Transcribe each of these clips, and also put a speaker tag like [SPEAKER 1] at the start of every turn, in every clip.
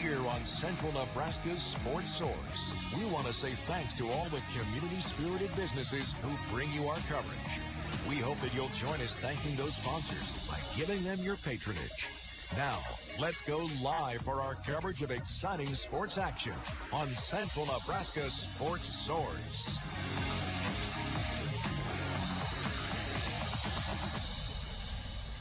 [SPEAKER 1] Here on Central Nebraska's Sports Source, we want to say thanks to all the community-spirited businesses who bring you our coverage. We hope that you'll join us thanking those sponsors by giving them your patronage. Now, let's go live for our coverage of exciting sports action on Central Nebraska Sports Source.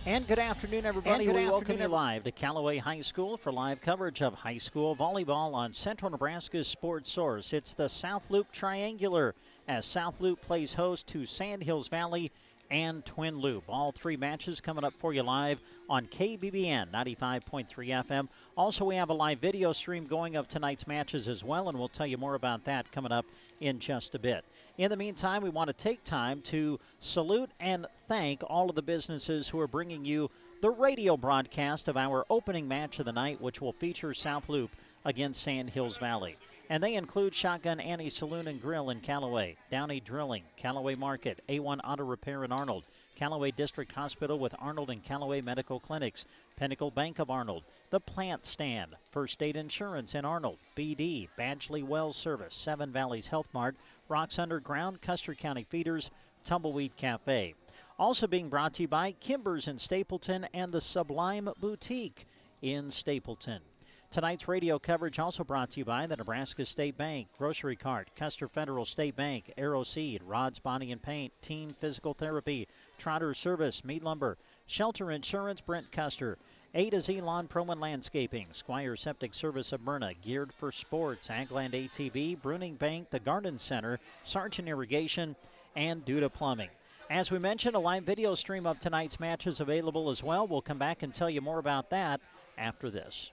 [SPEAKER 2] And good afternoon, everybody. We welcome you live to Callaway High School for live coverage of high school volleyball on Central Nebraska's Sports Source. It's the South Loup Triangular as South Loup plays host to Sandhills Valley and Twin Loup. All three matches coming up for you live on KBBN 95.3 FM. Also, we have a live video stream going of tonight's matches as well, and we'll tell you more about that coming up in just a bit. In the meantime, we want to take time to salute and thank all of the businesses who are bringing you the radio broadcast of our opening match of the night, which will feature South Loup against Sandhills Valley. And they include Shotgun Annie Saloon and Grill in Callaway, Downey Drilling, Callaway Market, A1 Auto Repair in Arnold, Callaway District Hospital with Arnold and Callaway Medical Clinics, Pinnacle Bank of Arnold, The Plant Stand, First State Insurance in Arnold, BD, Badgley Well Service, Seven Valleys Health Mart, Rocks Underground, Custer County Feeders, Tumbleweed Cafe. Also being brought to you by Kimber's in Stapleton and the Sublime Boutique in Stapleton. Tonight's radio coverage also brought to you by the Nebraska State Bank, Grocery Cart, Custer Federal State Bank, Aero Seed, Rods Body and Paint, Team Physical Therapy, Trotter Service, Mead Lumber, Shelter Insurance, Brent Custer, A to Z Lawn Pro and Landscaping, Squire Septic Service of Myrna, Geared for Sports, Agland ATV, Bruning Bank, the Garden Center, Sargent Irrigation, and Duda Plumbing. As we mentioned, a live video stream of tonight's match is available as well. We'll come back and tell you more about that after this.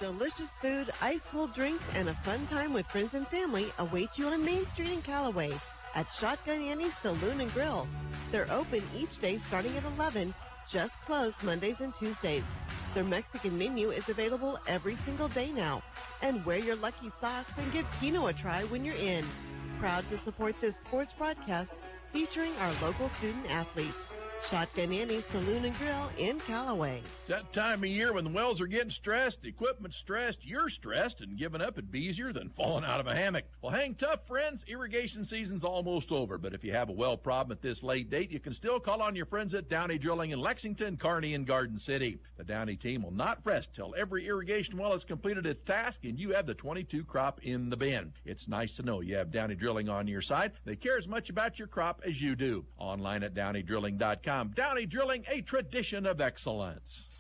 [SPEAKER 3] Delicious food, ice-cold drinks, and a fun time with friends and family await you on Main Street in Callaway at Shotgun Annie's Saloon and Grill. They're open each day starting at 11, just closed Mondays and Tuesdays. Their Mexican menu is available every single day now. And wear your lucky socks and give Keno a try when you're in. Proud to support this sports broadcast featuring our local student athletes. Shotgun Annie's Saloon and Grill in Callaway.
[SPEAKER 4] It's that time of year when the wells are getting stressed, the equipment's stressed, you're stressed, and giving up would be easier than falling out of a hammock. Well, hang tough, friends. Irrigation season's almost over, but if you have a well problem at this late date, you can still call on your friends at Downey Drilling in Lexington, Kearney, and Garden City. The Downey team will not rest till every irrigation well has completed its task and you have the 22 crop in the bin. It's nice to know you have Downey Drilling on your side. They care as much about your crop as you do. Online at DowneyDrilling.com. Downey Drilling, a tradition of excellence.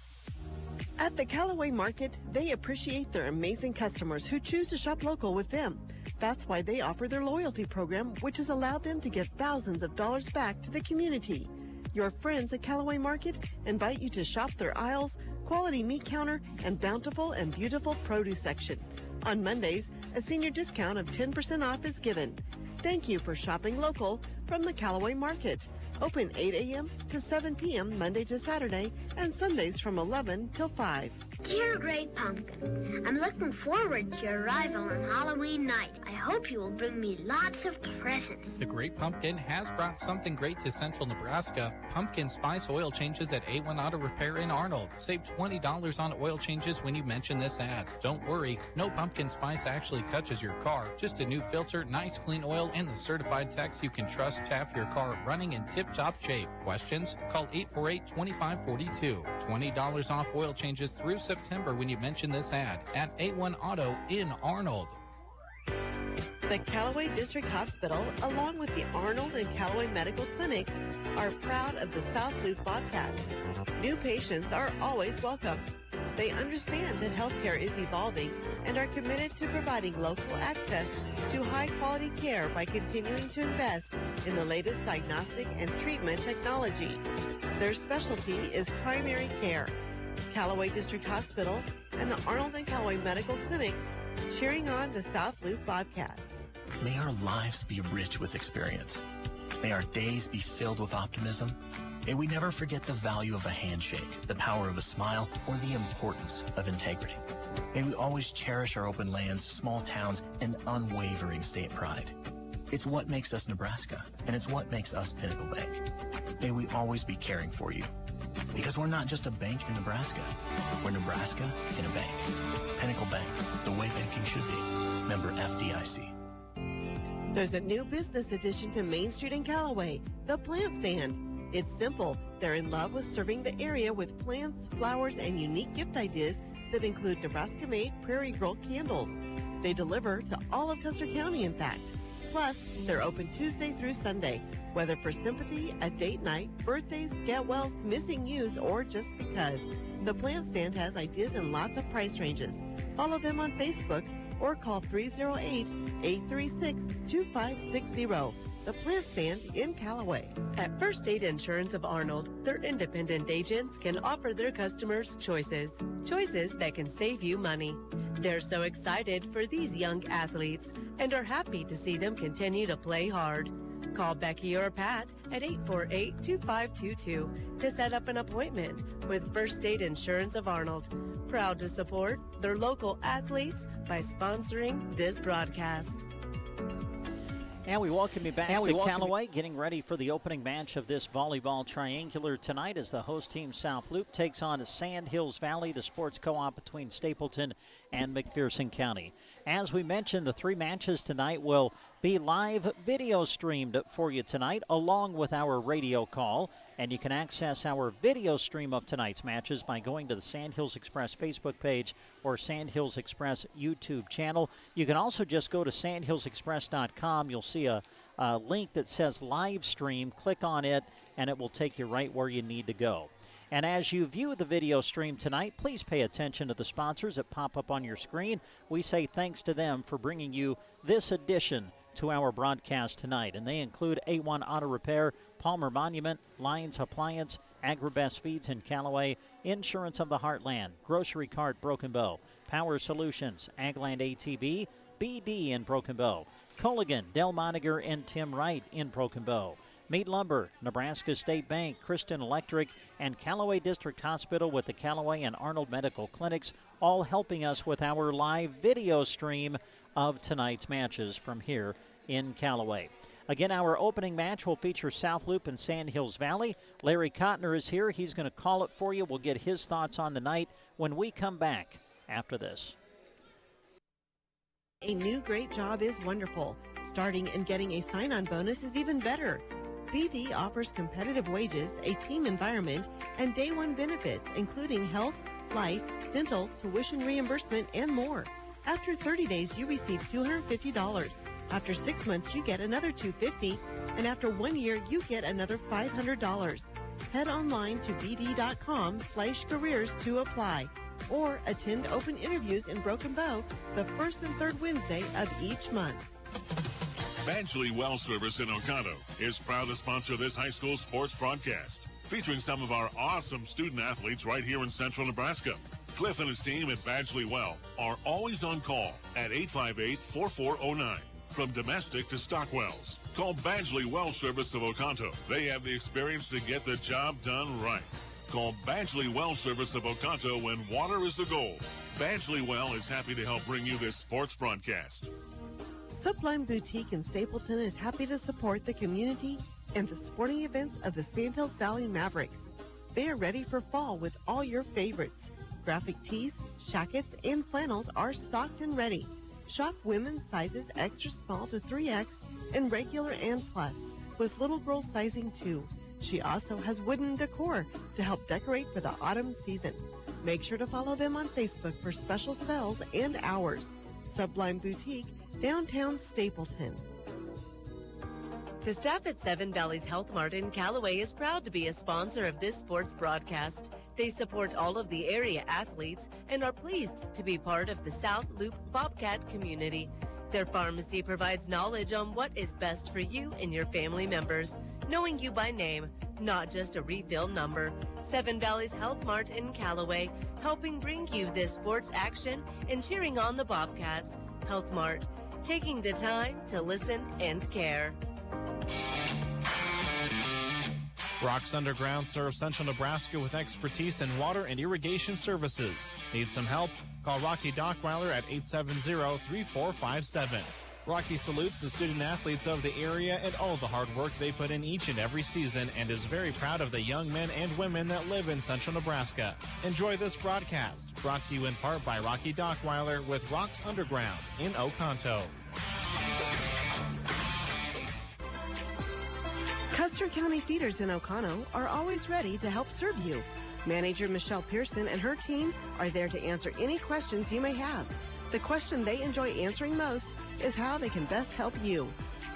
[SPEAKER 3] At the Callaway Market, they appreciate their amazing customers who choose to shop local with them. That's why they offer their loyalty program, which has allowed them to give thousands of dollars back to the community. Your friends at Callaway Market invite you to shop their aisles, quality meat counter, and bountiful and beautiful produce section. On Mondays, a senior discount of 10% off is given. Thank you for shopping local from the Callaway Market. Open 8 a.m. to 7 p.m. Monday to Saturday and Sundays from 11 till 5.
[SPEAKER 5] Dear Great Pumpkin, I'm looking forward to your arrival on Halloween night. I hope you will bring me lots of presents.
[SPEAKER 6] The Great Pumpkin has brought something great to Central Nebraska. Pumpkin Spice oil changes at A1 Auto Repair in Arnold. Save $20 on oil changes when you mention this ad. Don't worry, no Pumpkin Spice actually touches your car. Just a new filter, nice clean oil, and the certified techs you can trust to have your car running in tip-top shape. Questions? Call 848-2542. $20 off oil changes through September when you mention this ad at A1 Auto in Arnold.
[SPEAKER 3] The Callaway District Hospital, along with the Arnold and Callaway Medical Clinics, are proud of the South Loup Bobcats. New patients are always welcome. They understand that healthcare is evolving and are committed to providing local access to high-quality care by continuing to invest in the latest diagnostic and treatment technology. Their specialty is primary care. Callaway District Hospital and the Arnold and Callaway Medical Clinics cheering on the South Loup Bobcats.
[SPEAKER 7] May our lives be rich with experience. May our days be filled with optimism. May we never forget the value of a handshake, the power of a smile, or the importance of integrity. May we always cherish our open lands, small towns, and unwavering state pride. It's what makes us Nebraska, and it's what makes us Pinnacle Bank. May we always be caring for you. Because we're not just a bank in Nebraska. We're Nebraska in a bank. Pinnacle Bank, the way banking should be. Member FDIC.
[SPEAKER 3] There's a new business addition to Main Street in Callaway, the Plant Stand. It's simple. They're in love with serving the area with plants, flowers, and unique gift ideas that include Nebraska-made Prairie Girl candles. They deliver to all of Custer County, in fact. Plus, they're open Tuesday through Sunday, whether for sympathy, a date night, birthdays, get-wells, missing youths, or just because. The Plant Stand has ideas in lots of price ranges. Follow them on Facebook or call 308-836-2560. The Plant Stand in Callaway.
[SPEAKER 8] At First State Insurance of Arnold, their independent agents can offer their customers choices that can save you money. They're so excited for these young athletes and are happy to see them continue to play hard. Call Becky or Pat at 848-2522 to set up an appointment with First State Insurance of Arnold. Proud to support their local athletes by sponsoring this broadcast.
[SPEAKER 2] And we welcome you back to Callaway, getting ready for the opening match of this volleyball triangular tonight as the host team South Loup takes on Sandhills Valley, the sports co-op between Stapleton and McPherson County. As we mentioned, the three matches tonight will be live video streamed for you tonight, along with our radio call. And you can access our video stream of tonight's matches by going to the Sandhills Express Facebook page or Sandhills Express YouTube channel. You can also just go to sandhillsexpress.com. You'll see a link that says live stream. Click on it, and it will take you right where you need to go. And as you view the video stream tonight, please pay attention to the sponsors that pop up on your screen. We say thanks to them for bringing you this edition to our broadcast tonight, and they include A1 Auto Repair, Palmer Monument, Lions Appliance, Agribest Feeds in Callaway, Insurance of the Heartland, Grocery Cart Broken Bow, Power Solutions, Agland ATV, BD in Broken Bow, Culligan, Del Moniger, and Tim Wright in Broken Bow, Meat Lumber, Nebraska State Bank, Christian Electric, and Callaway District Hospital with the Callaway and Arnold Medical Clinics, all helping us with our live video stream of tonight's matches from here in Callaway. Again, our opening match will feature South Loup and Sandhills Valley. Larry Kottner is here. He's going to call it for you. We'll get his thoughts on the night when we come back after this.
[SPEAKER 3] A new great job is wonderful. Starting and getting a sign-on bonus is even better. BD offers competitive wages, a team environment, and day one benefits, including health, life, dental, tuition reimbursement, and more. After 30 days, you receive $250. After 6 months, you get another $250. And after 1 year, you get another $500. Head online to bd.com/careers to apply. Or attend open interviews in Broken Bow the first and third Wednesday of each month.
[SPEAKER 9] Badgley Well Service in Oconto is proud to sponsor this high school sports broadcast, featuring some of our awesome student athletes right here in central Nebraska. Cliff and his team at Badgley Well are always on call at 858-4409. From domestic to stock wells, call Badgley Well Service of Oconto. They have the experience to get the job done right. Call Badgley Well Service of Oconto when water is the goal. Badgley Well is happy to help bring you this sports broadcast.
[SPEAKER 3] Sublime Boutique in Stapleton is happy to support the community and the sporting events of the Sandhills Valley Mavericks. They are ready for fall with all your favorites. Graphic tees, jackets, and flannels are stocked and ready. Shop women's sizes extra small to 3X and regular and plus, with little girl sizing too. She also has wooden decor to help decorate for the autumn season. Make sure to follow them on Facebook for special sales and hours. Sublime Boutique, downtown Stapleton.
[SPEAKER 8] The staff at Seven Valleys Health Mart in Callaway is proud to be a sponsor of this sports broadcast. They support all of the area athletes and are pleased to be part of the South Loup Bobcat community. Their pharmacy provides knowledge on what is best for you and your family members, knowing you by name, not just a refill number. Seven Valleys Health Mart in Callaway, helping bring you this sports action and cheering on the Bobcats. Health Mart, taking the time to listen and care.
[SPEAKER 6] Rocks Underground serves central Nebraska with expertise in water and irrigation services. Need some help? Call Rocky Dockweiler at 870-3457.
[SPEAKER 10] Rocky salutes the student-athletes of the area and all the hard work they put in each and every season and is very proud of the young men and women that live in central Nebraska. Enjoy this broadcast, brought to you in part by Rocky Dockweiler with Rocks Underground in Oconto.
[SPEAKER 3] Custer County Feeders in Oconto are always ready to help serve you. Manager Michelle Pearson and her team are there to answer any questions you may have. The question they enjoy answering most is how they can best help you.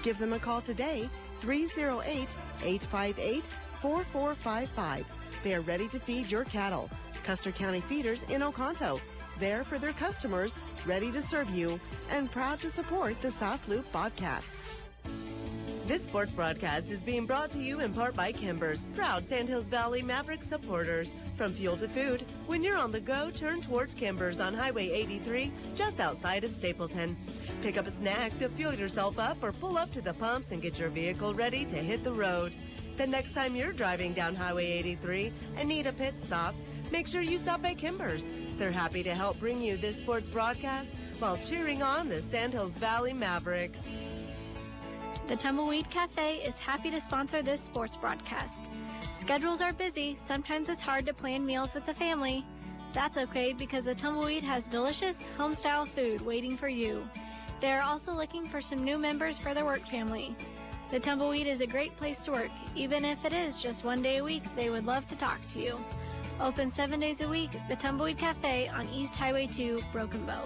[SPEAKER 3] Give them a call today, 308-858-4455. They are ready to feed your cattle. Custer County Feeders in Oconto, there for their customers, ready to serve you, and proud to support the South Loup Bobcats.
[SPEAKER 8] This sports broadcast is being brought to you in part by Kimber's, proud Sandhills Valley Maverick supporters. From fuel to food, when you're on the go, turn towards Kimber's on Highway 83, just outside of Stapleton. Pick up a snack to fuel yourself up or pull up to the pumps and get your vehicle ready to hit the road. The next time you're driving down Highway 83 and need a pit stop, make sure you stop at Kimber's. They're happy to help bring you this sports broadcast while cheering on the Sandhills Valley Mavericks.
[SPEAKER 11] The Tumbleweed Cafe is happy to sponsor this sports broadcast. Schedules are busy, sometimes it's hard to plan meals with the family. That's okay because the Tumbleweed has delicious, home-style food waiting for you. They are also looking for some new members for their work family. The Tumbleweed is a great place to work. Even if it is just one day a week, they would love to talk to you. Open 7 days a week, the Tumbleweed Cafe on East Highway 2, Broken Bow.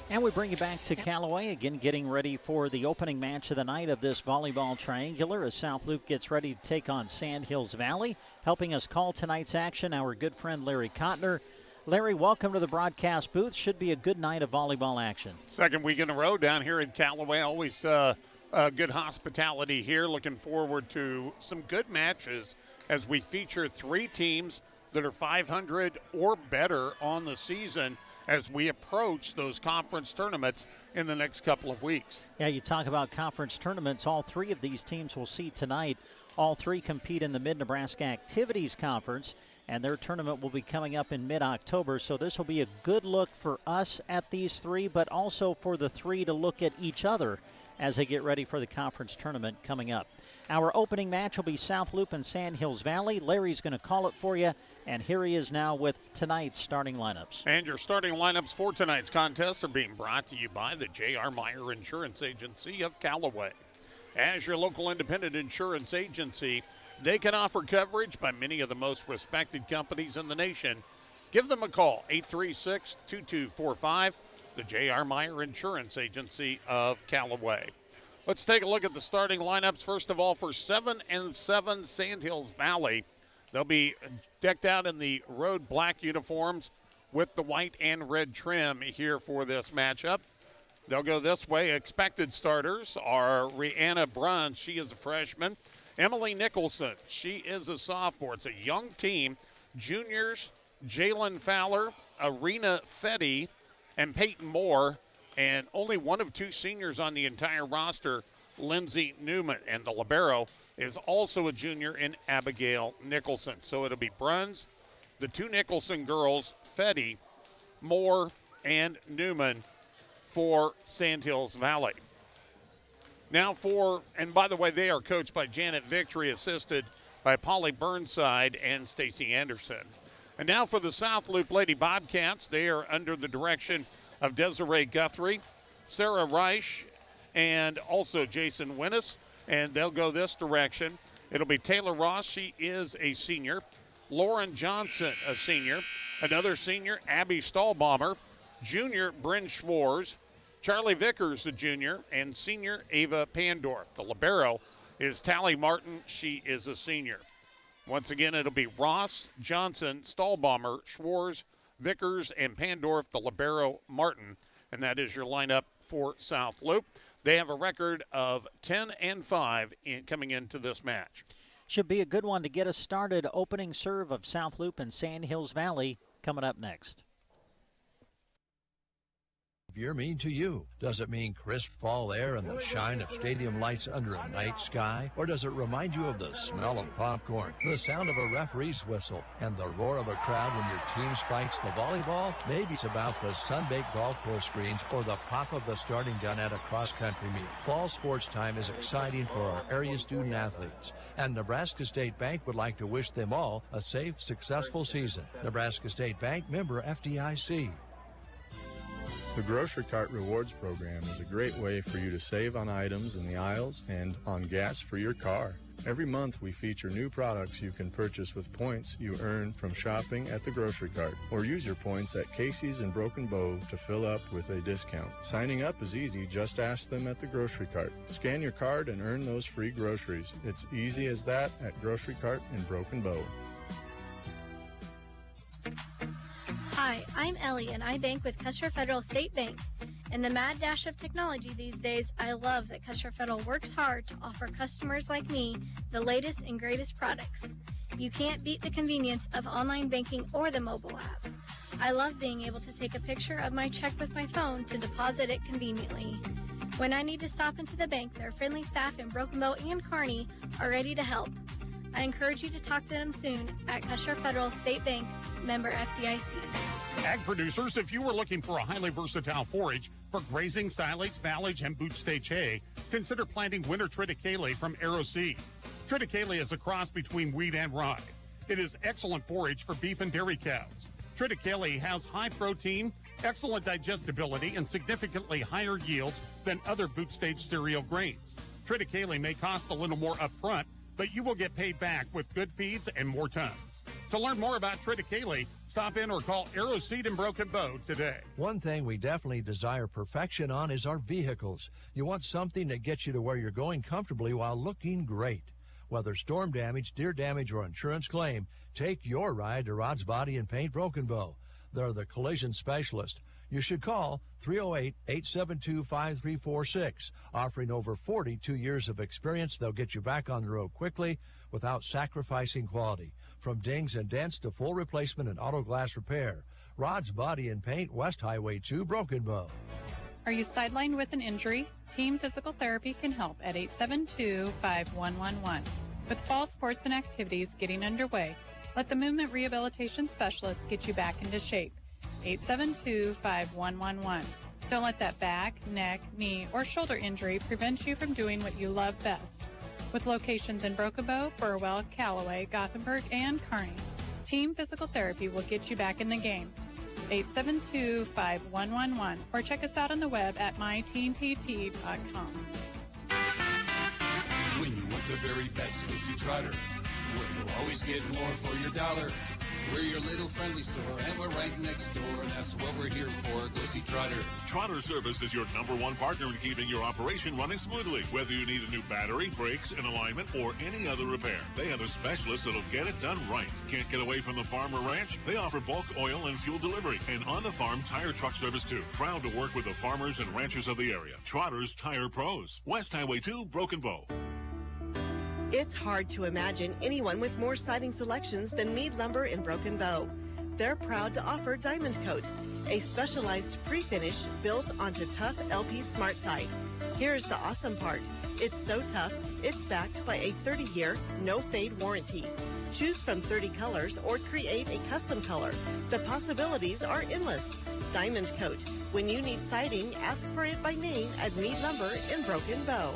[SPEAKER 2] And we bring you back to Callaway, again getting ready for the opening match of the night of this volleyball triangular as South Loup gets ready to take on Sandhills Valley. Helping us call tonight's action, our good friend Larry Kottner. Larry, welcome to the broadcast booth. Should be a good night of volleyball action.
[SPEAKER 12] Second week in a row down here in Callaway. Always good hospitality here. Looking forward to some good matches as we feature three teams that are 500 or better on the season as we approach those conference tournaments in the next couple of weeks.
[SPEAKER 2] Yeah, you talk about conference tournaments. All three of these teams we'll see tonight. All three compete in the Mid-Nebraska Activities Conference, and their tournament will be coming up in mid-October. So this will be a good look for us at these three, but also for the three to look at each other as they get ready for the conference tournament coming up. Our opening match will be South Loup and Sandhills Valley. Larry's going to call it for you, and here he is now with tonight's starting lineups.
[SPEAKER 12] And your starting lineups for tonight's contest are being brought to you by the J.R. Meyer Insurance Agency of Callaway. As your local independent insurance agency, they can offer coverage by many of the most respected companies in the nation. Give them a call, 836-2245, the J.R. Meyer Insurance Agency of Callaway. Let's take a look at the starting lineups. First of all, for 7-7 Sandhills Valley, they'll be decked out in the road black uniforms with the white and red trim here for this matchup. They'll go this way. Expected starters are Rihanna Bruns. She is a freshman. Emily Nicholson. She is a sophomore. It's a young team. Juniors, Jalen Fowler, Arena Fetty, and Peyton Moore. And only one of two seniors on the entire roster, Lindsey Newman. And the libero is also a junior in Abigail Nicholson. So it'll be Bruns, the two Nicholson girls, Fetty, Moore, and Newman for Sandhills Valley. Now and by the way, they are coached by Janet Victory, assisted by Polly Burnside and Stacy Anderson. And now for the South Loup Lady Bobcats, they are under the direction of Desiree Guthrie, Sarah Reich, and also Jason Winnis, and they'll go this direction. It'll be Taylor Ross. She is a senior. Lauren Johnson, a senior. Another senior, Abby Stahlbaumer. Junior, Bryn Schwarz. Charlie Vickers, a junior, and senior, Ava Pandorf. The libero is Tally Martin. She is a senior. Once again, it'll be Ross, Johnson, Stahlbaumer, Schwarz, Vickers, and Pandorf, the libero, Martin. And that is your lineup for South Loup. They have a record of 10-5 coming into this match.
[SPEAKER 2] Should be a good one to get us started. Opening serve of South Loup and Sandhills Valley coming up next.
[SPEAKER 13] beer mean to you? Does it mean crisp fall air and the shine of stadium lights under a night sky? Or does it remind you of the smell of popcorn, the sound of a referee's whistle, and the roar of a crowd when your team spikes the volleyball? Maybe it's about the sun-baked golf course greens or the pop of the starting gun at a cross-country meet. Fall sports time is exciting for our area student athletes, and Nebraska State Bank would like to wish them all a safe, successful season. Nebraska State Bank, member FDIC.
[SPEAKER 14] The Grocery Cart Rewards Program is a great way for you to save on items in the aisles and on gas for your car. Every month we feature new products you can purchase with points you earn from shopping at the Grocery Cart, or use your points at Casey's and Broken Bow to fill up with a discount. Signing up is easy, just ask them at the Grocery Cart. Scan your card and earn those free groceries. It's easy as that at Grocery Cart in Broken Bow.
[SPEAKER 11] Hi, I'm Ellie, and I bank with Custer Federal State Bank. In the mad dash of technology these days, I love that Custer Federal works hard to offer customers like me the latest and greatest products. You can't beat the convenience of online banking or the mobile app. I love being able to take a picture of my check with my phone to deposit it conveniently. When I need to stop into the bank, their friendly staff in Broken Bow and Kearney are ready to help. I encourage you to talk to them soon at Custer Federal State Bank, member FDIC.
[SPEAKER 12] Ag producers, if you were looking for a highly versatile forage for grazing, silage, ballage, and boot stage hay, consider planting winter triticale from Arrow Seed. Triticale is a cross between wheat and rye. It is excellent forage for beef and dairy cows. Triticale has high protein, excellent digestibility, and significantly higher yields than other boot stage cereal grains. Triticale may cost a little more upfront, but you will get paid back with good feeds and more tons. To learn more about triticale, stop in or call Arrow Seed in Broken Bow today.
[SPEAKER 13] One thing we definitely desire perfection on is our vehicles. You want something that gets you to where you're going comfortably while looking great. Whether storm damage, deer damage, or insurance claim, take your ride to Rod's Body and Paint Broken Bow. They're the collision specialist. You should call 308-872-5346. Offering over 42 years of experience, they'll get you back on the road quickly without sacrificing quality. From dings and dents to full replacement and auto glass repair. Rod's Body and Paint, West Highway 2, Broken Bow.
[SPEAKER 15] Are you sidelined with an injury? Team Physical Therapy can help at 872-5111. With fall sports and activities getting underway, let the Movement Rehabilitation Specialist get you back into shape. 872-5111. Don't let that back, neck, knee, or shoulder injury prevent you from doing what you love best. With locations in Broken Bow, Burwell, Callaway, Gothenburg, and Kearney, Team Physical Therapy will get you back in the game. 872-5111, or check us out on the web at myteampt.com.
[SPEAKER 16] When you want the very best, go see Trotter, where you'll always get more for your dollar. We're your little friendly store, and we're right next door, and that's what we're here for. Go see Trotter.
[SPEAKER 9] Trotter Service is your #1 partner in keeping your operation running smoothly. Whether you need a new battery, brakes, an alignment, or any other repair, they have a specialist that'll get it done right. Can't get away from the farm or ranch? They offer bulk oil and fuel delivery, and on-the-farm tire truck service too. Proud to work with the farmers and ranchers of the area. Trotter's Tire Pros. West Highway 2, Broken Bow.
[SPEAKER 3] It's hard to imagine anyone with more siding selections than Mead Lumber in Broken Bow. They're proud to offer Diamond Coat, a specialized pre-finish built onto tough LP Smart Side. Here's the awesome part. It's so tough, it's backed by a 30-year, no-fade warranty. Choose from 30 colors or create a custom color. The possibilities are endless. Diamond Coat. When you need siding, ask for it by name at Mead Lumber in Broken Bow.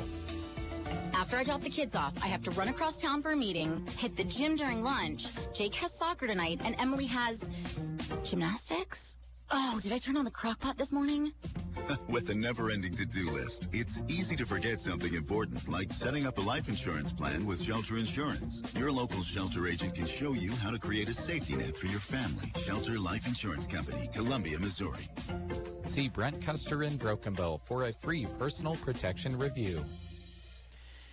[SPEAKER 17] After I drop the kids off, I have to run across town for a meeting, hit the gym during lunch. Jake has soccer tonight, and Emily has gymnastics? Oh, did I turn on the crock pot this morning?
[SPEAKER 18] With a never-ending to-do list, it's easy to forget something important, like setting up a life insurance plan with Shelter Insurance. Your local Shelter agent can show you how to create a safety net for your family. Shelter Life Insurance Company, Columbia, Missouri.
[SPEAKER 6] See Brent Custer in Broken Bow for a free personal protection review.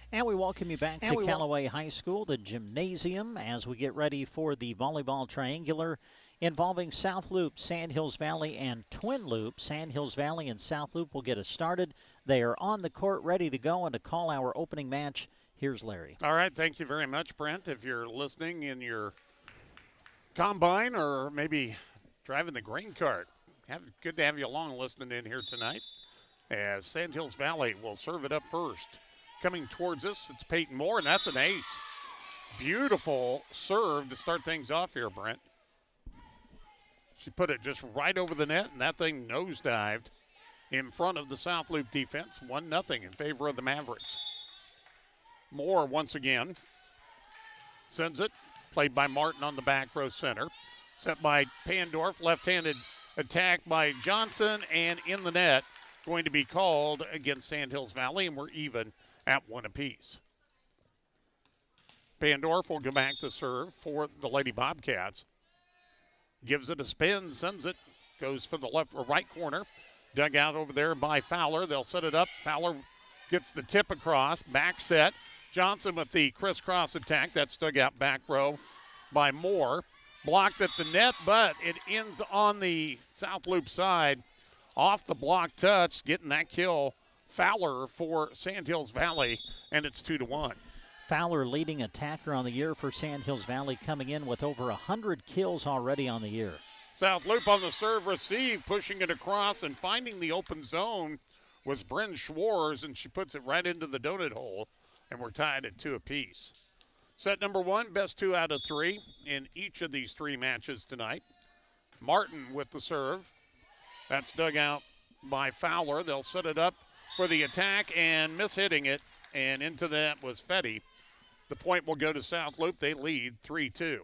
[SPEAKER 2] And we welcome you back to Callaway High School, the gymnasium, as we get ready for the volleyball triangular involving South Loup, Sandhills Valley, and Twin Loup. Sandhills Valley and South Loup will get us started. They are on the court ready to go, and to call our opening match, here's Larry.
[SPEAKER 12] All right, thank you very much, Brent. If you're listening in your combine or maybe driving the grain cart, Good to have you along listening in here tonight. As Sandhills Valley will serve it up first. Coming towards us, it's Peyton Moore, and that's an ace. Beautiful serve to start things off here, Brent. She put it just right over the net, and that thing nosedived in front of the South Loop defense. 1-0 in favor of the Mavericks. Moore once again sends it. Played by Martin on the back row center. Set by Pandorf, left-handed attack by Johnson, and in the net. Going to be called against Sandhills Valley, and we're even at 1 apiece. Pandorf will go back to serve for the Lady Bobcats. Gives it a spin, sends it, goes for the left or right corner. Dug out over there by Fowler. They'll set it up. Fowler gets the tip across, back set. Johnson with the crisscross attack. That's dug out back row by Moore. Blocked at the net, but it ends on the South Loop side. Off the block touch, getting that kill. Fowler for Sandhills Valley, and it's 2-1.
[SPEAKER 2] Fowler leading attacker on the year for Sandhills Valley, coming in with over 100 kills already on the year.
[SPEAKER 12] South Loop on the serve receive, pushing it across and finding the open zone was Bryn Schwartz, and she puts it right into the donut hole, and we're tied at 2 apiece. Set number 1, best 2 out of 3 in each of these 3 matches tonight. Martin with the serve. That's dug out by Fowler. They'll set it up for the attack and mishitting it, and into that was Fetty. The point will go to South Loop. They lead 3-2.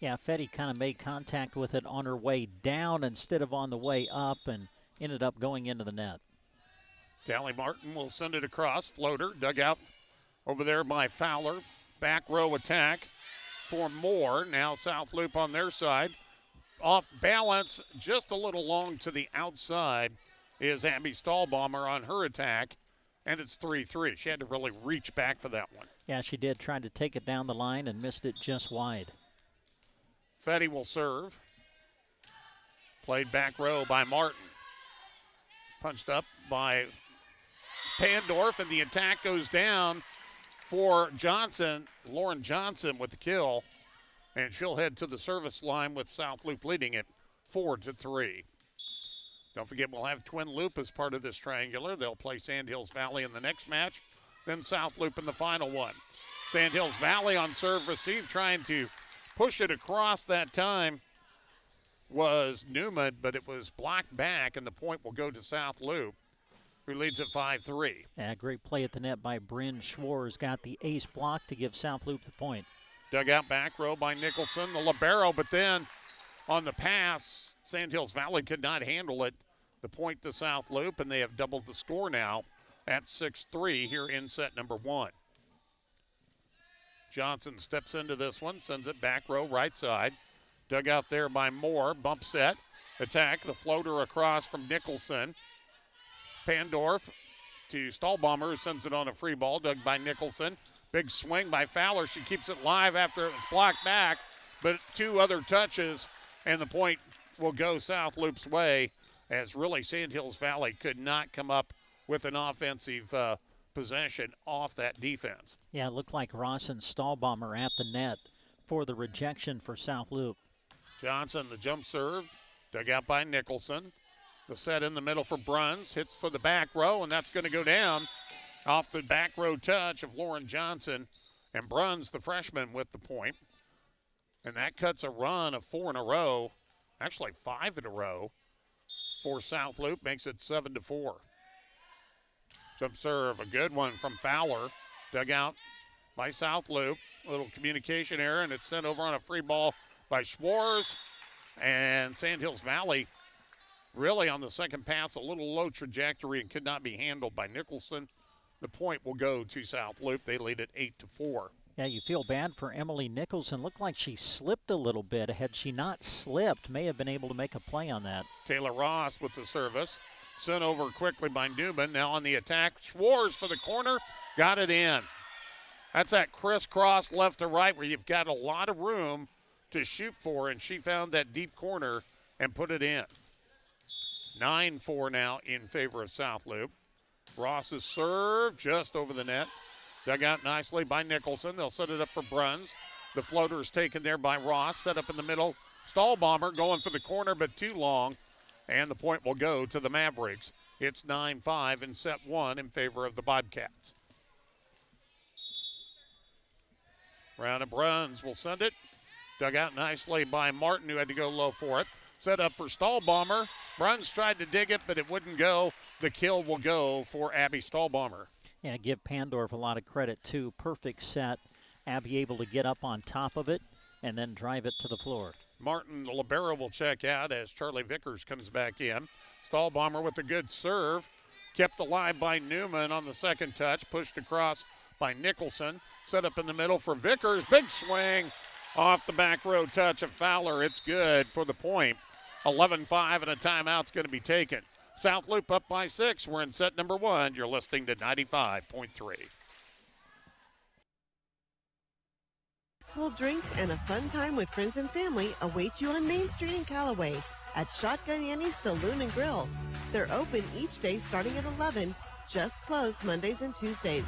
[SPEAKER 2] Yeah, Fetty kind of made contact with it on her way down instead of on the way up and ended up going into the net.
[SPEAKER 12] Tally Martin will send it across. Floater dug out over there by Fowler. Back row attack for Moore. Now South Loop on their side. Off balance, just a little long to the outside is Abby Stahlbaumer on her attack, and it's 3-3. She had to really reach back for that one.
[SPEAKER 2] Yeah, she did, trying to take it down the line and missed it just wide.
[SPEAKER 12] Fetty will serve. Played back row by Martin. Punched up by Pandorf, and the attack goes down for Johnson. Lauren Johnson with the kill. And she'll head to the service line with South Loop leading it 4-3. Don't forget, we'll have Twin Loop as part of this triangular. They'll play Sandhills Valley in the next match, then South Loop in the final one. Sandhills Valley on serve receive, trying to push it across that time was Newman, but it was blocked back, and the point will go to South Loop, who leads at 5-3.
[SPEAKER 2] Yeah, great play at the net by Bryn Schwartz. Got the ace block to give South Loop the point.
[SPEAKER 12] Dug out back row by Nicholson, the libero, but then on the pass, Sandhills Valley could not handle it. The point to South Loop, and they have doubled the score now at 6-3 here in set number 1. Johnson steps into this one, sends it back row right side. Dug out there by Moore, bump set, attack, the floater across from Nicholson. Pandorf to Stahlbaumer, who sends it on a free ball, dug by Nicholson. Big swing by Fowler. She keeps it live after it was blocked back, but 2 other touches, and the point will go South Loop's way, as really Sandhills Valley could not come up with an offensive possession off that defense.
[SPEAKER 2] Yeah, it looked like Ross and Stahlbaumer at the net for the rejection for South Loop.
[SPEAKER 12] Johnson, the jump serve, dug out by Nicholson. The set in the middle for Bruns, hits for the back row, and that's going to go down off the back row touch of Lauren Johnson, and Bruns, the freshman, with the point. And that cuts a run of 4 in a row, actually 5 in a row for South Loop, makes it 7-4. Jump serve, a good one from Fowler, dug out by South Loop. A little communication error, and it's sent over on a free ball by Schwartz. And Sandhills Valley really on the second pass, a little low trajectory and could not be handled by Nicholson. The point will go to South Loop. They lead at 8-4.
[SPEAKER 2] Yeah, you feel bad for Emily Nicholson. Looked like she slipped a little bit. Had she not slipped, may have been able to make a play on that.
[SPEAKER 12] Taylor Ross with the service. Sent over quickly by Newman. Now on the attack, Schwartz for the corner. Got it in. That's that crisscross left to right where you've got a lot of room to shoot for, and she found that deep corner and put it in. 9-4 now in favor of South Loop. Ross's serve just over the net. Dug out nicely by Nicholson. They'll set it up for Bruns. The floater is taken there by Ross. Set up in the middle. Stahlbaumer going for the corner, but too long. and the point will go to the Mavericks. It's 9-5 in set one in favor of the Bobcats. Round of Bruns will send it. Dug out nicely by Martin, who had to go low for it. Set up for Stahlbomber. Bruns tried to dig it, but it wouldn't go. The kill will go for Abby Stahlbomber.
[SPEAKER 2] Yeah, give Pandorf a lot of credit, too. Perfect set. Abby able to get up on top of it and then drive it to the floor.
[SPEAKER 12] Martin, the libero, will check out as Charlie Vickers comes back in. Stahlbomber with a good serve. Kept alive by Newman on the second touch. Pushed across by Nicholson. Set up in the middle for Vickers. Big swing off the back row touch of Fowler. It's good for the point. 11-5 and a timeout's going to be taken. South Loop up by 6. We're in set number one. You're listening to 95.3.
[SPEAKER 3] School drinks and a fun time with friends and family await you on Main Street in Callaway at Shotgun Annie's Saloon and Grill. They're open each day starting at 11, just closed Mondays and Tuesdays.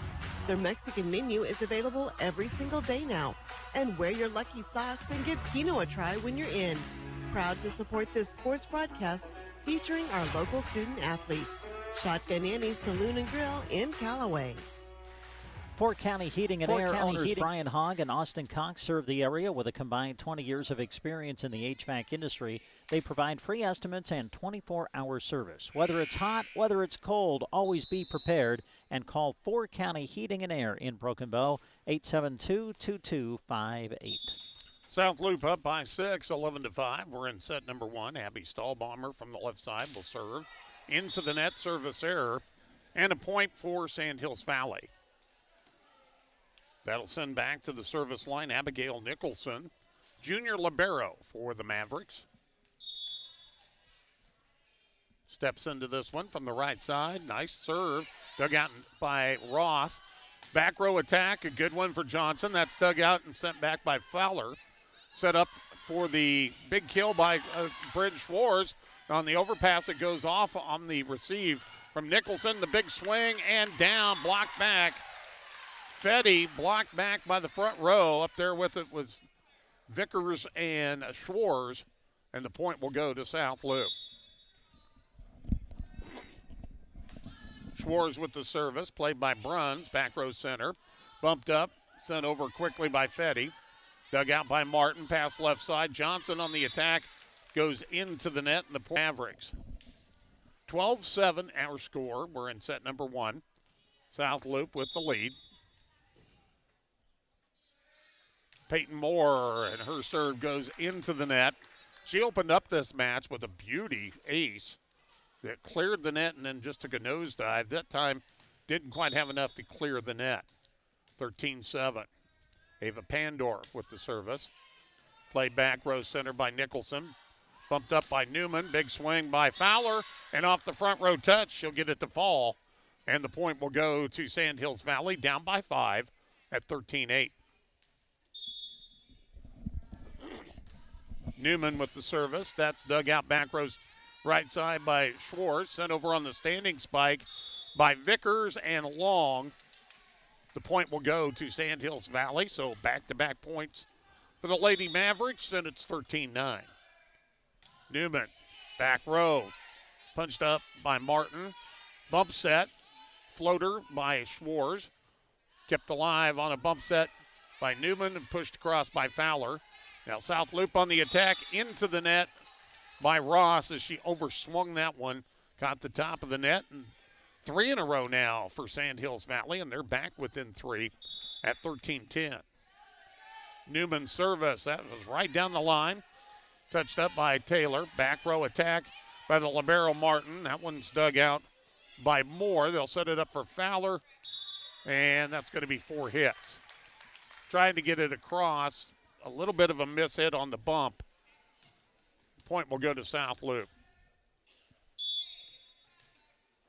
[SPEAKER 3] Their Mexican menu is available every single day now. And wear your lucky socks and give Keno a try when you're in. Proud to support this sports broadcast featuring our local student athletes. Shotgun Annie's Saloon and Grill in Callaway.
[SPEAKER 2] Fort County Heating and Air owners Brian Hogg and Austin Cox serve the area with a combined 20 years of experience in the HVAC industry. They provide free estimates and 24-hour service. Whether it's hot, whether it's cold, always be prepared and call Fort County Heating and Air in Broken Bow, 872-2258.
[SPEAKER 12] South Loop up by 6, 11-5. We're in set number one. Abby Stahlbomber from the left side will serve. Into the net, service error, and a point for Sandhills Valley. That'll send back to the service line Abigail Nicholson, junior libero for the Mavericks. Steps into this one from the right side. Nice serve. Dug out by Ross. Back row attack, a good one for Johnson. That's dug out and sent back by Fowler. Set up for the big kill by Bridge Schwartz. On the overpass, it goes off on the receive from Nicholson. The big swing and down, blocked back. Fetty blocked back by the front row. Up there with it was Vickers and Schwartz, and the point will go to South Loop. Schwartz with the service, played by Bruns, back row center. Bumped up, sent over quickly by Fetty. Dug out by Martin, pass left side. Johnson on the attack, goes into the net, and the Mavericks. 12-7 our score. We're in set number one. South Loop with the lead. Peyton Moore, and her serve goes into the net. She opened up this match with a beauty ace that cleared the net and then just took a nosedive. That time didn't quite have enough to clear the net. 13-7. Ava Pandorf with the service. Played back row center by Nicholson. Bumped up by Newman. Big swing by Fowler. And off the front row touch, she'll get it to fall. And the point will go to Sandhills Valley, down by 5 at 13-8. Newman with the service. That's dug out back row right side by Schwartz. Sent over on the standing spike by Vickers and Long. The point will go to Sandhills Valley, so back-to-back points for the Lady Mavericks, and it's 13-9. Newman, back row, punched up by Martin. Bump set, floater by Schwartz. Kept alive on a bump set by Newman and pushed across by Fowler. Now South Loop on the attack, into the net by Ross as she overswung that one. Caught the top of the net, and 3 in a row now for Sandhills Valley, and they're back within 3 at 13-10. Newman's service, that was right down the line. Touched up by Taylor. Back row attack by the libero Martin. That one's dug out by Moore. They'll set it up for Fowler, and that's going to be 4 hits. Trying to get it across. A little bit of a miss hit on the bump. Point will go to South Loop.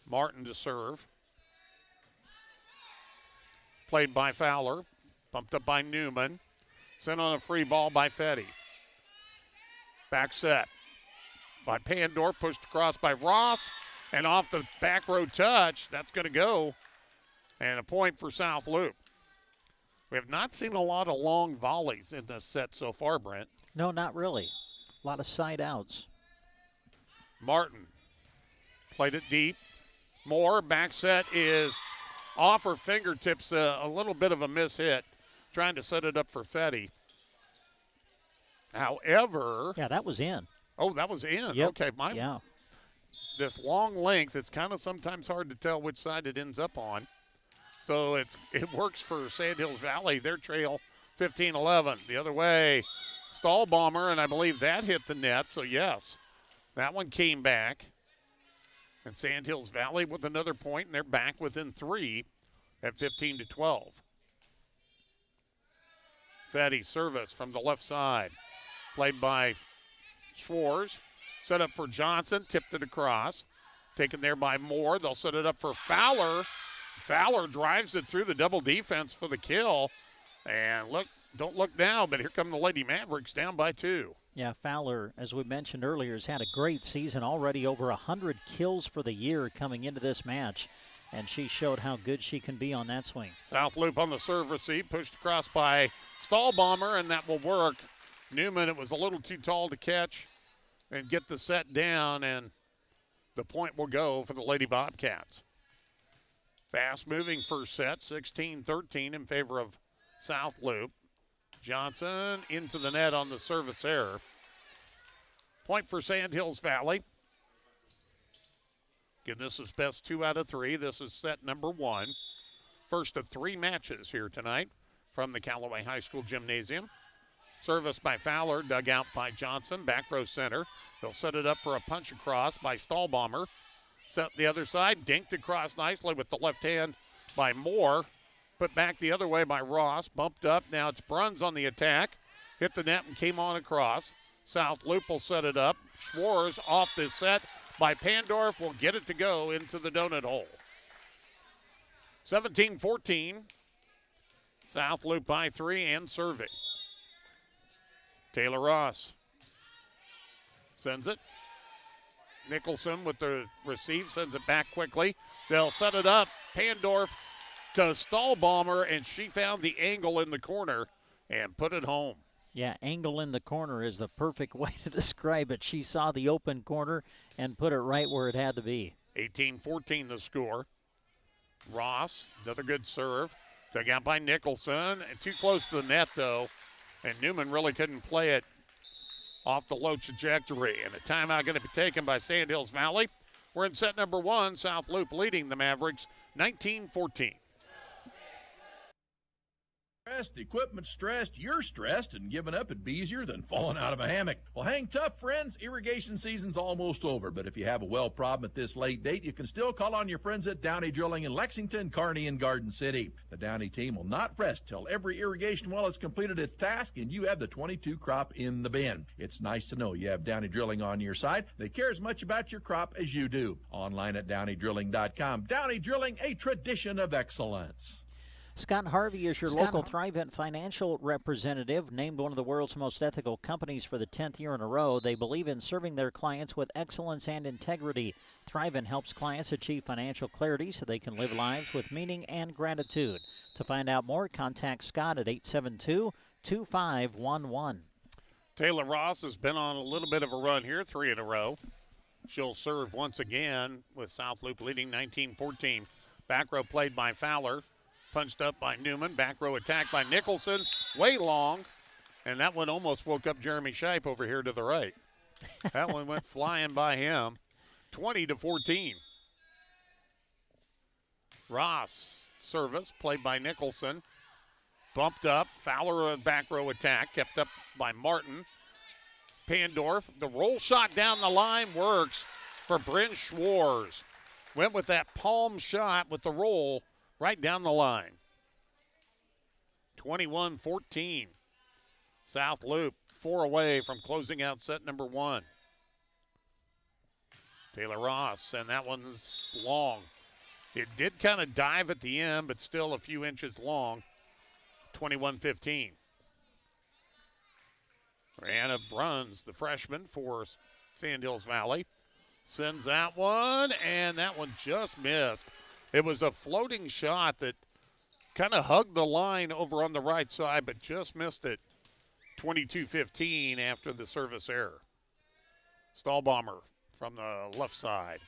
[SPEAKER 12] Martin to serve. Played by Fowler. Bumped up by Newman. Sent on a free ball by Fetty. Back set by Pandor. Pushed across by Ross. And off the back row touch. That's going to go. And a point for South Loop. We have not seen a lot of long volleys in this set so far, Brent.
[SPEAKER 2] No, not really. A lot of side outs.
[SPEAKER 12] Martin played it deep. Moore, back set is off her fingertips, a little bit of a miss hit, trying to set it up for Fetty. However.
[SPEAKER 2] Yeah, that was in.
[SPEAKER 12] Oh, that was in.
[SPEAKER 2] Yep.
[SPEAKER 12] Okay,
[SPEAKER 2] yeah.
[SPEAKER 12] This long length, it's kind of sometimes hard to tell which side it ends up on. So it works for Sandhills Valley. Their trail 15-11. The other way, Stall Bomber, and I believe that hit the net. So, yes, that one came back. And Sandhills Valley with another point, and they're back within 3 at 15-12. Fetty service from the left side. Played by Schwartz. Set up for Johnson, tipped it across. Taken there by Moore. They'll set it up for Fowler. Fowler drives it through the double defense for the kill. And look, don't look now, but here come the Lady Mavericks down by 2.
[SPEAKER 2] Yeah, Fowler, as we mentioned earlier, has had a great season, already over 100 kills for the year coming into this match. And she showed how good she can be on that swing.
[SPEAKER 12] South Loop on the serve receive, pushed across by Stall Bomber, and that will work. Newman, it was a little too tall to catch and get the set down, and the point will go for the Lady Bobcats. Fast-moving first set, 16-13 in favor of South Loop. Johnson into the net on the service error. Point for Sandhills Valley. Again, this is best 2 out of 3. This is set number 1. First of 3 matches here tonight from the Callaway High School Gymnasium. Service by Fowler, dug out by Johnson, back row center. They'll set it up for a punch across by Stall Bomber. Set the other side, dinked across nicely with the left hand by Moore. Put back the other way by Ross, bumped up. Now it's Bruns on the attack. Hit the net and came on across. South Loop will set it up. Schwartz off the set by Pandorf will get it to go into the donut hole. 17-14. South Loop by 3 and serving. Taylor Ross sends it. Nicholson with the receive, sends it back quickly. They'll set it up. Pandorf to Stall Bomber, and she found the angle in the corner and put it home.
[SPEAKER 2] Yeah, angle in the corner is the perfect way to describe it. She saw the open corner and put it right where it had to be.
[SPEAKER 12] 18-14 the score. Ross, another good serve. Dug out by Nicholson. Too close to the net, though. And Newman really couldn't play it off the low trajectory. And a timeout going to be taken by Sandhills Valley. We're in set number 1. South Loop leading the Mavericks 19-14.
[SPEAKER 4] Stressed, equipment stressed, you're stressed, and giving up would be easier than falling out of a hammock. Well, hang tough, friends. Irrigation season's almost over, but if you have a well problem at this late date, you can still call on your friends at Downey Drilling in Lexington, Kearney, and Garden City. The Downey team will not rest till every irrigation well has completed its task and you have the 22 crop in the bin. It's nice to know you have Downey Drilling on your side. They care as much about your crop as you do. Online at DowneyDrilling.com. Downey Drilling, a tradition of excellence.
[SPEAKER 2] Scott Harvey is your local Thrivent financial representative, named one of the world's most ethical companies for the 10th year in a row. They believe in serving their clients with excellence and integrity. Thrivent helps clients achieve financial clarity so they can live lives with meaning and gratitude. To find out more, contact Scott at 872-2511.
[SPEAKER 12] Taylor Ross has been on a little bit of a run here, 3 in a row. She'll serve once again with South Loop leading 19-14. Back row played by Fowler. Punched up by Newman. Back row attack by Nicholson. Way long. And that one almost woke up Jeremy Shipe over here to the right. That one went flying by him. 20-14. Ross service played by Nicholson. Bumped up. Fowler back row attack. Kept up by Martin. Pandorf. The roll shot down the line works for Bryn Schwartz. Went with that palm shot with the roll right down the line. 21-14. South Loop 4 away from closing out set number 1. Taylor Ross, and that one's long. It did kind of dive at the end, but still a few inches long. 21-15. Brianna Bruns, the freshman for Sandhills Valley, sends that one, and that one just missed. It was a floating shot that kind of hugged the line over on the right side, but just missed it. 22-15 after the service error. Stall Bomber from the left side.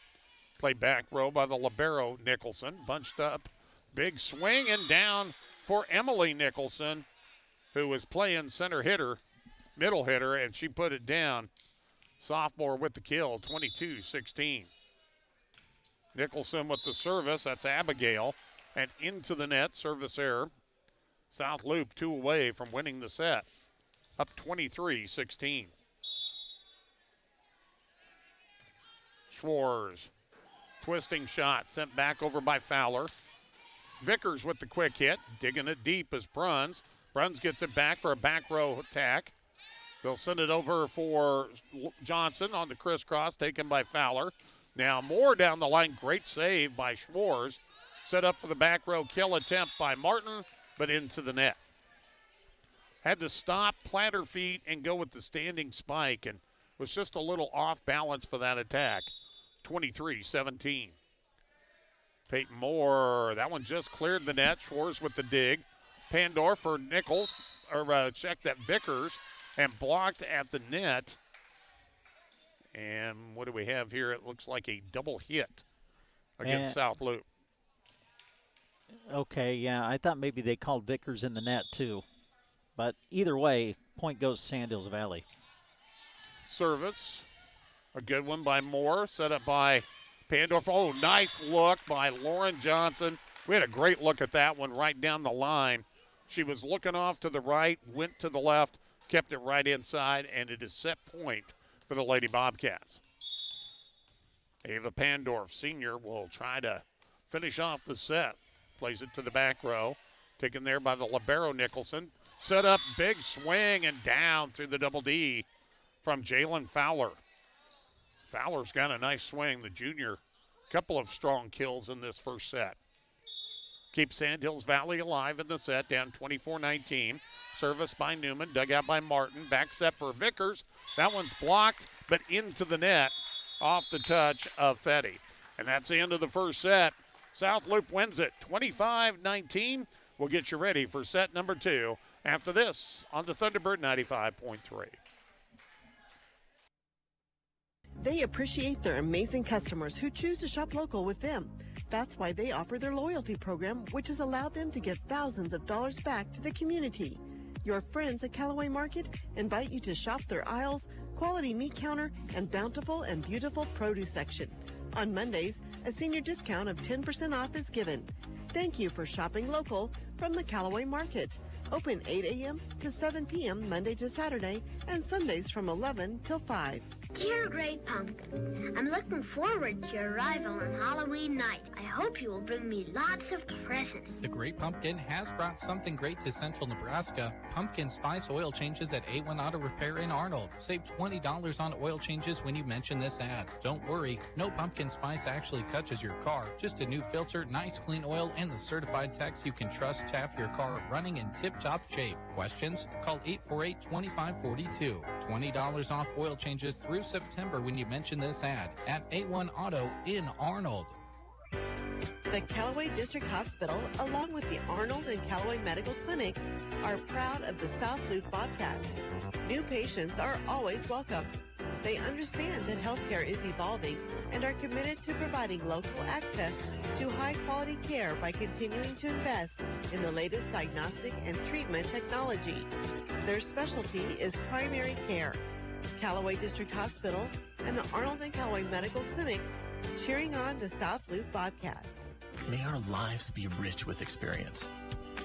[SPEAKER 12] Played back row by the libero, Nicholson. Bunched up. Big swing and down for Emily Nicholson, who was playing center hitter, middle hitter, and she put it down. Sophomore with the kill, 22-16. Nicholson with the service. That's Abigail. And into the net, service error. South Loup 2 away from winning the set. Up 23-16. Schwarz. Twisting shot sent back over by Fowler. Vickers with the quick hit. Digging it deep is Bruns. Bruns gets it back for a back row attack. They'll send it over for Johnson on the crisscross, taken by Fowler. Now Moore down the line. Great save by Schwarz. Set up for the back row kill attempt by Martin, but into the net. Had to stop, plant her feet, and go with the standing spike, and was just a little off balance for that attack. 23-17. Peyton Moore, that one just cleared the net. Schwarz with the dig. Pandor for Nichols, or check that Vickers, and blocked at the net. And what do we have here? It looks like a double hit against South Loup.
[SPEAKER 2] Okay, yeah, I thought maybe they called Vickers in the net too. But either way, point goes to Sandhills Valley.
[SPEAKER 12] Service, a good one by Moore, set up by Pandorf. Oh, nice look by Lauren Johnson. We had a great look at that one right down the line. She was looking off to the right, went to the left, kept it right inside, and it is set point for the Lady Bobcats. Ava Pandorf, senior, will try to finish off the set. Plays it to the back row. Taken there by the libero Nicholson. Set up, big swing, and down through the double D from Jalen Fowler. Fowler's got a nice swing, the junior. Couple of strong kills in this first set. Keeps Sandhills Valley alive in the set, down 24-19. Service by Newman, dug out by Martin. Back set for Vickers. That one's blocked, but into the net off the touch of Fetty. And that's the end of the first set. South Loup wins it 25-19. We'll get you ready for set number 2 after this on the Thunderbird 95.3.
[SPEAKER 3] They appreciate their amazing customers who choose to shop local with them. That's why they offer their loyalty program, which has allowed them to give thousands of dollars back to the community. Your friends at Callaway Market invite you to shop their aisles, quality meat counter, and bountiful and beautiful produce section. On Mondays, a senior discount of 10% off is given. Thank you for shopping local from the Callaway Market. Open 8 a.m. to 7 p.m. Monday to Saturday and Sundays from 11 till 5.
[SPEAKER 5] Dear Great Pumpkin, I'm looking forward to your arrival on Halloween night. I hope you will bring me lots of presents.
[SPEAKER 6] The Great Pumpkin has brought something great to central Nebraska. Pumpkin spice oil changes at A1 Auto Repair in Arnold. Save $20 on oil changes when you mention this ad. Don't worry, no pumpkin spice actually touches your car. Just a new filter, nice clean oil, and the certified techs you can trust to have your car running in tip-top shape. Questions? Call 848-2542. $20 off oil changes through September when you mention this ad at A1 Auto in Arnold.
[SPEAKER 3] The Callaway District Hospital, along with the Arnold and Callaway Medical Clinics, are proud of the South Loup Bobcats. New patients are always welcome. They understand that healthcare is evolving and are committed to providing local access to high-quality care by continuing to invest in the latest diagnostic and treatment technology. Their specialty is primary care. Callaway District Hospital and the Arnold and Callaway Medical Clinics cheering on the South Loup Bobcats.
[SPEAKER 7] May our lives be rich with experience.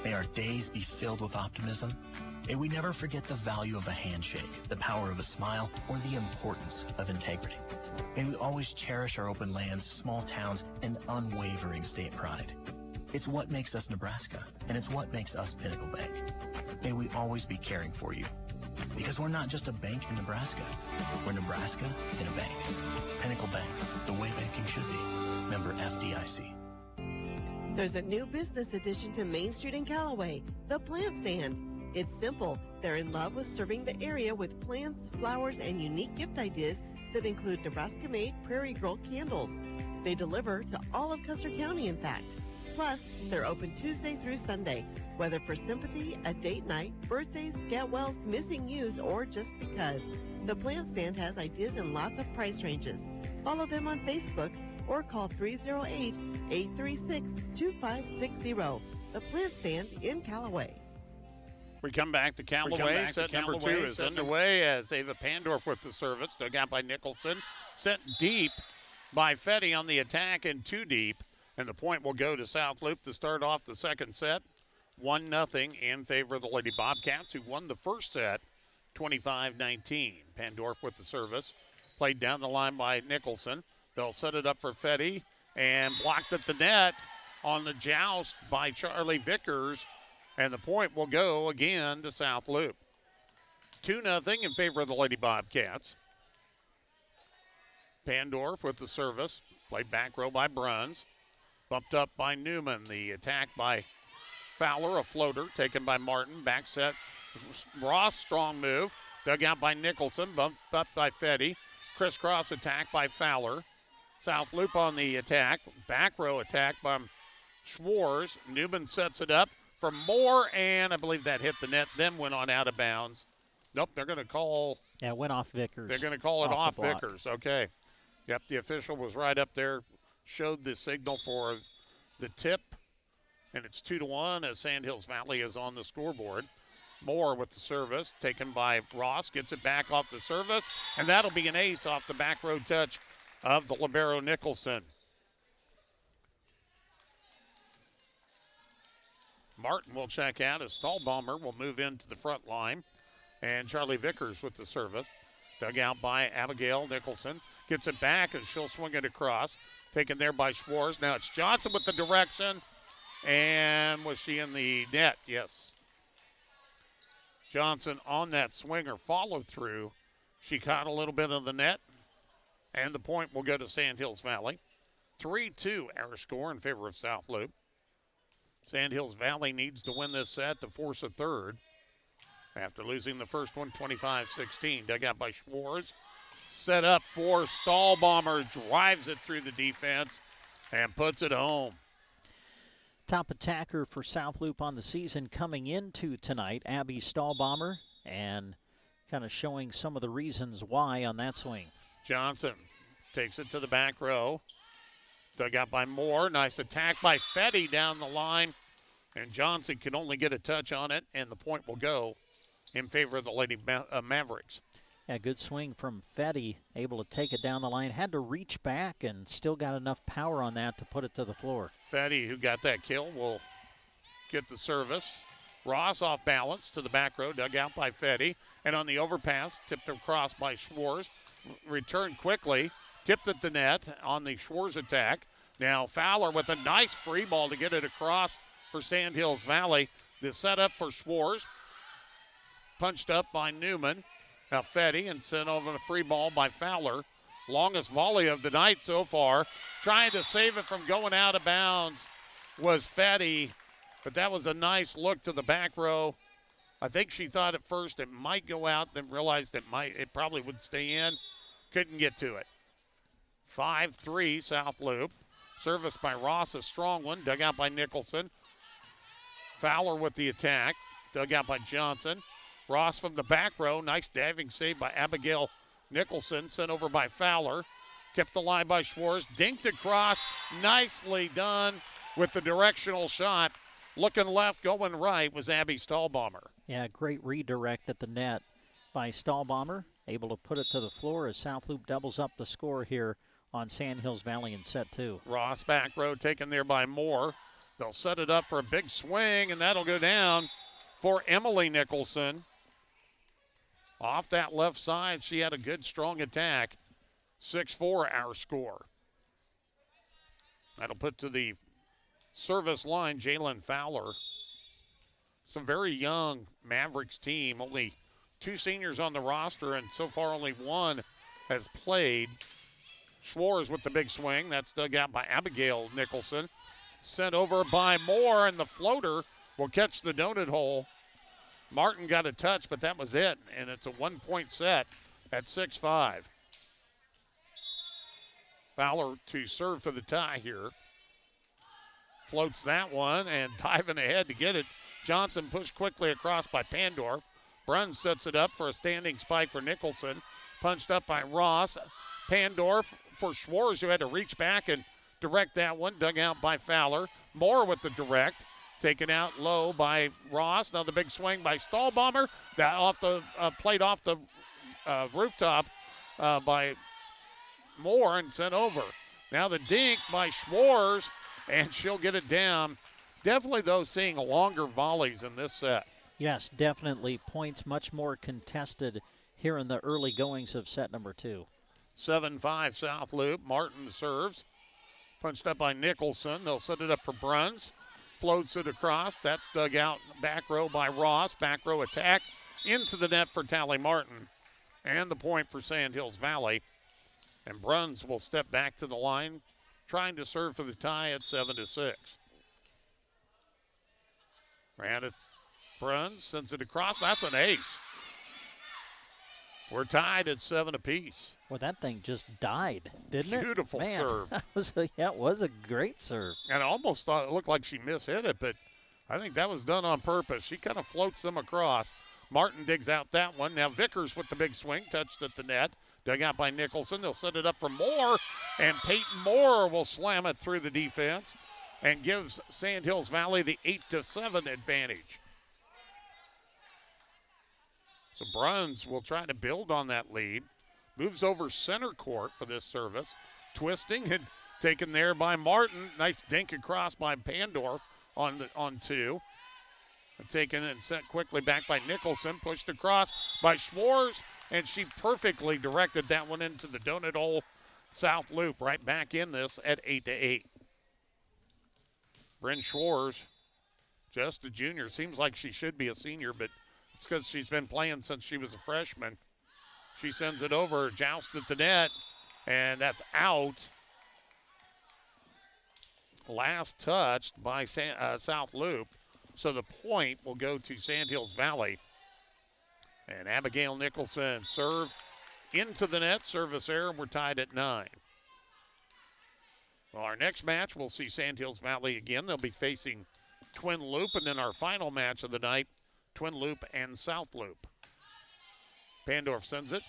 [SPEAKER 7] May our days be filled with optimism. May we never forget the value of a handshake, the power of a smile, or the importance of integrity. May we always cherish our open lands, small towns, and unwavering state pride. It's what makes us Nebraska, and it's what makes us Pinnacle Bank. May we always be caring for you. Because we're not just a bank in Nebraska. We're Nebraska in a bank. Pinnacle Bank, the way banking should be. Member FDIC.
[SPEAKER 3] There's a new business addition to Main Street in Callaway, the Plant Stand. It's simple. They're in love with serving the area with plants, flowers, and unique gift ideas that include Nebraska-made Prairie Girl candles. They deliver to all of Custer County, in fact. Plus, they're open Tuesday through Sunday, whether for sympathy, a date night, birthdays, get-wells, missing you's, or just because. The Plant Stand has ideas in lots of price ranges. Follow them on Facebook or call 308-836-2560. The Plant Stand in Callaway.
[SPEAKER 12] We come back to Callaway. Set number 2 is underway as Ava Pandorf with the service. Dug out by Nicholson. Sent deep by Fetty on the attack and too deep. And the point will go to South Loup to start off the second set. 1-0 in favor of the Lady Bobcats, who won the first set 25-19. Pandorf with the service. Played down the line by Nicholson. They'll set it up for Fetty and blocked at the net on the joust by Charlie Vickers. And the point will go again to South Loup. 2-0 in favor of the Lady Bobcats. Pandorf with the service. Played back row by Bruns. Bumped up by Newman. The attack by Fowler, a floater taken by Martin. Back set. Ross, strong move. Dug out by Nicholson. Bumped up by Fetty. Crisscross attack by Fowler. South Loup on the attack. Back row attack by Schwartz. Newman sets it up for Moore, and I believe that hit the net, then went on out of bounds. Nope, they're going to call.
[SPEAKER 2] Yeah, it went off Vickers.
[SPEAKER 12] They're going to call it off Vickers. Okay. Yep, the official was right up there, showed the signal for the tip, and it's 2-1 as Sandhills Valley is on the scoreboard. Moore with the service, taken by Ross, gets it back off the service, and that'll be an ace off the back row touch of the libero Nicholson. Martin will check out as Stahlbaumer will move into the front line. And Charlie Vickers with the service. Dug out by Abigail Nicholson. Gets it back and she'll swing it across. Taken there by Schwartz. Now it's Johnson with the direction. And was she in the net? Yes. Johnson on that swinger follow through. She caught a little bit of the net. And the point will go to Sandhills Valley. 3-2 our score in favor of South Loup. Sandhills Valley needs to win this set to force a third. After losing the first one, 25-16. Dug out by Schwartz. Set up for Stahlbaumer. Drives it through the defense and puts it home.
[SPEAKER 2] Top attacker for South Loup on the season coming into tonight, Abby Stahlbaumer, and kind of showing some of the reasons why on that swing.
[SPEAKER 12] Johnson takes it to the back row. Dug out by Moore. Nice attack by Fetty down the line. And Johnson can only get a touch on it, and the point will go in favor of the Lady Mavericks.
[SPEAKER 2] Yeah, good swing from Fetty, able to take it down the line. Had to reach back and still got enough power on that to put it to the floor.
[SPEAKER 12] Fetty, who got that kill, will get the service. Ross off balance to the back row, dug out by Fetty. And on the overpass, tipped across by Schwartz. Returned quickly. Tipped at the net on the Schwartz attack. Now Fowler with a nice free ball to get it across for Sandhills Valley. The setup for Schwartz. Punched up by Newman. Now Fetty and sent over the free ball by Fowler. Longest volley of the night so far. Trying to save it from going out of bounds was Fetty. But that was a nice look to the back row. I think she thought at first it might go out, then realized it probably would stay in. Couldn't get to it. 5-3 South Loup. Service by Ross, a strong one. Dug out by Nicholson. Fowler with the attack. Dug out by Johnson. Ross from the back row. Nice diving save by Abigail Nicholson. Sent over by Fowler. Kept the line by Schwartz. Dinked across. Nicely done with the directional shot. Looking left, going right was Abby Stahlbaumer.
[SPEAKER 2] Yeah, great redirect at the net by Stahlbaumer. Able to put it to the floor as South Loup doubles up the score here on Sandhills Valley in set 2.
[SPEAKER 12] Ross back row taken there by Moore. They'll set it up for a big swing, and that'll go down for Emily Nicholson. Off that left side, she had a good, strong attack. 6-4 our score. That'll put to the service line Jalen Fowler. Some very young Mavericks team, only 2 seniors on the roster, and so far only 1 has played. Schwartz with the big swing. That's dug out by Abigail Nicholson. Sent over by Moore, and the floater will catch the donut hole. Martin got a touch, but that was it, and it's a 1-point set at 6-5. Fowler to serve for the tie here. Floats that one and diving ahead to get it. Johnson pushed quickly across by Pandorf. Bruns sets it up for a standing spike for Nicholson. Punched up by Ross. Pandorf for Schwartz, who had to reach back and direct that one. Dug out by Fowler. Moore with the direct. Taken out low by Ross. Now the big swing by Stahlbomber. That off the played off the rooftop by Moore and sent over. Now the dink by Schwartz, and she'll get it down. Definitely, though, seeing longer volleys in this set.
[SPEAKER 2] Yes, definitely. Points much more contested here in the early goings of set number 2.
[SPEAKER 12] 7-5 South Loup. Martin serves. Punched up by Nicholson. They'll set it up for Bruns. Floats it across. That's dug out back row by Ross. Back row attack into the net for Tally Martin. And the point for Sandhills Valley. And Bruns will step back to the line, trying to serve for the tie at 7-6. Ran it. Bruns sends it across. That's an ace. We're tied at 7 apiece.
[SPEAKER 2] Well, that thing just died, didn't it?
[SPEAKER 12] Beautiful serve.
[SPEAKER 2] That was it was a great serve.
[SPEAKER 12] And I almost thought it looked like she mishit it, but I think that was done on purpose. She kind of floats them across. Martin digs out that one. Now Vickers with the big swing, touched at the net. Dug out by Nicholson. They'll set it up for Moore, and Peyton Moore will slam it through the defense and gives Sandhills Valley the 8-7 advantage. So Bruns will try to build on that lead. Moves over center court for this service. Twisting and taken there by Martin. Nice dink across by Pandorf on 2. And taken and sent quickly back by Nicholson. Pushed across by Schwartz, and she perfectly directed that one into the donut hole. South Loup right back in this at 8-8. Bryn Schwartz, just a junior. Seems like she should be a senior, but it's because she's been playing since she was a freshman. She sends it over, joust at the net, and that's out. Last touched by South Loup, so the point will go to Sandhills Valley. And Abigail Nicholson serve into the net, service error, we're tied at 9. Well, our next match, we'll see Sandhills Valley again. They'll be facing Twin Loup, and then our final match of the night, Twin Loup and South Loup. Pandorf sends it.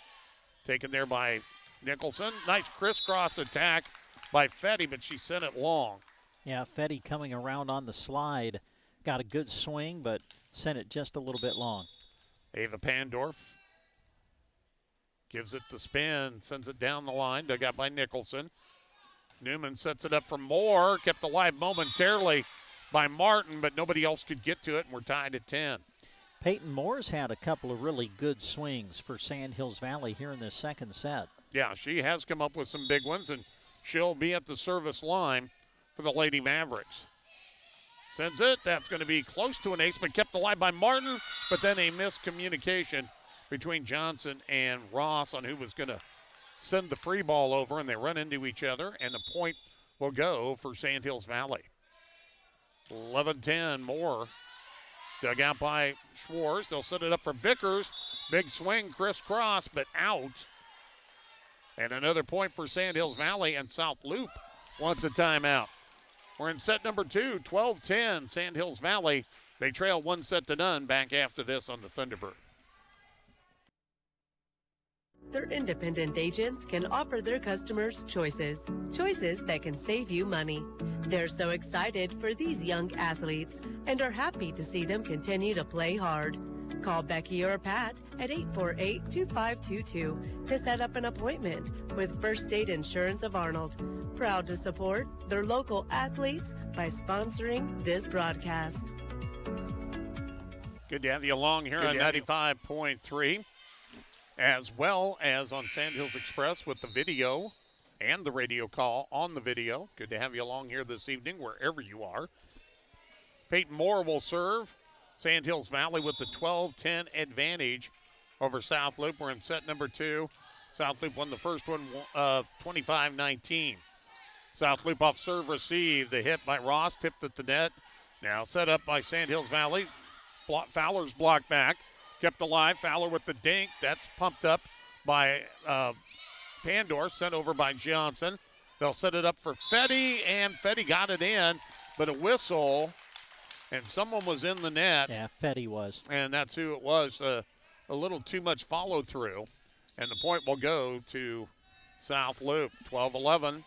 [SPEAKER 12] Taken there by Nicholson. Nice crisscross attack by Fetty, but she sent it long.
[SPEAKER 2] Yeah, Fetty coming around on the slide. Got a good swing, but sent it just a little bit long.
[SPEAKER 12] Ava Pandorf gives it the spin, sends it down the line. Dug out by Nicholson. Newman sets it up for Moore. Kept alive momentarily by Martin, but nobody else could get to it, and we're tied at 10.
[SPEAKER 2] Peyton Moore's had a couple of really good swings for Sandhills Valley here in this second set.
[SPEAKER 12] Yeah, she has come up with some big ones, and she'll be at the service line for the Lady Mavericks. Sends it. That's going to be close to an ace, but kept alive by Martin, but then a miscommunication between Johnson and Ross on who was going to send the free ball over, and they run into each other, and the point will go for Sandhills Valley. 11-10 Moore. Dug out by Schwartz. They'll set it up for Vickers. Big swing, crisscross, but out. And another point for Sandhills Valley, and South Loup wants a timeout. We're in set number 2, 12-10, Sandhills Valley. They trail 1-0. Back after this on the Thunderbird.
[SPEAKER 8] Their independent agents can offer their customers choices that can save you money. They're so excited for these young athletes and are happy to see them continue to play hard. Call Becky or Pat at 848-2522 to set up an appointment with First State Insurance of Arnold. Proud to support their local athletes by sponsoring this broadcast.
[SPEAKER 12] Good to have you along here on 95.3, as well as on Sandhills Express with the video and the radio call on the video. Good to have you along here this evening, wherever you are. Peyton Moore will serve. Sandhills Valley with the 12-10 advantage over South Loup. We're in set number 2. South Loup won the first one 25-19. South Loup off serve receive. The hit by Ross, tipped at the net. Now set up by Sandhills Valley. Fowler's blocked back. Kept alive. Fowler with the dink. That's pumped up by Pandorf, sent over by Johnson. They'll set it up for Fetty, and Fetty got it in, but a whistle, and someone was in the net.
[SPEAKER 2] Yeah, Fetty was.
[SPEAKER 12] And that's who it was. A little too much follow through, and the point will go to South Loup, 12-11.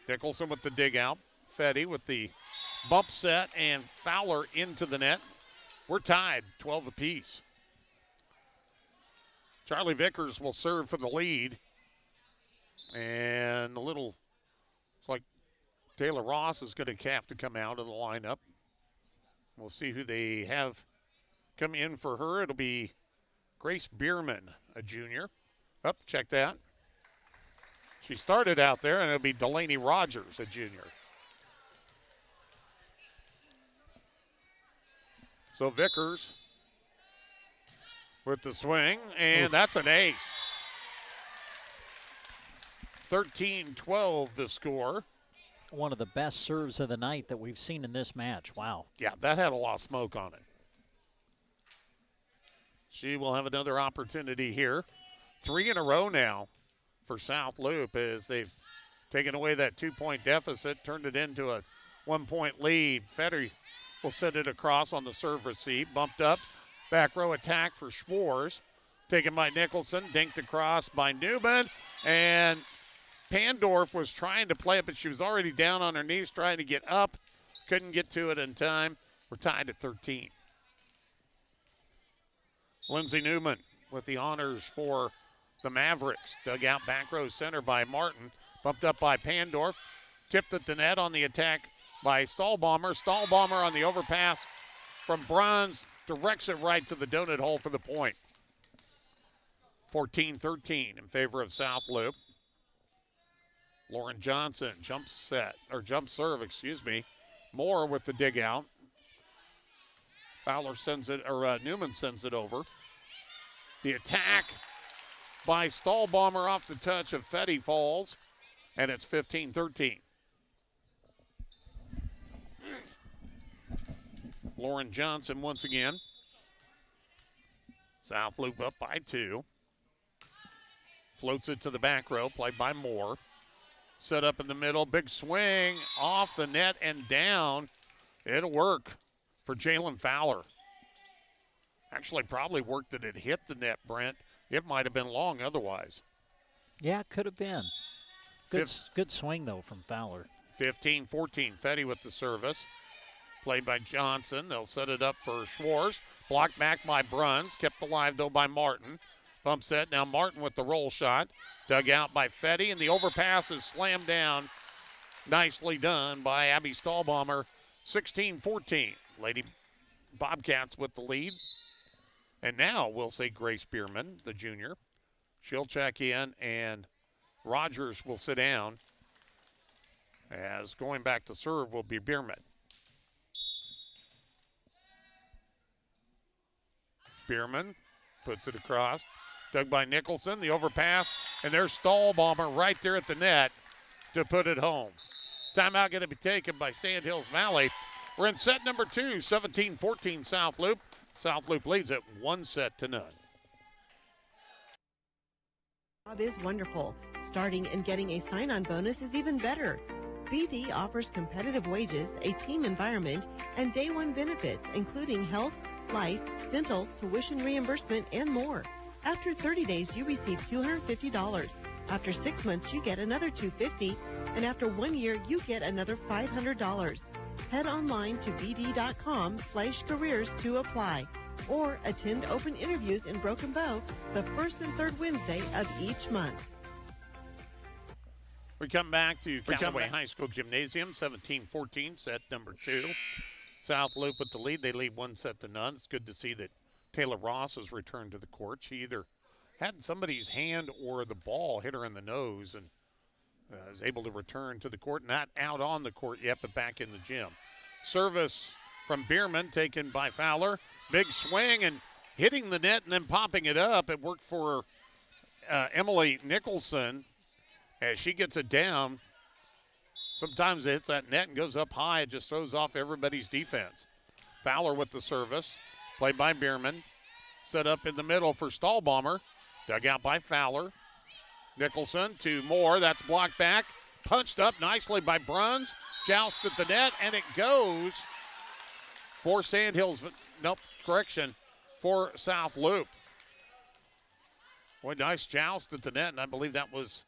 [SPEAKER 12] Nicholson with the dig out. Fetty with the bump set, and Fowler into the net. We're tied, 12 apiece. Charlie Vickers will serve for the lead. And it's like Taylor Ross is going to have to come out of the lineup. We'll see who they have come in for her. It'll be Grace Bierman, a junior. Check that. She started out there, and it'll be Delaney Rogers, a junior. So Vickers with the swing, and that's an ace. 13-12 the score.
[SPEAKER 2] One of the best serves of the night that we've seen in this match. Wow.
[SPEAKER 12] Yeah, that had a lot of smoke on it. She will have another opportunity here. 3 in a row now for South Loup as they've taken away that 2-point deficit, turned it into a 1-point lead. Fetty will send it across on the serve receive. Bumped up. Back row attack for Schwarz. Taken by Nicholson. Dinked across by Newman. And Pandorf was trying to play it, but she was already down on her knees trying to get up. Couldn't get to it in time. We're tied at 13. Lindsey Newman with the honors for the Mavericks. Dug out back row center by Martin. Bumped up by Pandorf. Tipped at the net on the attack by Stahlbaumer. Stahlbaumer on the overpass from Bruns. Directs it right to the donut hole for the point. 14-13 in favor of South Loup. Lauren Johnson jump serve, Moore with the dig out. Fowler sends it, or Newman sends it over. The attack by Stahlbaumer off the touch of Fetty falls, and it's 15-13. Lauren Johnson once again. South Loup up by 2. Floats it to the back row, played by Moore. Set up in the middle, big swing off the net and down. It'll work for Jalen Fowler. Actually, probably worked that it hit the net, Brent. It might have been long otherwise.
[SPEAKER 2] Yeah, it could have been. Good swing, though, from Fowler.
[SPEAKER 12] 15-14, Fetty with the service. Played by Johnson. They'll set it up for Schwarz. Blocked back by Bruns. Kept alive, though, by Martin. Bump set. Now Martin with the roll shot. Dug out by Fetty, and the overpass is slammed down. Nicely done by Abby Stahlbaumer. 16-14. Lady Bobcats with the lead. And now we'll say Grace Bierman, the junior. She'll check in, and Rogers will sit down. As going back to serve will be Bierman. Bierman puts it across. Dug by Nicholson, the overpass, and there's Stahlbaumer right there at the net to put it home. Timeout going to be taken by Sandhills Valley. We're in set number 2, 17-14 South Loup. South Loup leads at 1-0.
[SPEAKER 3] Job is wonderful. Starting and getting a sign-on bonus is even better. BD offers competitive wages, a team environment, and day one benefits, including health, life, dental, tuition reimbursement, and more. After 30 days, you receive $250. After 6 months, you get another $250, and after 1 year, you get another $500. Head online to bd.com/careers to apply, or attend open interviews in Broken Bow the first and third Wednesday of each month.
[SPEAKER 12] We come back to Callaway High School Gymnasium, 17-14, set number 2. South Loup with the lead. They lead 1-0. It's good to see that Taylor Ross has returned to the court. She either had somebody's hand or the ball hit her in the nose and is able to return to the court. Not out on the court yet, but back in the gym. Service from Bierman taken by Fowler. Big swing and hitting the net and then popping it up. It worked for Emily Nicholson as she gets it down. Sometimes it hits that net and goes up high. It just throws off everybody's defense. Fowler with the service. Played by Bierman. Set up in the middle for Stahlbaumer. Dug out by Fowler. Nicholson to Moore. That's blocked back. Punched up nicely by Bruns. Joust at the net, and it goes for Sandhills. Nope, correction, for South Loup. Boy, nice joust at the net, and I believe that was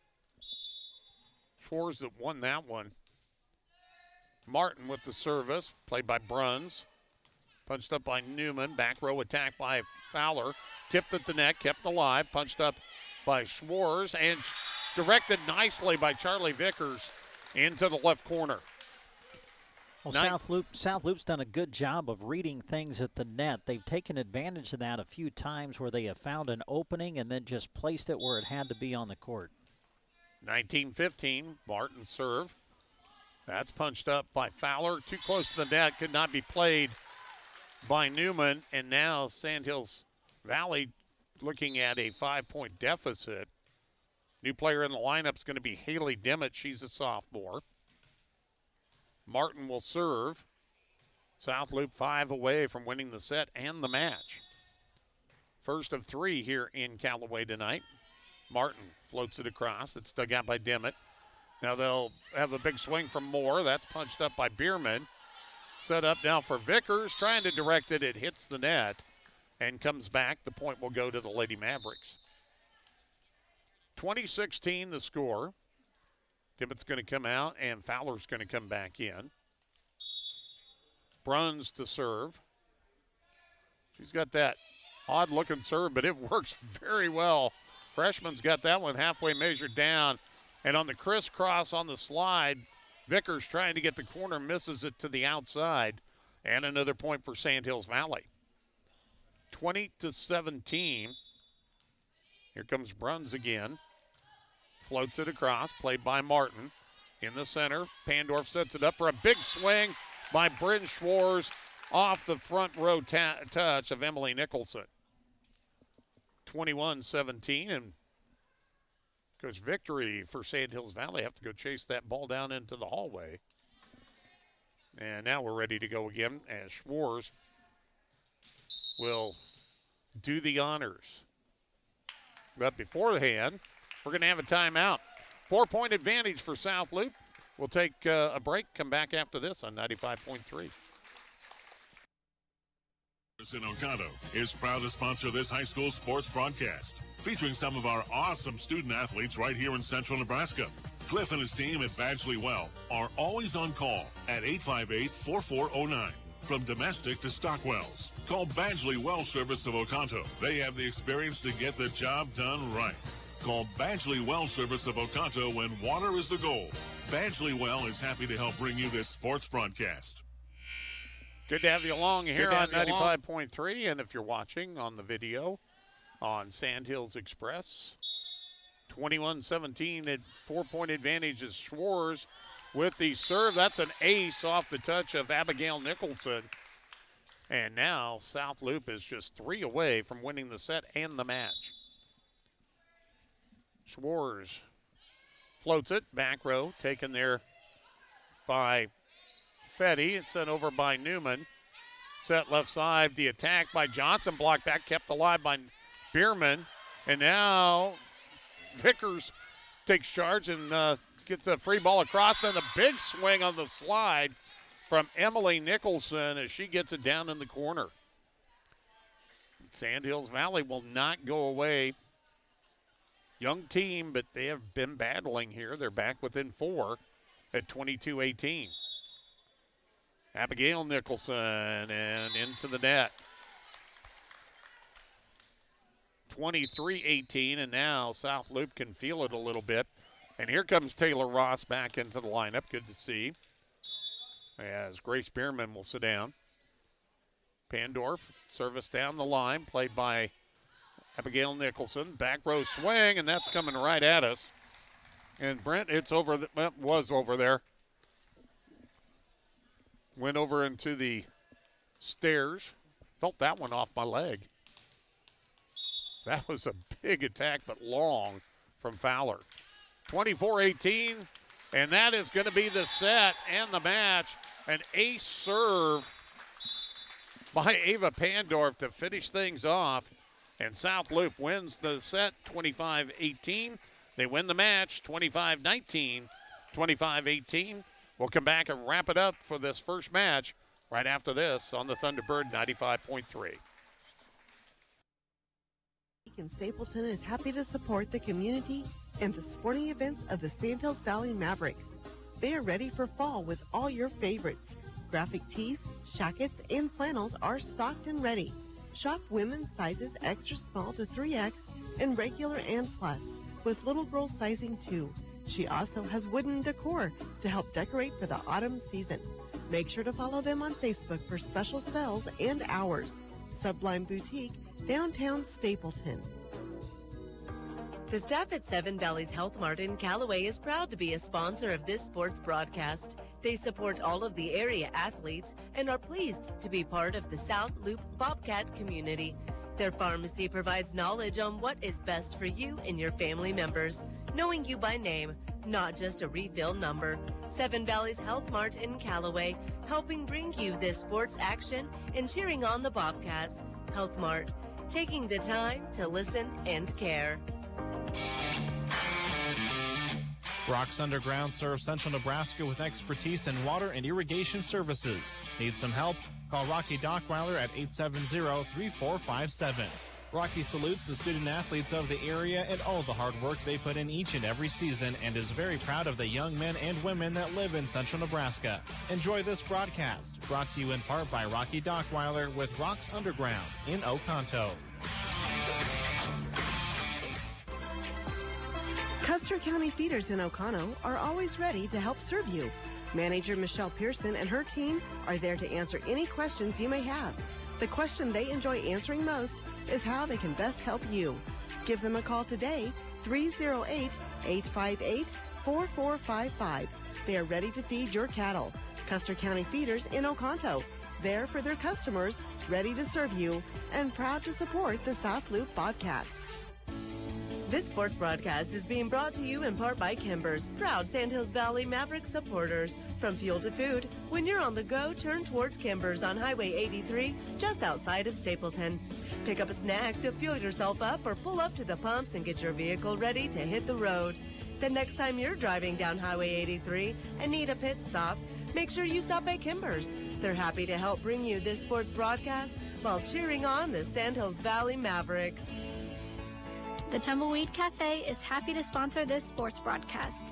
[SPEAKER 12] Schwartz that won that one. Martin with the service, played by Bruns. Punched up by Newman. Back row attack by Fowler. Tipped at the net, kept alive. Punched up by Schwartz and directed nicely by Charlie Vickers into the left corner.
[SPEAKER 2] Well, South Loop's done a good job of reading things at the net. They've taken advantage of that a few times where they have found an opening and then just placed it where it had to be on the court.
[SPEAKER 12] 19-15, Martin serve. That's punched up by Fowler. Too close to the net, could not be played by Newman. And now Sandhills Valley looking at a 5-point deficit. New player in the lineup is going to be Haley Dimmitt. She's a sophomore. Martin will serve. South Loop 5 away from winning the set and the match. First of 3 here in Callaway tonight. Martin floats it across. It's dug out by Dimmitt. Now they'll have a big swing from Moore. That's punched up by Bierman. Set up now for Vickers. Trying to direct it. It hits the net and comes back. The point will go to the Lady Mavericks. 20-16 the score. Dimmitt's going to come out, and Fowler's going to come back in. Bruns to serve. She's got that odd-looking serve, but it works very well. Freshman's got that one halfway measured down. And on the crisscross on the slide, Vickers trying to get the corner, misses it to the outside. And another point for Sandhills Valley. 20-17. Here comes Bruns again. Floats it across, played by Martin. In the center, Pandorf sets it up for a big swing by Bryn Schwartz off the front row touch of Emily Nicholson. 21-17, and Coach Victory for Sandhills Valley have to go chase that ball down into the hallway. And now we're ready to go again as Schwartz will do the honors. But beforehand, we're going to have a timeout. 4-point advantage for South Loop. We'll take a break, come back after this on 95.3.
[SPEAKER 9] In Oconto is proud to sponsor this high school sports broadcast, featuring some of our awesome student athletes right here in central Nebraska. Cliff and his team at Badgley Well are always on call at 858-4409. From domestic to stock wells, call Badgley Well Service of Oconto. They have the experience to get the job done right. Call Badgley Well Service of Oconto when water is the goal. Badgley Well is happy to help bring you this sports broadcast.
[SPEAKER 12] Good to have you along here on 95.3, and if you're watching on the video on Sandhills Express, 21-17 at 4-point advantage is Schwartz with the serve. That's an ace off the touch of Abigail Nicholson. And now South Loop is just 3 away from winning the set and the match. Schwartz floats it, back row, taken there by Fetty. It's sent over by Newman. Set left side, the attack by Johnson, blocked back, kept alive by Bierman. And now Vickers takes charge and gets a free ball across. Then a big swing on the slide from Emily Nicholson as she gets it down in the corner. Sandhills Valley will not go away. Young team, but they have been battling here. They're back within 4 at 22-18. Abigail Nicholson and into the net. 23-18, and now South Loop can feel it a little bit. And here comes Taylor Ross back into the lineup. Good to see. As Grace Bierman will sit down. Pandorf, service down the line, played by Abigail Nicholson. Back row swing, and that's coming right at us. And Brent, it's over. Was over there. Went over into the stairs. Felt that one off my leg. That was a big attack, but long from Fowler. 24-18, and that is going to be the set and the match. An ace serve by Ava Pandorf to finish things off. And South Loop wins the set 25-18. They win the match 25-19, 25-18. We'll come back and wrap it up for this first match right after this on the Thunderbird 95.3.
[SPEAKER 3] In Stapleton is happy to support the community and the sporting events of the Sandhills Valley Mavericks. They are ready for fall with all your favorites. Graphic tees, jackets, and flannels are stocked and ready. Shop women's sizes extra small to 3X and regular and plus, with little girl sizing too. She also has wooden decor to help decorate for the autumn season. Make sure to follow them on Facebook for special sales and hours. Sublime Boutique, downtown Stapleton.
[SPEAKER 8] The staff at Seven Valleys Health Mart in Callaway is proud to be a sponsor of this sports broadcast. They support all of the area athletes and are pleased to be part of the South Loup Bobcat community. Their pharmacy provides knowledge on what is best for you and your family members, knowing you by name, not just a refill number. Seven Valleys Health Mart in Callaway, helping bring you this sports action and cheering on the Bobcats. Health Mart, taking the time to listen and care.
[SPEAKER 10] Rocks Underground serves Central Nebraska with expertise in water and irrigation services. Need some help? Call Rocky Dockweiler at 870-3457. Rocky salutes the student athletes of the area and all the hard work they put in each and every season and is very proud of the young men and women that live in Central Nebraska. Enjoy this broadcast, brought to you in part by Rocky Dockweiler with Rocks Underground in Oconto.
[SPEAKER 3] Custer County Feeders in Oconto are always ready to help serve you. Manager Michelle Pearson and her team are there to answer any questions you may have. The question they enjoy answering most is how they can best help you. Give them a call today, 308-858-4455. They are ready to feed your cattle. Custer County Feeders in Oconto, there for their customers, ready to serve you, and proud to support the South Loup Bobcats.
[SPEAKER 8] This sports broadcast is being brought to you in part by Kimber's, proud Sandhills Valley Maverick supporters. From fuel to food, when you're on the go, turn towards Kimber's on Highway 83, just outside of Stapleton. Pick up a snack to fuel yourself up or pull up to the pumps and get your vehicle ready to hit the road. The next time you're driving down Highway 83 and need a pit stop, make sure you stop by Kimber's. They're happy to help bring you this sports broadcast while cheering on the Sandhills Valley Mavericks.
[SPEAKER 11] The Tumbleweed Cafe is happy to sponsor this sports broadcast.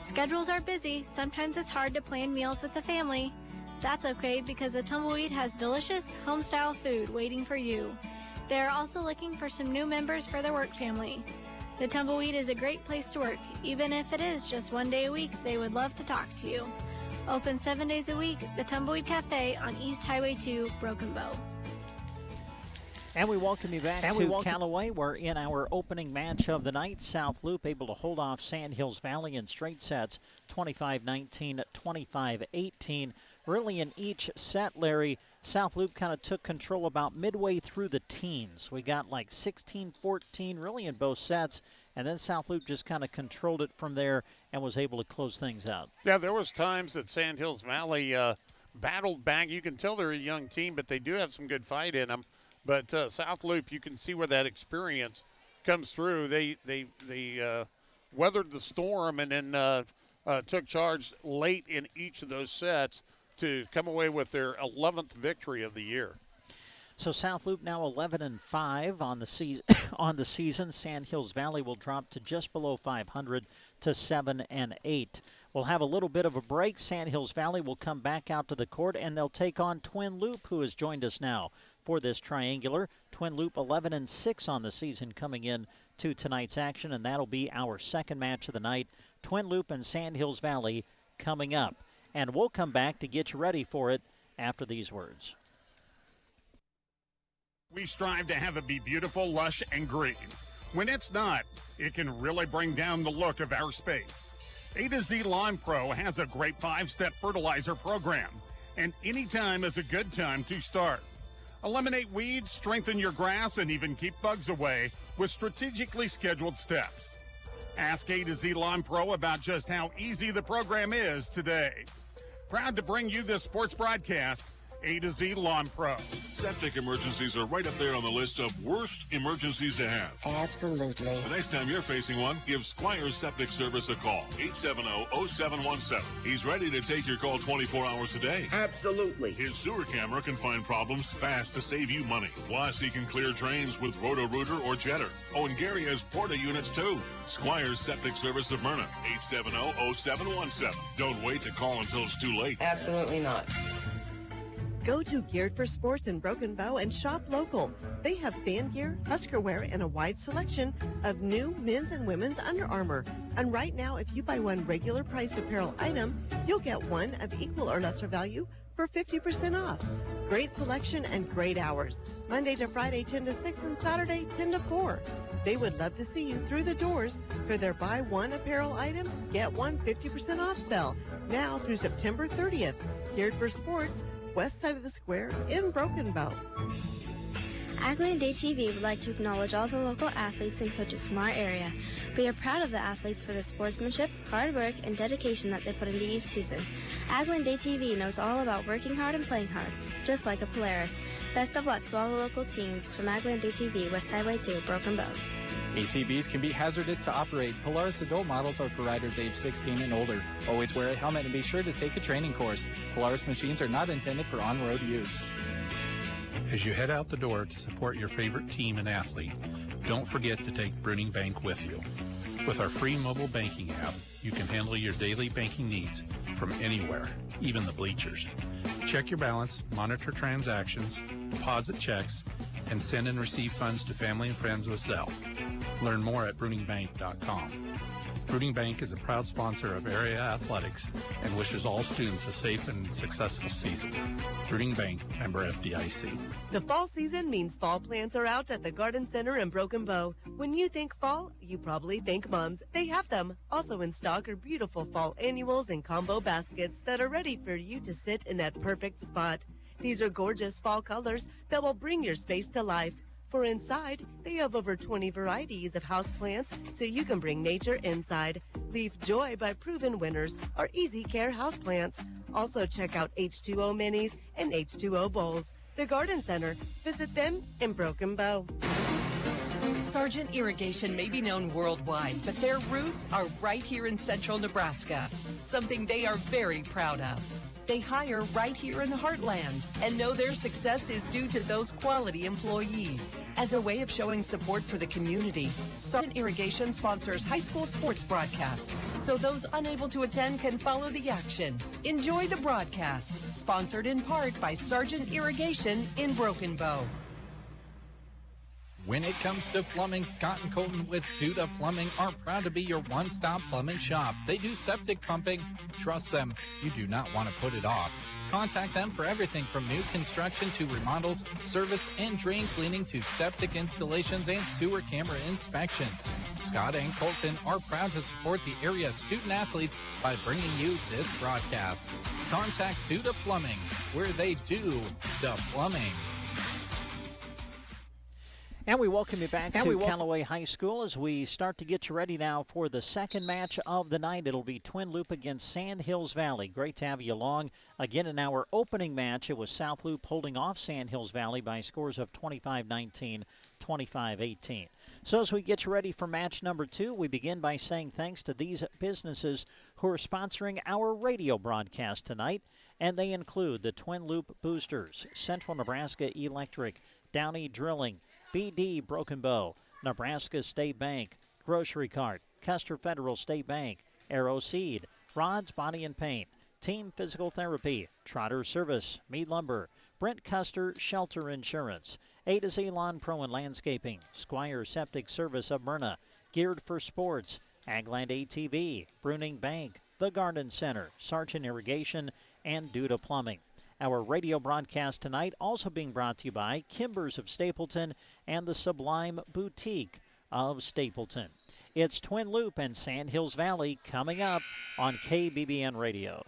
[SPEAKER 11] Schedules are busy, sometimes it's hard to plan meals with the family. That's okay because the Tumbleweed has delicious, home-style food waiting for you. They are also looking for some new members for their work family. The Tumbleweed is a great place to work. Even if it is just one day a week, they would love to talk to you. Open 7 days a week, the Tumbleweed Cafe on East Highway 2, Broken Bow.
[SPEAKER 2] And we welcome you back to Callaway. We're in our opening match of the night. South Loup able to hold off Sandhills Valley in straight sets, 25-19, 25-18. Really in each set, Larry, South Loup kind of took control about midway through the teens. We got like 16-14 really in both sets, and then South Loup just kind of controlled it from there and was able to close things out.
[SPEAKER 12] Yeah, there was times that Sandhills Valley battled back. You can tell they're a young team, but they do have some good fight in them. But South Loup, you can see where that experience comes through. They weathered the storm and then took charge late in each of those sets to come away with their 11th victory of the year.
[SPEAKER 2] So South Loup now 11-5 on the season. On the season, Sandhills Valley will drop to just below 500 to 7-8. We'll have a little bit of a break. Sandhills Valley will come back out to the court, and they'll take on Twin Loup, who has joined us now for this triangular. Twin Loup 11-6 on the season coming in to tonight's action, and that'll be our second match of the night. Twin Loup and Sandhills Valley coming up. And we'll come back to get you ready for it after these words.
[SPEAKER 19] We strive to have it be beautiful, lush, and green. When it's not, it can really bring down the look of our space. A to Z Lawn Pro has a great 5-step fertilizer program, and any time is a good time to start. Eliminate weeds, strengthen your grass, and even keep bugs away with strategically scheduled steps. Ask A to Z Lawn Pro about just how easy the program is today. Proud to bring you this sports broadcast, A to Z Lawn Pro.
[SPEAKER 9] Septic emergencies are right up there on the list of worst emergencies to have.
[SPEAKER 20] Absolutely.
[SPEAKER 9] The next time you're facing one, give Squire's Septic Service a call. 870-0717. He's ready to take your call 24 hours a day.
[SPEAKER 20] Absolutely.
[SPEAKER 9] His sewer camera can find problems fast to save you money. Plus, he can clear drains with Roto-Rooter or Jetter. Oh, and Gary has Porta units, too. Squire's Septic Service of Myrna. 870-0717. Don't wait to call until it's too late.
[SPEAKER 20] Absolutely not.
[SPEAKER 3] Go to Geared for Sports in Broken Bow and shop local. They have fan gear, Husker wear, and a wide selection of new men's and women's Under Armour. And right now, if you buy one regular priced apparel item, you'll get one of equal or lesser value for 50% off. Great selection and great hours. Monday to Friday, 10 to 6, and Saturday, 10 to 4. They would love to see you through the doors for their buy one apparel item, get one 50% off sale. Now through September 30th. Geared for Sports, west side of the square in Broken Bow.
[SPEAKER 11] Agland ATV would like to acknowledge all the local athletes and coaches from our area. We are proud of the athletes for the sportsmanship, hard work, and dedication that they put into each season. Agland ATV knows all about working hard and playing hard, just like a Polaris. Best of luck to all the local teams from Agland ATV, West Highway 2, Broken Bow.
[SPEAKER 21] ATVs can be hazardous to operate. Polaris adult models are for riders age 16 and older. Always wear a helmet and be sure to take a training course. Polaris machines are not intended for on-road use.
[SPEAKER 22] As you head out the door to support your favorite team and athlete, don't forget to take Bruning Bank with you. With our free mobile banking app, you can handle your daily banking needs from anywhere, even the bleachers. Check your balance, monitor transactions, deposit checks, and send and receive funds to family and friends with Zelle. Learn more at BruningBank.com. Bruning Bank is a proud sponsor of area athletics and wishes all students a safe and successful season. Bruning Bank, member FDIC.
[SPEAKER 8] The fall season means fall plants are out at the Garden Center in Broken Bow. When you think fall, you probably think moms. They have them. Also in stock are beautiful fall annuals and combo baskets that are ready for you to sit in that perfect spot. These are gorgeous fall colors that will bring your space to life. For inside, they have over 20 varieties of houseplants so you can bring nature inside. Leaf Joy by proven winners are easy care houseplants. Also check out H2O minis and H2O bowls. The Garden Center. Visit them in Broken Bow.
[SPEAKER 23] Sargent Irrigation may be known worldwide, but their roots are right here in central Nebraska, something they are very proud of. They hire right here in the heartland and know their success is due to those quality employees. As a way of showing support for the community, Sargent Irrigation sponsors high school sports broadcasts so those unable to attend can follow the action. Enjoy the broadcast, sponsored in part by Sargent Irrigation in Broken Bow.
[SPEAKER 6] When it comes to plumbing, Scott and Colton with Duda Plumbing are proud to be your one-stop plumbing shop. They do septic pumping. Trust them. You do not want to put it off. Contact them for everything from new construction to remodels, service and drain cleaning to septic installations and sewer camera inspections. Scott and Colton are proud to support the area student athletes by bringing you this broadcast. Contact Duda Plumbing, where they do the plumbing.
[SPEAKER 2] And we welcome you back to Callaway High School as we start to get you ready now for the second match of the night. It'll be Twin Loup against Sandhills Valley. Great to have you along. Again, in our opening match, it was South Loup holding off Sandhills Valley by scores of 25-19, 25-18. So as we get you ready for match number 2, we begin by saying thanks to these businesses who are sponsoring our radio broadcast tonight. And they include the Twin Loup Boosters, Central Nebraska Electric, Downey Drilling, BD Broken Bow, Nebraska State Bank, Grocery Cart, Custer Federal State Bank, Arrow Seed, Rods Body and Paint, Team Physical Therapy, Trotter Service, Mead Lumber, Brent Custer Shelter Insurance, A to Z Lawn Pro and Landscaping, Squire Septic Service of Myrna, Geared for Sports, Agland ATV, Bruning Bank, The Garden Center, Sargent Irrigation, and Duda Plumbing. Our radio broadcast tonight also being brought to you by Kimbers of Stapleton and the Sublime Boutique of Stapleton. It's Twin Loup and Sandhills Valley coming up on KBBN Radio.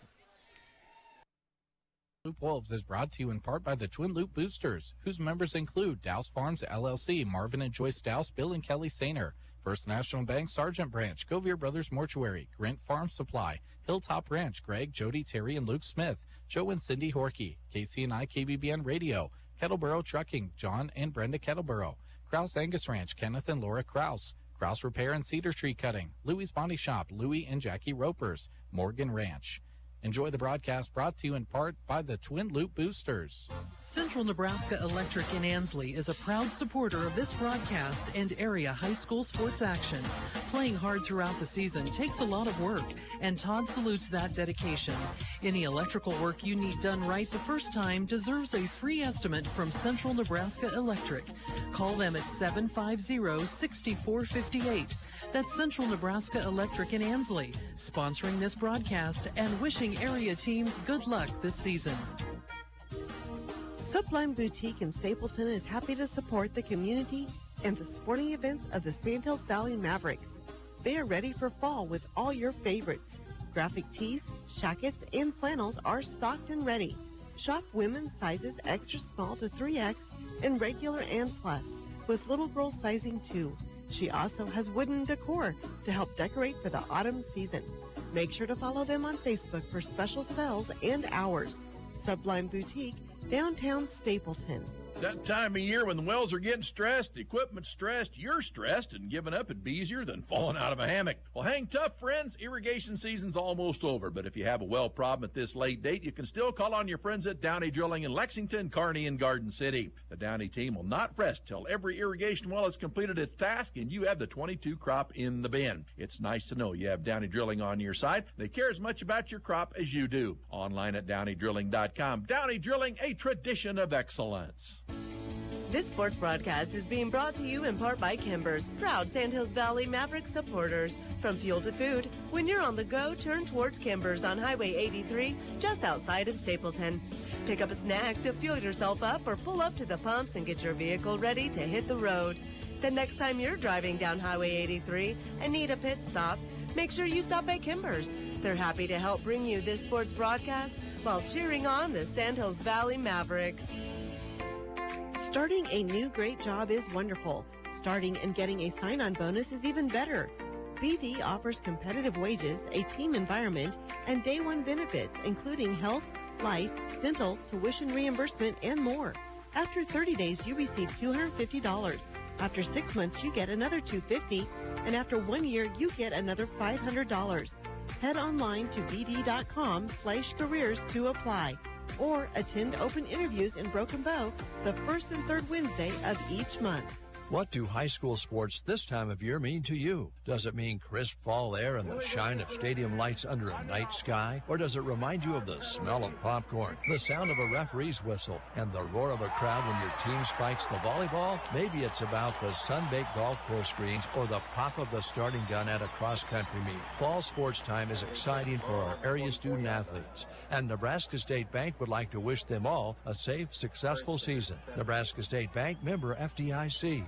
[SPEAKER 6] Loup Wolves is brought to you in part by the Twin Loup Boosters, whose members include Douse Farms LLC, Marvin and Joyce Douse, Bill and Kelly Sainer, First National Bank, Sargent Branch, Govier Brothers Mortuary, Grant Farm Supply, Hilltop Ranch, Greg, Jody, Terry, and Luke Smith, Joe and Cindy Horkey, KCNI KBBN Radio, Kettleboro Trucking, John and Brenda Kettleboro, Kraus Angus Ranch, Kenneth and Laura Kraus, Kraus Repair and Cedar Tree Cutting, Louie's Body Shop, Louie and Jackie Ropers, Morgan Ranch. Enjoy the broadcast brought to you in part by the Twin Loup Boosters.
[SPEAKER 1] Central Nebraska Electric in Ansley is a proud supporter of this broadcast and area high school sports action. Playing hard throughout the season takes a lot of work, and Todd salutes that dedication. Any electrical work you need done right the first time deserves a free estimate from Central Nebraska Electric. Call them at 750-6458. That's Central Nebraska Electric in Ansley, sponsoring this broadcast and wishing area teams good luck this season.
[SPEAKER 3] Sublime Boutique in Stapleton is happy to support the community and the sporting events of the Sandhills Valley Mavericks. They are ready for fall with all your favorites. Graphic tees, jackets, and flannels are stocked and ready. Shop women's sizes extra small to 3X and regular and plus, with little girl sizing too. She also has wooden decor to help decorate for the autumn season. Make sure to follow them on Facebook for special sales and hours. Sublime Boutique, downtown Stapleton.
[SPEAKER 4] That time of year when the wells are getting stressed, the equipment's stressed, you're stressed, and giving up would be easier than falling out of a hammock. Well, hang tough, friends. Irrigation season's almost over, but if you have a well problem at this late date, you can still call on your friends at Downey Drilling in Lexington, Kearney, and Garden City. The Downey team will not rest till every irrigation well has completed its task and you have the 22 crop in the bin. It's nice to know you have Downey Drilling on your side. They care as much about your crop as you do. Online at DowneyDrilling.com. Downey Drilling, a tradition of excellence.
[SPEAKER 8] This sports broadcast is being brought to you in part by Kimber's, proud Sandhills Valley Maverick supporters. From fuel to food, when you're on the go, turn towards Kimber's on Highway 83, just outside of Stapleton. Pick up a snack to fuel yourself up or pull up to the pumps and get your vehicle ready to hit the road. The next time you're driving down Highway 83 and need a pit stop, make sure you stop at Kimber's. They're happy to help bring you this sports broadcast while cheering on the Sandhills Valley Mavericks.
[SPEAKER 3] Starting a new great job is wonderful. Starting and getting a sign-on bonus is even better. BD offers competitive wages, a team environment, and day one benefits, including health, life, dental, tuition reimbursement, and more. After 30 days, you receive $250. After 6 months, you get another $250, and after 1 year, you get another $500. Head online to bd.com/careers to apply, or attend open interviews in Broken Bow the first and third Wednesday of each month.
[SPEAKER 13] What do high school sports this time of year mean to you? Does it mean crisp fall air and the shine of stadium lights under a night sky? Or does it remind you of the smell of popcorn, the sound of a referee's whistle, and the roar of a crowd when your team spikes the volleyball? Maybe it's about the sun-baked golf course greens or the pop of the starting gun at a cross-country meet. Fall sports time is exciting for our area student athletes, and Nebraska State Bank would like to wish them all a safe, successful season. Nebraska State Bank, member FDIC.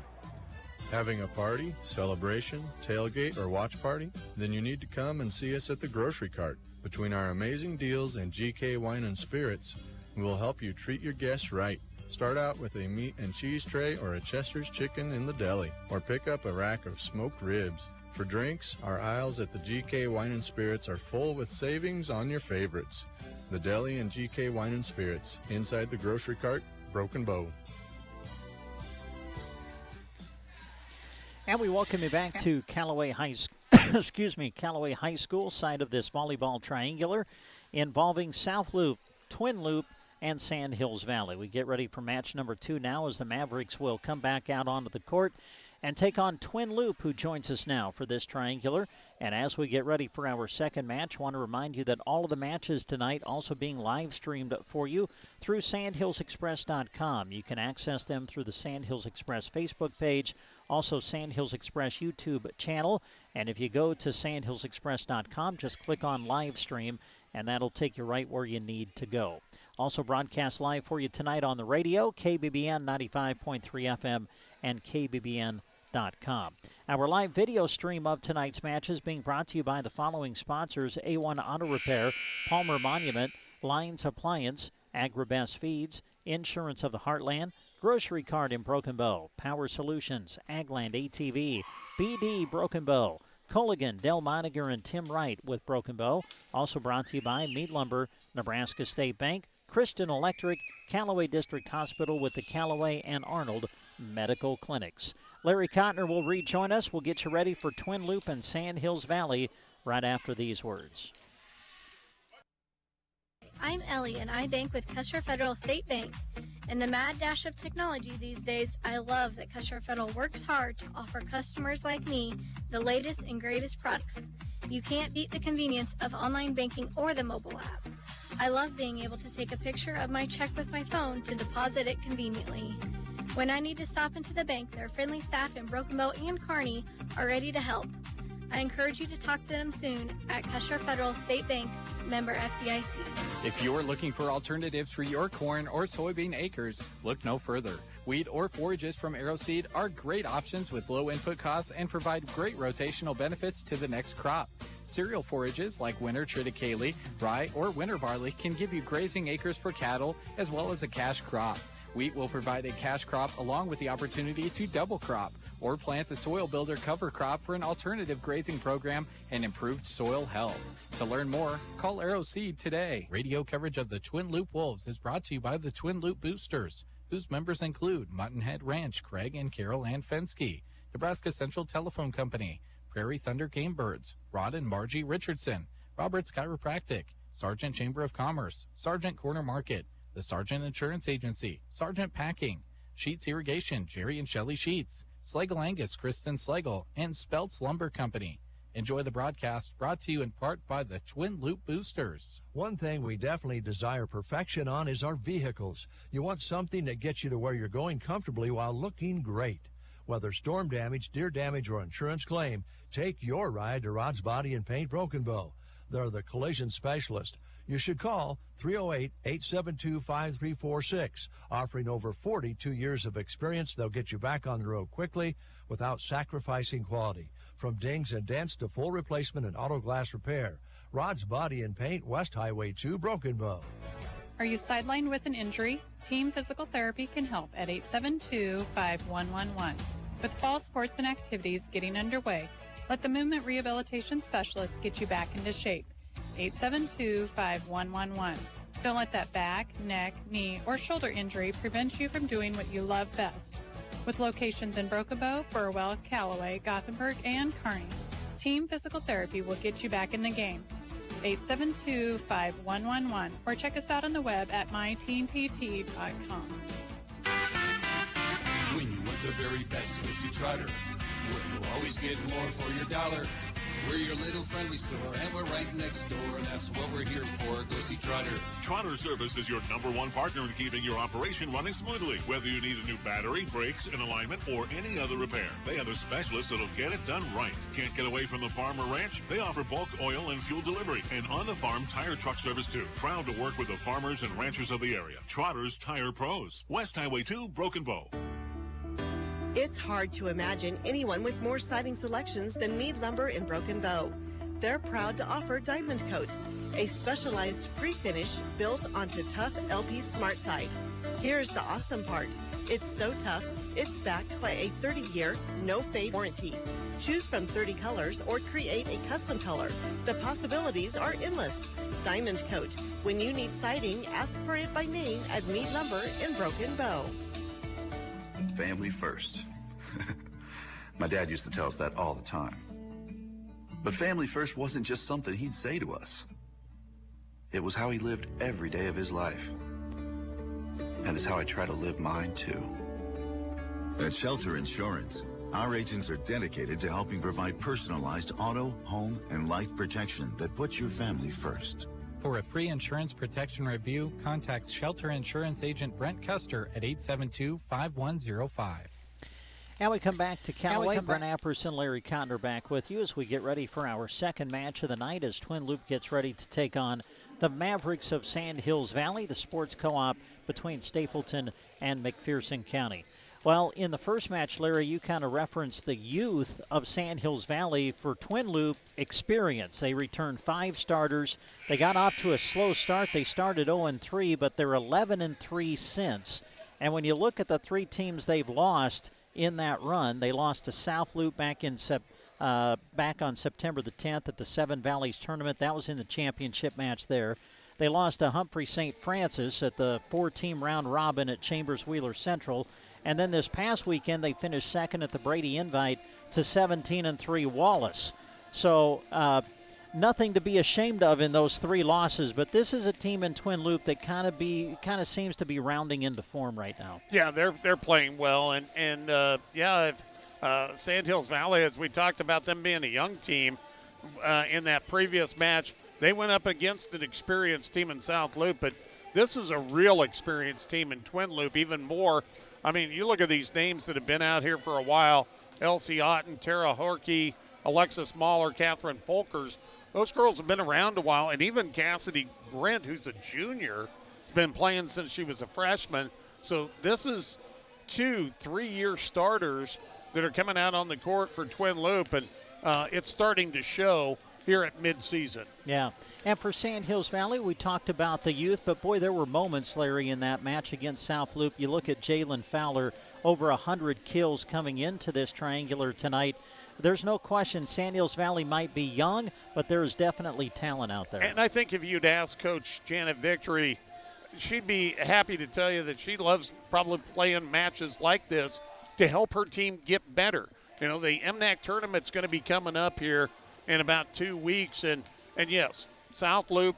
[SPEAKER 14] Having a party, celebration, tailgate, or watch party? Then you need to come and see us at the grocery cart. Between our amazing deals and GK Wine and Spirits, we will help you treat your guests right. Start out with a meat and cheese tray or a Chester's chicken in the deli, or pick up a rack of smoked ribs. For drinks, our aisles at the GK Wine and Spirits are full with savings on your favorites. The deli and GK Wine and Spirits, inside the grocery cart, Broken Bow.
[SPEAKER 2] And we welcome you back to Callaway High Callaway High School side of this volleyball triangular involving South Loup, Twin Loup, and Sandhills Valley. We get ready for match number 2 now as the Mavericks will come back out onto the court and take on Twin Loup, who joins us now for this triangular. And as we get ready for our second match, I want to remind you that all of the matches tonight also being live streamed for you through sandhillsexpress.com. You can access them through the Sandhills Express Facebook page, also Sandhills Express YouTube channel. And if you go to sandhillsexpress.com, just click on live stream, and that'll take you right where you need to go. Also broadcast live for you tonight on the radio, KBBN 95.3 FM and KBBN.com. Our live video stream of tonight's matches being brought to you by the following sponsors: A1 Auto Repair, Palmer Monument, Lyons Appliance, Agribest Feeds, Insurance of the Heartland, Grocery Cart in Broken Bow, Power Solutions, Agland ATV, BD Broken Bow, Colligan, Del Moniger, and Tim Wright with Broken Bow. Also brought to you by Mead Lumber, Nebraska State Bank, Kristen Electric, Callaway District Hospital with the Callaway and Arnold Medical Clinics. Larry Cotner will rejoin us. We'll get you ready for Twin Loup and Sandhills Valley right after these words.
[SPEAKER 11] I'm Ellie, and I bank with Custer Federal State Bank. In the mad dash of technology these days, I love that Custer Federal works hard to offer customers like me the latest and greatest products. You can't beat the convenience of online banking or the mobile app. I love being able to take a picture of my check with my phone to deposit it conveniently. When I need to stop into the bank, their friendly staff in Broken Bow and Kearney are ready to help. I encourage you to talk to them soon at Custer Federal State Bank, member FDIC.
[SPEAKER 21] If you're looking for alternatives for your corn or soybean acres, look no further. Wheat or forages from Arrowseed are great options with low input costs and provide great rotational benefits to the next crop. Cereal forages like winter triticale, rye, or winter barley can give you grazing acres for cattle as well as a cash crop. Wheat will provide a cash crop along with the opportunity to double crop or plant a soil builder cover crop for an alternative grazing program and improved soil health. To learn more, call Arrowseed today. Radio coverage of the Twin Loup Wolves is brought to you by the Twin Loup Boosters, whose members include Muttonhead Ranch, Craig and Carol Ann Fensky, Nebraska Central Telephone Company, Prairie Thunder Game Birds, Rod and Margie Richardson, Roberts Chiropractic, Sargent Chamber of Commerce, Sargent Corner Market, the Sargent Insurance Agency, Sargent Packing, Sheets Irrigation, Jerry and Shelley Sheets, Schlegel Angus, Kristen Schlegel, and Speltz Lumber Company. Enjoy the broadcast brought to you in part by the Twin Loup Boosters.
[SPEAKER 13] One thing we definitely desire perfection on is our vehicles. You want something that gets you to where you're going comfortably while looking great. Whether storm damage, deer damage, or insurance claim, take your ride to Rod's Body and Paint Broken Bow. They're the collision specialist. You should call 308-872-5346. Offering over 42 years of experience, they'll get you back on the road quickly without sacrificing quality. From dings and dents to full replacement and auto glass repair. Rod's Body and Paint, West Highway 2, Broken Bow.
[SPEAKER 15] Are you sidelined with an injury? Team Physical Therapy can help at 872-5111. With fall sports and activities getting underway, let the Movement Rehabilitation Specialist get you back into shape. 872-5111. Don't let that back, neck, knee, or shoulder injury prevent you from doing what you love best. With locations in Broken Bow, Burwell, Callaway, Gothenburg, and Kearney, Team Physical Therapy will get you back in the game. 872-5111 or check us out on the web at myteampt.com.
[SPEAKER 16] When you want the very best, go see Trotter, where you always get more for your dollar. We're your little friendly store, and we're right next door. That's what we're here for. Go see Trotter.
[SPEAKER 9] Trotter Service is your #1 partner in keeping your operation running smoothly. Whether you need a new battery, brakes, an alignment, or any other repair, they are the specialists that'll get it done right. Can't get away from the farm or ranch? They offer bulk oil and fuel delivery and on-the-farm tire truck service too. Proud to work with the farmers and ranchers of the area. Trotter's Tire Pros. West Highway 2, Broken Bow.
[SPEAKER 3] It's hard to imagine anyone with more siding selections than Mead Lumber in Broken Bow. They're proud to offer Diamond Coat, a specialized pre-finish built onto tough LP Smart Side. Here's the awesome part. It's so tough, it's backed by a 30-year, no-fade warranty. Choose from 30 colors or create a custom color. The possibilities are endless. Diamond Coat. When you need siding, ask for it by name at Mead Lumber in Broken Bow.
[SPEAKER 17] Family first. My dad used to tell us that all the time. But family first wasn't just something he'd say to us. It was how he lived every day of his life. And it's how I try to live mine too.
[SPEAKER 18] At Shelter Insurance, our agents are dedicated to helping provide personalized auto, home, and life protection that puts your family first.
[SPEAKER 21] For a free insurance protection review, contact Shelter Insurance Agent Brent Custer at 872-5105.
[SPEAKER 2] And we come back to Callaway. Brent Apperson, Larry Cotner back with you as we get ready for our second match of the night as Twin Loup gets ready to take on the Mavericks of Sandhills Valley, the sports co-op between Stapleton and McPherson County. Well, in the first match, Larry, you kind of referenced the youth of Sandhills Valley for Twin Loup experience. They returned 5 starters. They got off to a slow start. They started 0-3, but they're 11-3 since. And when you look at the three teams they've lost in that run, they lost to South Loup back on September the 10th at the Seven Valleys tournament. That was in the championship match there. They lost to Humphrey St. Francis at the 4-team round robin at Chambers Wheeler Central. And then this past weekend, they finished second at the Brady Invite to 17-3 Wallace. So nothing to be ashamed of in those three losses. But this is a team in Twin Loup that kind of seems to be rounding into form right now.
[SPEAKER 12] Yeah, they're playing well, and Sandhills Valley, as we talked about them being a young team in that previous match, they went up against an experienced team in South Loup, but this is a real experienced team in Twin Loup, even more. I mean, you look at these names that have been out here for a while, Elsie Otten, Tara Horkey, Alexis Mahler, Catherine Folkers. Those girls have been around a while, and even Cassidy Grant, who's a junior, has been playing since she was a freshman. So this is 2-3-year starters that are coming out on the court for Twin Loup, and it's starting to show here at midseason.
[SPEAKER 2] Yeah, and for Sandhills Valley, we talked about the youth, but boy, there were moments, Larry, in that match against South Loup. You look at Jalen Fowler, over 100 kills coming into this triangular tonight. There's no question Sandhills Valley might be young, but there is definitely talent out there.
[SPEAKER 12] And I think if you'd ask Coach Janet Victory, she'd be happy to tell you that she loves probably playing matches like this to help her team get better. You know, the MNAC tournament's going to be coming up here in about 2 weeks. And yes, South Loup,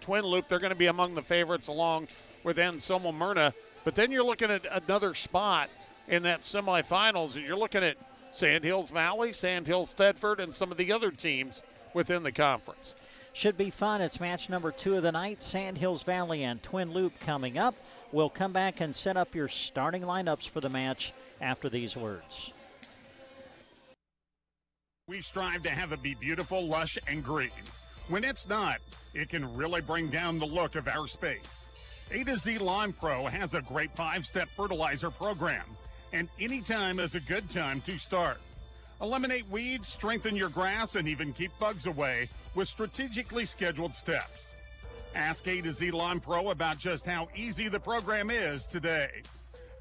[SPEAKER 12] Twin Loup, they're going to be among the favorites along with Anselmo Myrna. But then you're looking at another spot in that semifinals, and you're looking at Sandhills Valley, Sandhills Thedford, and some of the other teams within the conference.
[SPEAKER 2] Should be fun. It's match number 2 of the night. Sandhills Valley and Twin Loup coming up. We'll come back and set up your starting lineups for the match after these words.
[SPEAKER 19] We strive to have it be beautiful, lush, and green. When it's not, it can really bring down the look of our space. A to Z Lawn Pro has a great 5-step fertilizer program, and any time is a good time to start. Eliminate weeds, strengthen your grass, and even keep bugs away with strategically scheduled steps. Ask A to Z Lawn Pro about just how easy the program is today.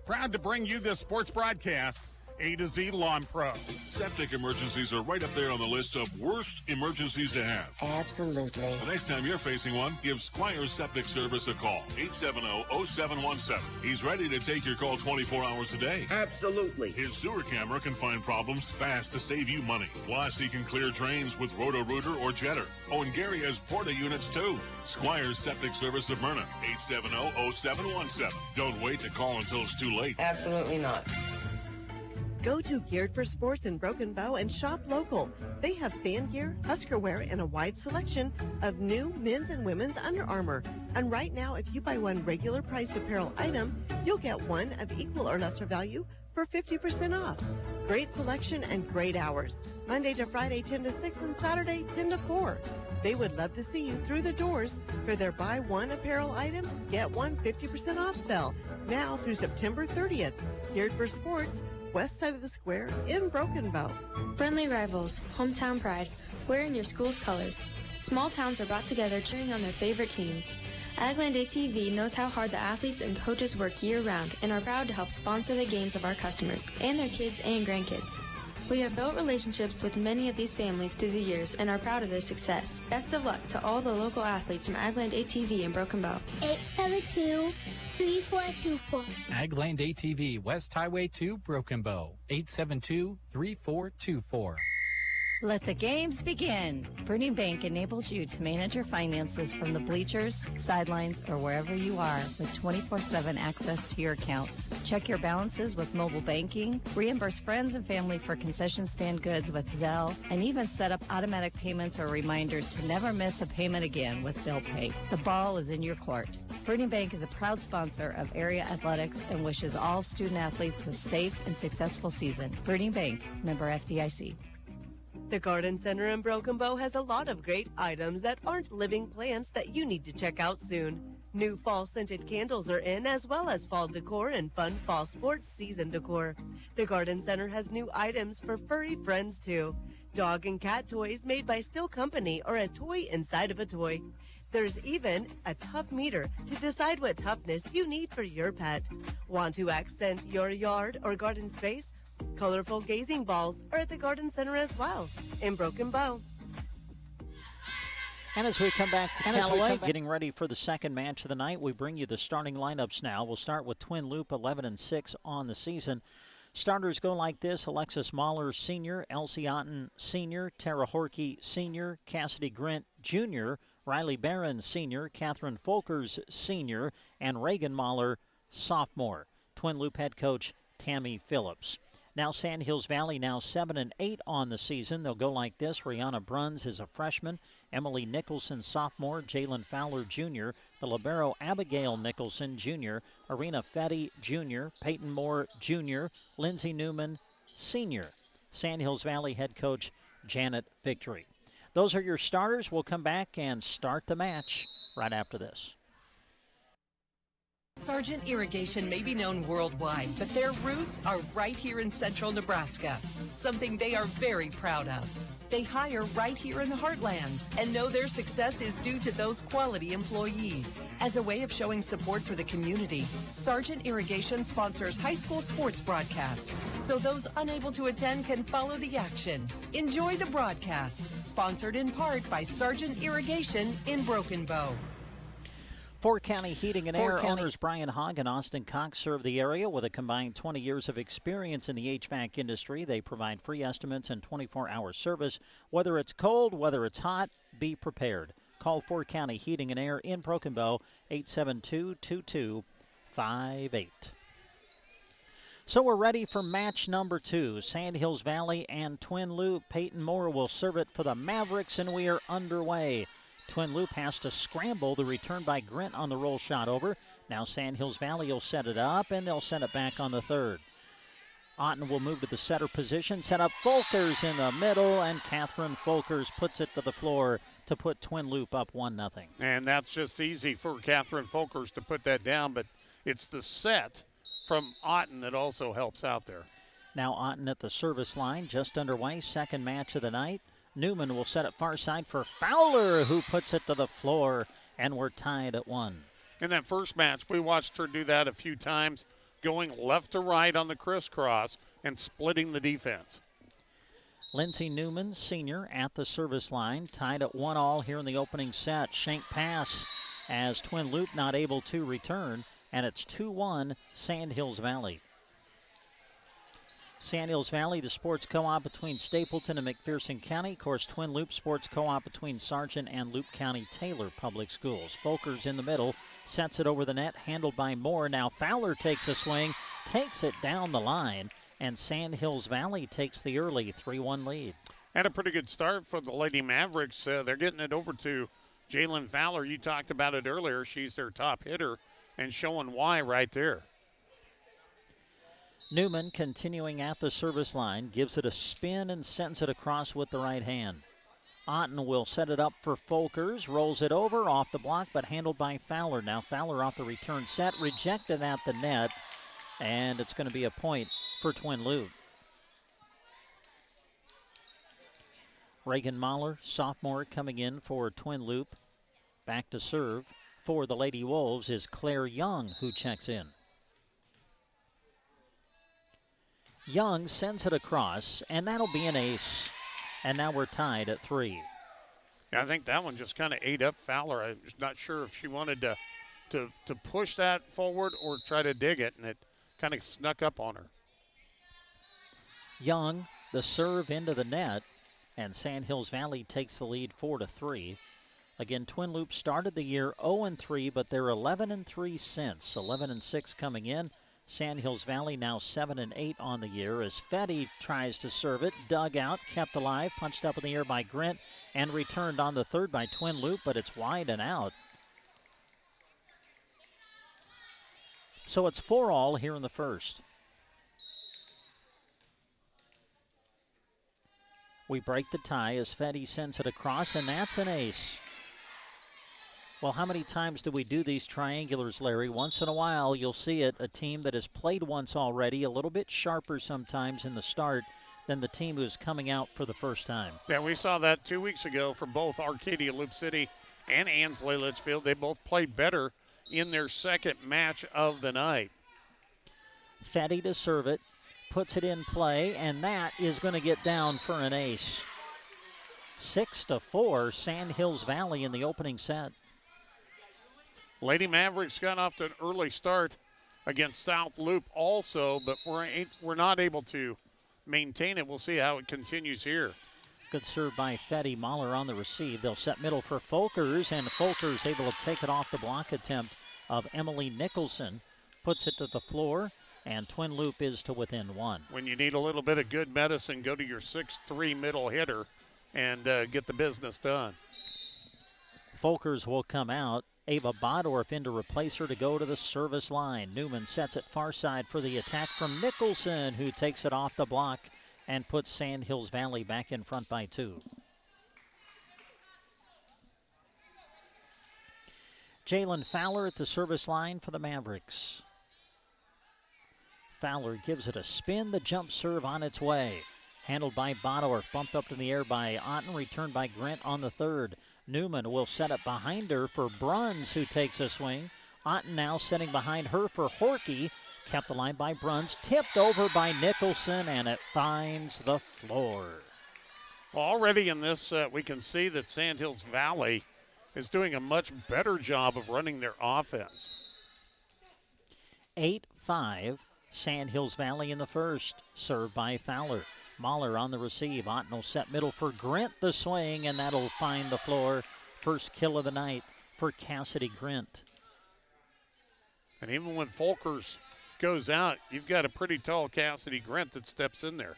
[SPEAKER 19] Proud to bring you this sports broadcast, A to Z Lawn Pro.
[SPEAKER 9] Septic emergencies are right up there on the list of worst emergencies to have.
[SPEAKER 5] Absolutely.
[SPEAKER 9] The next time you're facing one, give Squires Septic Service a call. 870-0717. He's ready to take your call 24 hours a day.
[SPEAKER 5] Absolutely.
[SPEAKER 9] His sewer camera can find problems fast to save you money. Plus, he can clear drains with Roto-Rooter or Jetter. Oh, and Gary has Porta units, too. Squires Septic Service of Myrna. 870-0717. Don't wait to call until it's too late.
[SPEAKER 5] Absolutely not.
[SPEAKER 3] Go to Geared for Sports in Broken Bow and shop local. They have fan gear, Husker wear, and a wide selection of new men's and women's Under Armour. And right now, if you buy one regular priced apparel item, you'll get one of equal or lesser value for 50% off. Great selection and great hours. Monday to Friday, 10 to 6, and Saturday, 10 to 4. They would love to see you through the doors for their buy one apparel item, get one 50% off sale. Now through September 30th. Geared for Sports, west side of the square in Broken Bow.
[SPEAKER 7] Friendly rivals, hometown pride, wearing your school's colors. Small towns are brought together cheering on their favorite teams. Agland ATV knows how hard the athletes and coaches work year-round and are proud to help sponsor the games of our customers and their kids and grandkids. We have built relationships with many of these families through the years and are proud of their success. Best of luck to all the local athletes from Agland ATV in Broken Bow.
[SPEAKER 11] 872-3424.
[SPEAKER 6] Agland ATV, West Highway 2, Broken Bow. 872-3424.
[SPEAKER 10] Let the games begin. Burning Bank enables you to manage your finances from the bleachers, sidelines, or wherever you are with 24/7 access to your accounts. Check your balances with mobile banking, reimburse friends and family for concession stand goods with Zelle, and even set up automatic payments or reminders to never miss a payment again with Bill Pay. The ball is in your court. Burning Bank is a proud sponsor of area athletics and wishes all student athletes a safe and successful season. Burning Bank, member FDIC.
[SPEAKER 8] The Garden Center in Broken Bow has a lot of great items that aren't living plants that you need to check out soon. New fall scented candles are in, as well as fall decor and fun fall sports season decor. The Garden Center has new items for furry friends too. Dog and cat toys made by Still Company or a toy inside of a toy. There's even a tough meter to decide what toughness you need for your pet. Want to accent your yard or garden space? Colorful gazing balls are at the garden center as well in Broken Bow.
[SPEAKER 2] And as we come back to Callaway, getting ready for the second match of the night, we bring you the starting lineups now. We'll start with Twin Loup, 11-6 on the season. Starters go like this: Alexis Mahler, Sr., Elsie Otten, Sr., Tara Horkey, Sr., Cassidy Grint, Jr., Riley Barron, Sr., Catherine Folkers, Sr., and Reagan Mahler, Sophomore. Twin Loup head coach Tammy Phillips. Now Sandhills Valley, now 7-8 on the season. They'll go like this: Rihanna Bruns is a freshman, Emily Nicholson, sophomore, Jalen Fowler, Jr., the libero Abigail Nicholson, Jr., Arena Fetty, Jr., Peyton Moore, Jr., Lindsey Newman, Sr. Sandhills Valley head coach Janet Victory. Those are your starters. We'll come back and start the match right after this.
[SPEAKER 20] Sargent Irrigation may be known worldwide, but their roots are right here in central Nebraska, something they are very proud of. They hire right here in the heartland and know their success is due to those quality employees. As a way of showing support for the community, Sargent Irrigation sponsors high school sports broadcasts, so those unable to attend can follow the action. Enjoy the broadcast, sponsored in part by Sargent Irrigation in Broken Bow.
[SPEAKER 2] Fort County Heating and Air owners Brian Hogg and Austin Cox serve the area with a combined 20 years of experience in the HVAC industry. They provide free estimates and 24-hour service. Whether it's cold, whether it's hot, be prepared. Call Fort County Heating and Air in Broken Bow, 872-2258. So we're ready for match number 2. Sandhills Valley and Twin Loup. Peyton Moore will serve it for the Mavericks, and we are underway. Twin Loup has to scramble. The return by Grint on the roll shot over. Now Sandhills Valley will set it up, and they'll send it back on the third. Otten will move to the setter position, set up Folkers in the middle, and Catherine Folkers puts it to the floor to put Twin Loup up 1-0.
[SPEAKER 12] And that's just easy for Catherine Folkers to put that down, but it's the set from Otten that also helps out there.
[SPEAKER 2] Now Otten at the service line, just underway, second match of the night. Newman will set it far side for Fowler, who puts it to the floor, and we're tied at 1.
[SPEAKER 12] In that first match, we watched her do that a few times, going left to right on the crisscross and splitting the defense.
[SPEAKER 2] Lindsey Newman, Sr., at the service line, tied at 1-1 here in the opening set. Shank pass as Twin Loup not able to return, and it's 2-1 Sandhills Valley. Sandhills Valley, the sports co-op between Stapleton and McPherson County. Of course, Twin Loup sports co-op between Sargent and Loup County Taylor Public Schools. Folkers in the middle, sets it over the net, handled by Moore. Now Fowler takes a swing, takes it down the line, and Sandhills Valley takes the early 3-1 lead.
[SPEAKER 12] Had a pretty good start for the Lady Mavericks. They're getting it over to Jalen Fowler. You talked about it earlier. She's their top hitter, and showing why right there.
[SPEAKER 2] Newman continuing at the service line, gives it a spin and sends it across with the right hand. Otten will set it up for Folkers, rolls it over off the block, but handled by Fowler. Now Fowler off the return set, rejected at the net, and it's going to be a point for Twin Loup. Reagan Mahler, sophomore, coming in for Twin Loup. Back to serve for the Lady Wolves is Claire Young, who checks in. Young sends it across, and that'll be an ace. And now we're tied at 3.
[SPEAKER 12] Yeah, I think that one just kind of ate up Fowler. I'm just not sure if she wanted to push that forward or try to dig it, and it kind of snuck up on her.
[SPEAKER 2] Young, the serve into the net, and Sandhills Valley takes the lead 4-3. Again, Twin Loup started the year 0-3, but they're 11-3 since. 11-6 coming in. Sandhills Valley now 7-8 on the year as Fetty tries to serve it. Dug out, kept alive, punched up in the air by Grint, and returned on the third by Twin Loup, but it's wide and out. So it's 4-all here in the first. We break the tie as Fetty sends it across, and that's an ace. Well, how many times do we do these triangulars, Larry? Once in a while, you'll see it, a team that has played once already, a little bit sharper sometimes in the start than the team who's coming out for the first time.
[SPEAKER 12] Yeah, we saw that 2 weeks ago for both Arcadia Loop City and Ansley Litchfield, they both played better in their second match of the night.
[SPEAKER 2] Fetty to serve it, puts it in play, and that is going to get down for an ace. 6-4, Sandhills Valley in the opening set.
[SPEAKER 12] Lady Mavericks got off to an early start against South Loup also, but we're not able to maintain it. We'll see how it continues here.
[SPEAKER 2] Good serve by Fetty. Mahler on the receive. They'll set middle for Folkers, and Folkers able to take it off the block attempt of Emily Nicholson. Puts it to the floor, and Twin Loup is to within one.
[SPEAKER 12] When you need a little bit of good medicine, go to your 6'3" middle hitter and get the business done.
[SPEAKER 2] Folkers will come out. Ava Bodorf in to replace her to go to the service line. Newman sets it far side for the attack from Nicholson, who takes it off the block and puts Sandhills Valley back in front by 2. Jalen Fowler at the service line for the Mavericks. Fowler gives it a spin. The jump serve on its way. Handled by Bodorf, bumped up in the air by Otten, returned by Grant on the third. Newman will set it behind her for Bruns, who takes a swing. Otten now setting behind her for Horkey. Kept alive by Bruns, tipped over by Nicholson, and it finds the floor.
[SPEAKER 12] Well, already in this, we can see that Sandhills Valley is doing a much better job of running their offense.
[SPEAKER 2] 8-5, Sandhills Valley in the first. Served by Fowler. Mahler on the receive. Otten will set middle for Grint, the swing, and that'll find the floor. First kill of the night for Cassidy Grint.
[SPEAKER 12] And even when Folkers goes out, you've got a pretty tall Cassidy Grint that steps in there.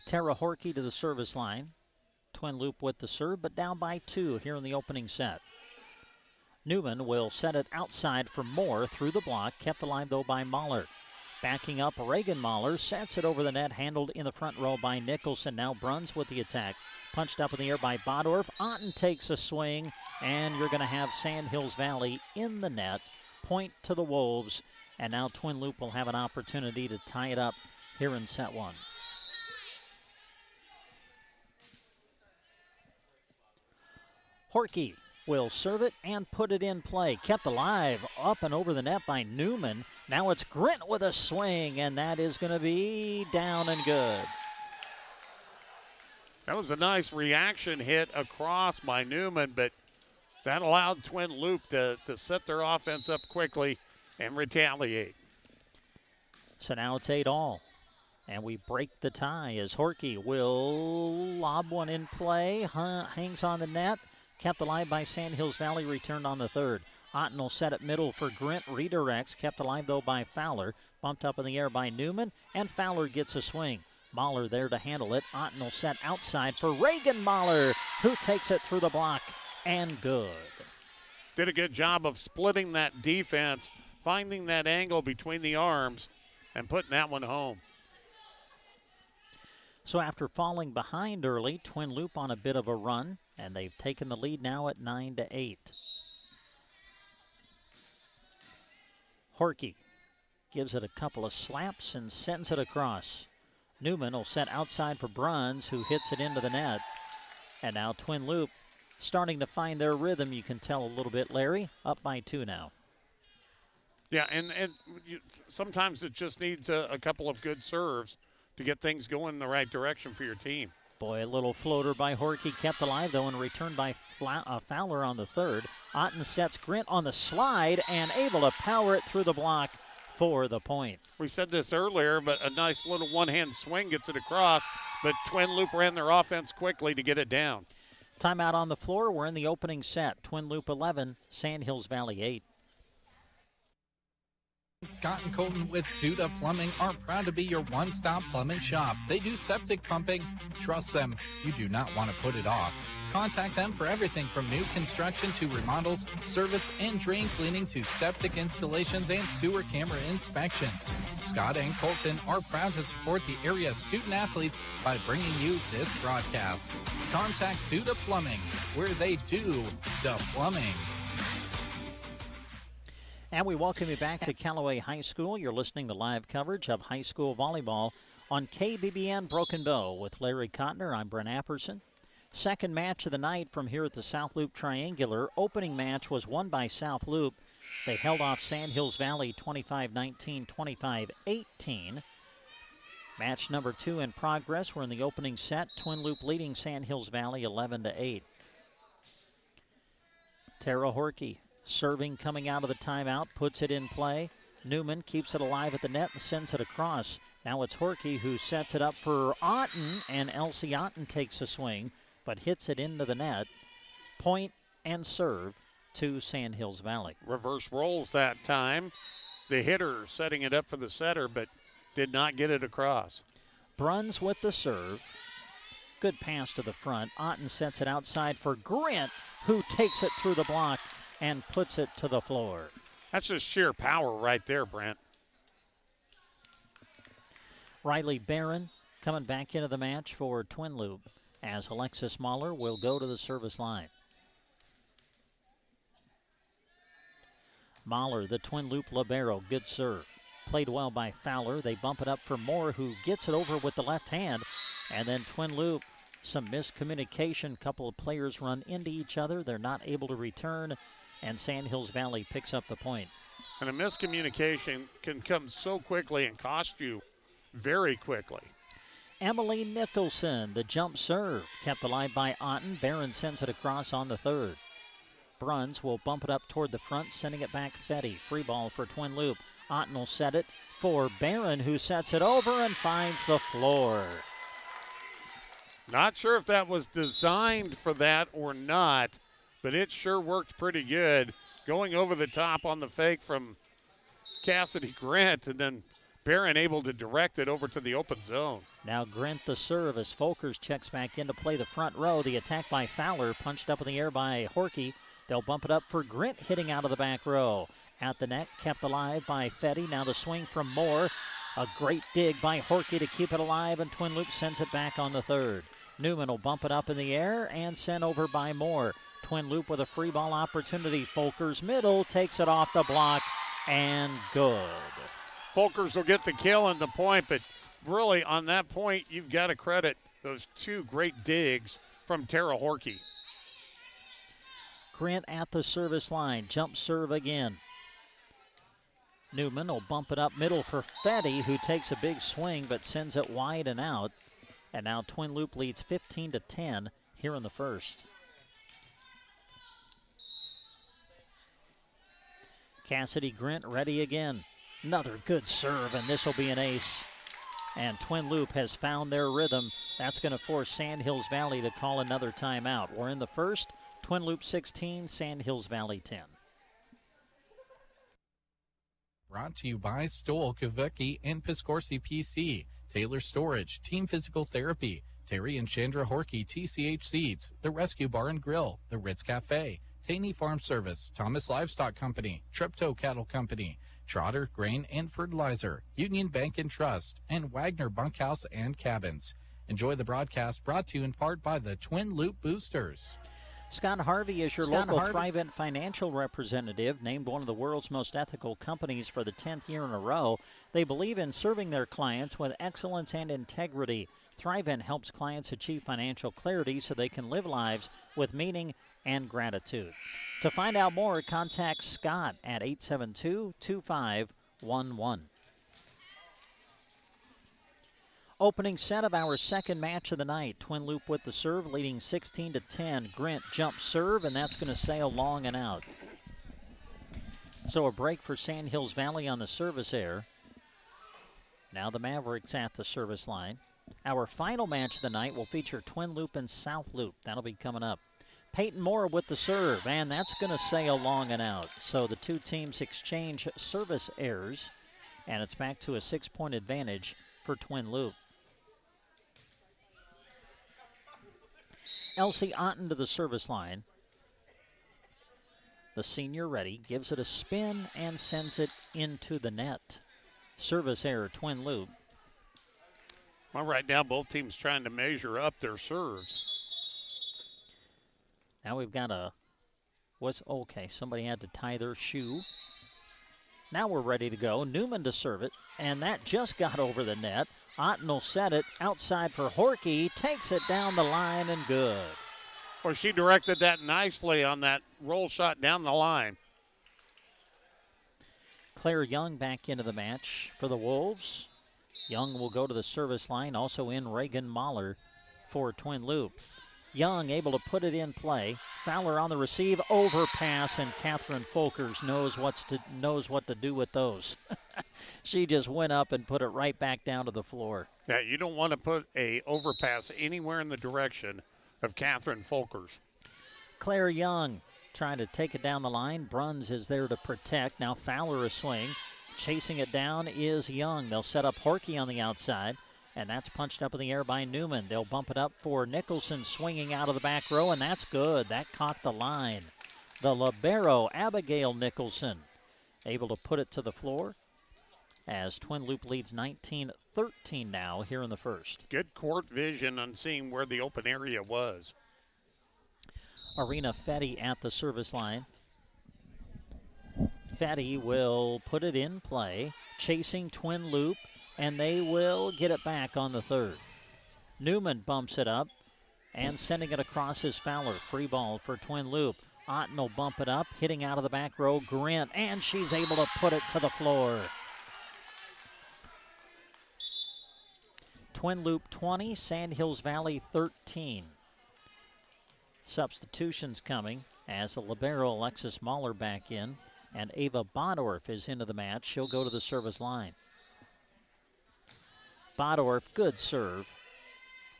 [SPEAKER 2] Tara Horkey to the service line. Twin Loup with the serve, but down by 2 here in the opening set. Newman will set it outside for Moore through the block, kept alive though by Mahler. Backing up, Reagan Mahler sets it over the net, handled in the front row by Nicholson. Now Bruns with the attack. Punched up in the air by Bodorf. Otten takes a swing, and you're going to have Sandhills Valley in the net. Point to the Wolves, and now Twin Loup will have an opportunity to tie it up here in set 1. Horkey will serve it and put it in play. Kept alive up and over the net by Newman. Now it's Grint with a swing, and that is going to be down and good.
[SPEAKER 12] That was a nice reaction hit across by Newman, but that allowed Twin Loup to set their offense up quickly and retaliate.
[SPEAKER 2] So now it's 8-all, and we break the tie as Horkey will lob one in play. Hangs on the net. Kept alive by Sandhills Valley, returned on the third. Otten will set it middle for Grint, redirects. Kept alive, though, by Fowler. Bumped up in the air by Newman, and Fowler gets a swing. Mahler there to handle it. Otten will set outside for Reagan Mahler, who takes it through the block, and good.
[SPEAKER 12] Did a good job of splitting that defense, finding that angle between the arms, and putting that one home.
[SPEAKER 2] So after falling behind early, Twin Loup on a bit of a run, and they've taken the lead now at 9-8. Horkey gives it a couple of slaps and sends it across. Newman will set outside for Bruns, who hits it into the net. And now Twin Loup starting to find their rhythm, you can tell a little bit, Larry. Up by 2 now.
[SPEAKER 12] Yeah, and sometimes it just needs a couple of good serves to get things going in the right direction for your team.
[SPEAKER 2] Boy, a little floater by Horkey, kept alive, though, and returned by Fowler on the third. Otten sets Grint on the slide and able to power it through the block for the point.
[SPEAKER 12] We said this earlier, but a nice little one-hand swing gets it across, but Twin Loup ran their offense quickly to get it down.
[SPEAKER 2] Timeout on the floor. We're in the opening set. Twin Loup 11, Sandhills Valley 8.
[SPEAKER 6] Scott and Colton with Studa Plumbing are proud to be your one-stop plumbing shop. They do septic pumping. Trust them. You do not want to put it off. Contact them for everything from new construction to remodels, service and drain cleaning to septic installations and sewer camera inspections. Scott and Colton are proud to support the area student athletes by bringing you this broadcast. Contact Duda Plumbing, where they do the plumbing.
[SPEAKER 2] And we welcome you back to Callaway High School. You're listening to live coverage of high school volleyball on KBBN Broken Bow with Larry Cotner. I'm Brent Apperson. Second match of the night from here at the South Loop Triangular. Opening match was won by South Loop. They held off Sandhills Valley 25-19, 25-18. Match number 2 in progress. We're in the opening set. Twin Loop leading Sandhills Valley 11-8. Tara Horkey serving coming out of the timeout, puts it in play. Newman keeps it alive at the net and sends it across. Now it's Horkey who sets it up for Otten, and Elsie Otten takes a swing, but hits it into the net. Point and serve to Sandhills Valley.
[SPEAKER 12] Reverse rolls that time. The hitter setting it up for the setter, but did not get it across.
[SPEAKER 2] Bruns with the serve. Good pass to the front. Otten sets it outside for Grant, who takes it through the block and puts it to the floor.
[SPEAKER 12] That's just sheer power right there, Brent.
[SPEAKER 2] Riley Barron coming back into the match for Twin Loop, as Alexis Mahler will go to the service line. Mahler, the Twin Loop libero, good serve. Played well by Fowler. They bump it up for Moore, who gets it over with the left hand. And then Twin Loop, some miscommunication. Couple of players run into each other. They're not able to return, and Sandhills Valley picks up the point.
[SPEAKER 12] And a miscommunication can come so quickly and cost you very quickly.
[SPEAKER 2] Emily Nicholson, the jump serve, kept alive by Otten. Barron sends it across on the third. Bruns will bump it up toward the front, sending it back Fetty. Free ball for Twin Loop. Otten will set it for Barron, who sets it over and finds the floor.
[SPEAKER 12] Not sure if that was designed for that or not, but it sure worked pretty good. Going over the top on the fake from Cassidy Grant, and then Barron able to direct it over to the open zone.
[SPEAKER 2] Now Grant the serve as Folkers checks back in to play the front row. The attack by Fowler, punched up in the air by Horkey. They'll bump it up for Grant, hitting out of the back row. At the net, kept alive by Fetty. Now the swing from Moore. A great dig by Horkey to keep it alive, and Twin Loop sends it back on the third. Newman will bump it up in the air and sent over by Moore. Twin Loop with a free ball opportunity. Folkers middle, takes it off the block, and good.
[SPEAKER 12] Folkers will get the kill and the point, but really on that point, you've got to credit those two great digs from Tara Horkey.
[SPEAKER 2] Grant at the service line, jump serve again. Newman will bump it up middle for Fetty, who takes a big swing but sends it wide and out. And now Twin Loop leads 15-10 here in the first. Cassidy Grant ready again. Another good serve, and this will be an ace. And Twin Loop has found their rhythm. That's going to force Sandhills Valley to call another timeout. We're in the first. Twin Loop 16, Sandhills Valley 10.
[SPEAKER 21] Brought to you by Stoll, Kavicki, and Piscorsi PC, Taylor Storage, Team Physical Therapy, Terry and Chandra Horkey, TCH Seeds, The Rescue Bar and Grill, The Ritz Cafe, Taney Farm Service, Thomas Livestock Company, Treptow Cattle Company, Trotter Grain and Fertilizer, Union Bank and Trust, and Wagner Bunkhouse and Cabins. Enjoy the broadcast, brought to you in part by the Twin Loop Boosters.
[SPEAKER 2] Scott Harvey is your local Thrivent financial representative, named one of the world's most ethical companies for the 10th year in a row. They believe in serving their clients with excellence and integrity. Thrivent helps clients achieve financial clarity so they can live lives with meaning and gratitude. To find out more, contact Scott at 872-2511. Opening set of our second match of the night. Twin Loop with the serve, leading 16-10. Grant jump serve, and that's going to sail long and out. So a break for Sandhills Valley on the service error. Now the Mavericks at the service line. Our final match of the night will feature Twin Loop and South Loop. That'll be coming up. Peyton Moore with the serve, and that's going to sail long and out. So the two teams exchange service errors, and it's back to a 6-point advantage for Twin Loop. Elsie Otten to the service line. The senior ready, gives it a spin and sends it into the net. Service error, Twin Loop.
[SPEAKER 12] Well, right now both teams trying to measure up their serves.
[SPEAKER 2] Now we've got okay, somebody had to tie their shoe. Now we're ready to go. Newman to serve it, and that just got over the net. Otten will set it outside for Horkey. Takes it down the line and good.
[SPEAKER 12] Well, she directed that nicely on that roll shot down the line.
[SPEAKER 2] Claire Young back into the match for the Wolves. Young will go to the service line. Also in Reagan Mahler for Twin Loup. Young able to put it in play. Fowler on the receive, overpass, and Catherine Folkers knows what to do with those. She just went up and put it right back down to the floor.
[SPEAKER 12] Yeah, you don't want to put a overpass anywhere in the direction of Catherine Folkers.
[SPEAKER 2] Claire Young trying to take it down the line. Bruns is there to protect. Now Fowler a swing. Chasing it down is Young. They'll set up Horkey on the outside. And that's punched up in the air by Newman. They'll bump it up for Nicholson swinging out of the back row, and that's good. That caught the line. The libero, Abigail Nicholson, able to put it to the floor as Twin Loup leads 19-13 now here in the first.
[SPEAKER 12] Good court vision on seeing where the open area was.
[SPEAKER 2] Arena Fetty at the service line. Fetty will put it in play, chasing Twin Loup, and they will get it back on the third. Newman bumps it up and sending it across his Fowler. Free ball for Twin Loup. Otten will bump it up, hitting out of the back row, Grint, and she's able to put it to the floor. Twin Loup 20, Sandhills Valley 13. Substitutions coming as the libero Alexis Mahler back in, and Ava Bodorf is into the match. She'll go to the service line. Bodorf, good serve.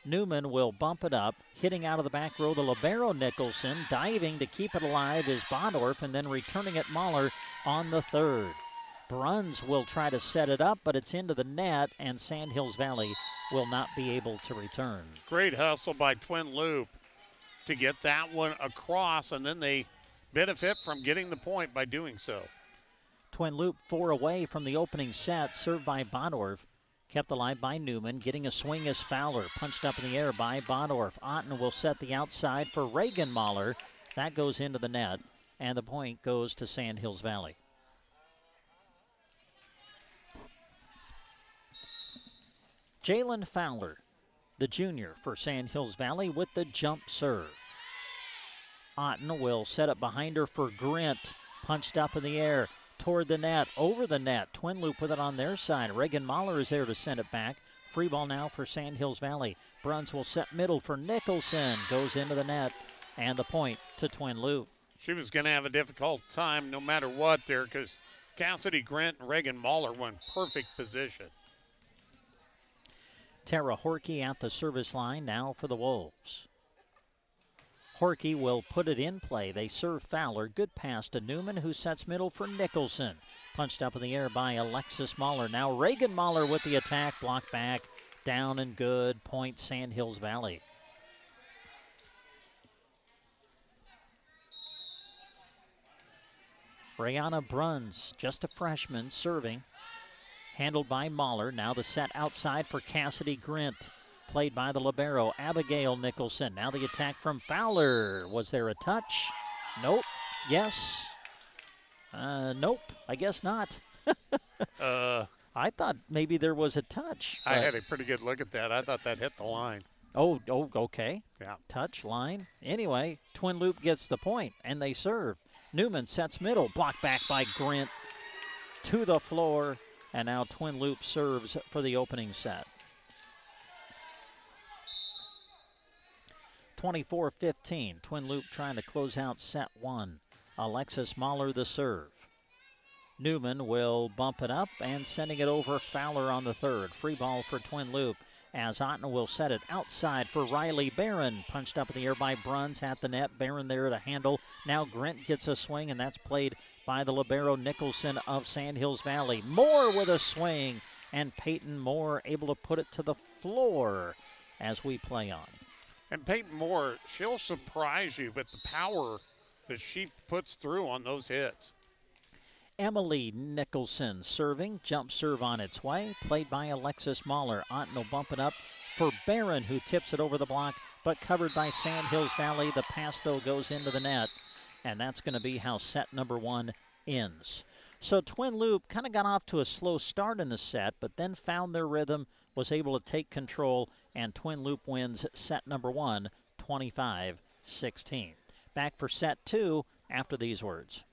[SPEAKER 2] Newman will bump it up, hitting out of the back row. The libero Nicholson, diving to keep it alive is Bodorf, and then returning it Mahler on the third. Bruns will try to set it up, but it's into the net, and Sandhills Valley will not be able to return.
[SPEAKER 12] Great hustle by Twin Loup to get that one across, and then they benefit from getting the point by doing so.
[SPEAKER 2] Twin Loup 4 away from the opening set, served by Bodorf. Kept alive by Newman, getting a swing as Fowler. Punched up in the air by Bodorf. Otten will set the outside for Reagan Mahler. That goes into the net, and the point goes to Sandhills Valley. Jalen Fowler, the junior for Sandhills Valley, with the jump serve. Otten will set it behind her for Grint. Punched up in the air. Toward the net, over the net. Twin Loup with it on their side. Reagan Mahler is there to send it back. Free ball now for Sandhills Valley. Bruns will set middle for Nicholson. Goes into the net, and the point to Twin Loup.
[SPEAKER 12] She was going to have a difficult time no matter what there because Cassidy Grant and Reagan Mahler were in perfect position.
[SPEAKER 2] Tara Horkey at the service line now for the Wolves. Horkey will put it in play. They serve Fowler. Good pass to Newman, who sets middle for Nicholson. Punched up in the air by Alexis Mahler. Now Reagan Mahler with the attack. Blocked back. Down and good. Point Sandhills Valley. Brianna Bruns, just a freshman, serving. Handled by Mahler. Now the set outside for Cassidy Grint. Played by the libero, Abigail Nicholson. Now the attack from Fowler. Was there a touch? Nope. Yes. Nope. I guess not. I thought maybe there was a touch.
[SPEAKER 12] I had a pretty good look at that. I thought that hit the line.
[SPEAKER 2] Oh, okay.
[SPEAKER 12] Yeah.
[SPEAKER 2] Touch, line. Anyway, Twin Loup gets the point, and they serve. Newman sets middle. Blocked back by Grint to the floor. And now Twin Loup serves for the opening set. 24-15. Twin Loup trying to close out set one. Alexis Mahler the serve. Newman will bump it up and sending it over Fowler on the third. Free ball for Twin Loup as Otten will set it outside for Riley Barron. Punched up in the air by Bruns at the net. Barron there to handle. Now Grint gets a swing, and that's played by the libero Nicholson of Sandhills Valley. Moore with a swing, and Peyton Moore able to put it to the floor as we play on.
[SPEAKER 12] And Peyton Moore, she'll surprise you with the power that she puts through on those hits.
[SPEAKER 2] Emily Nicholson serving. Jump serve on its way. Played by Alexis Mahler. Otten will bump it up for Barron, who tips it over the block, but covered by Sandhills Valley. The pass, though, goes into the net. And that's going to be how set number one ends. So Twin Loup kind of got off to a slow start in the set, but then found their rhythm, was able to take control, and Twin Loup wins set number 1, 25-16. Back for set 2 after these words.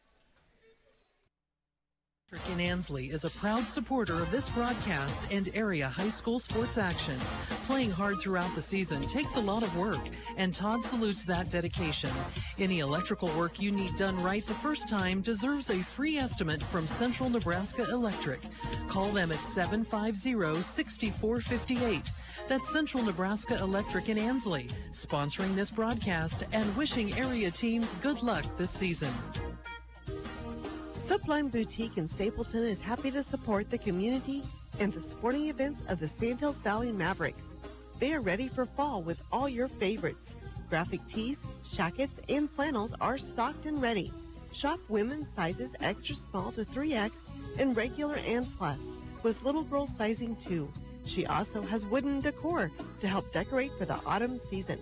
[SPEAKER 1] In Ansley is a proud supporter of this broadcast and area high school sports action. Playing hard throughout the season takes a lot of work, and Todd salutes that dedication. Any electrical work you need done right the first time deserves a free estimate from Central Nebraska Electric. Call them at 750-6458. That's Central Nebraska Electric in Ansley, sponsoring this broadcast and wishing area teams good luck this season.
[SPEAKER 3] Sublime Boutique in Stapleton is happy to support the community and the sporting events of the Sandhills Valley Mavericks. They are ready for fall with all your favorites. Graphic tees, jackets, and flannels are stocked and ready. Shop women's sizes extra small to 3X and regular and plus, with little girl sizing too. She also has wooden decor to help decorate for the autumn season.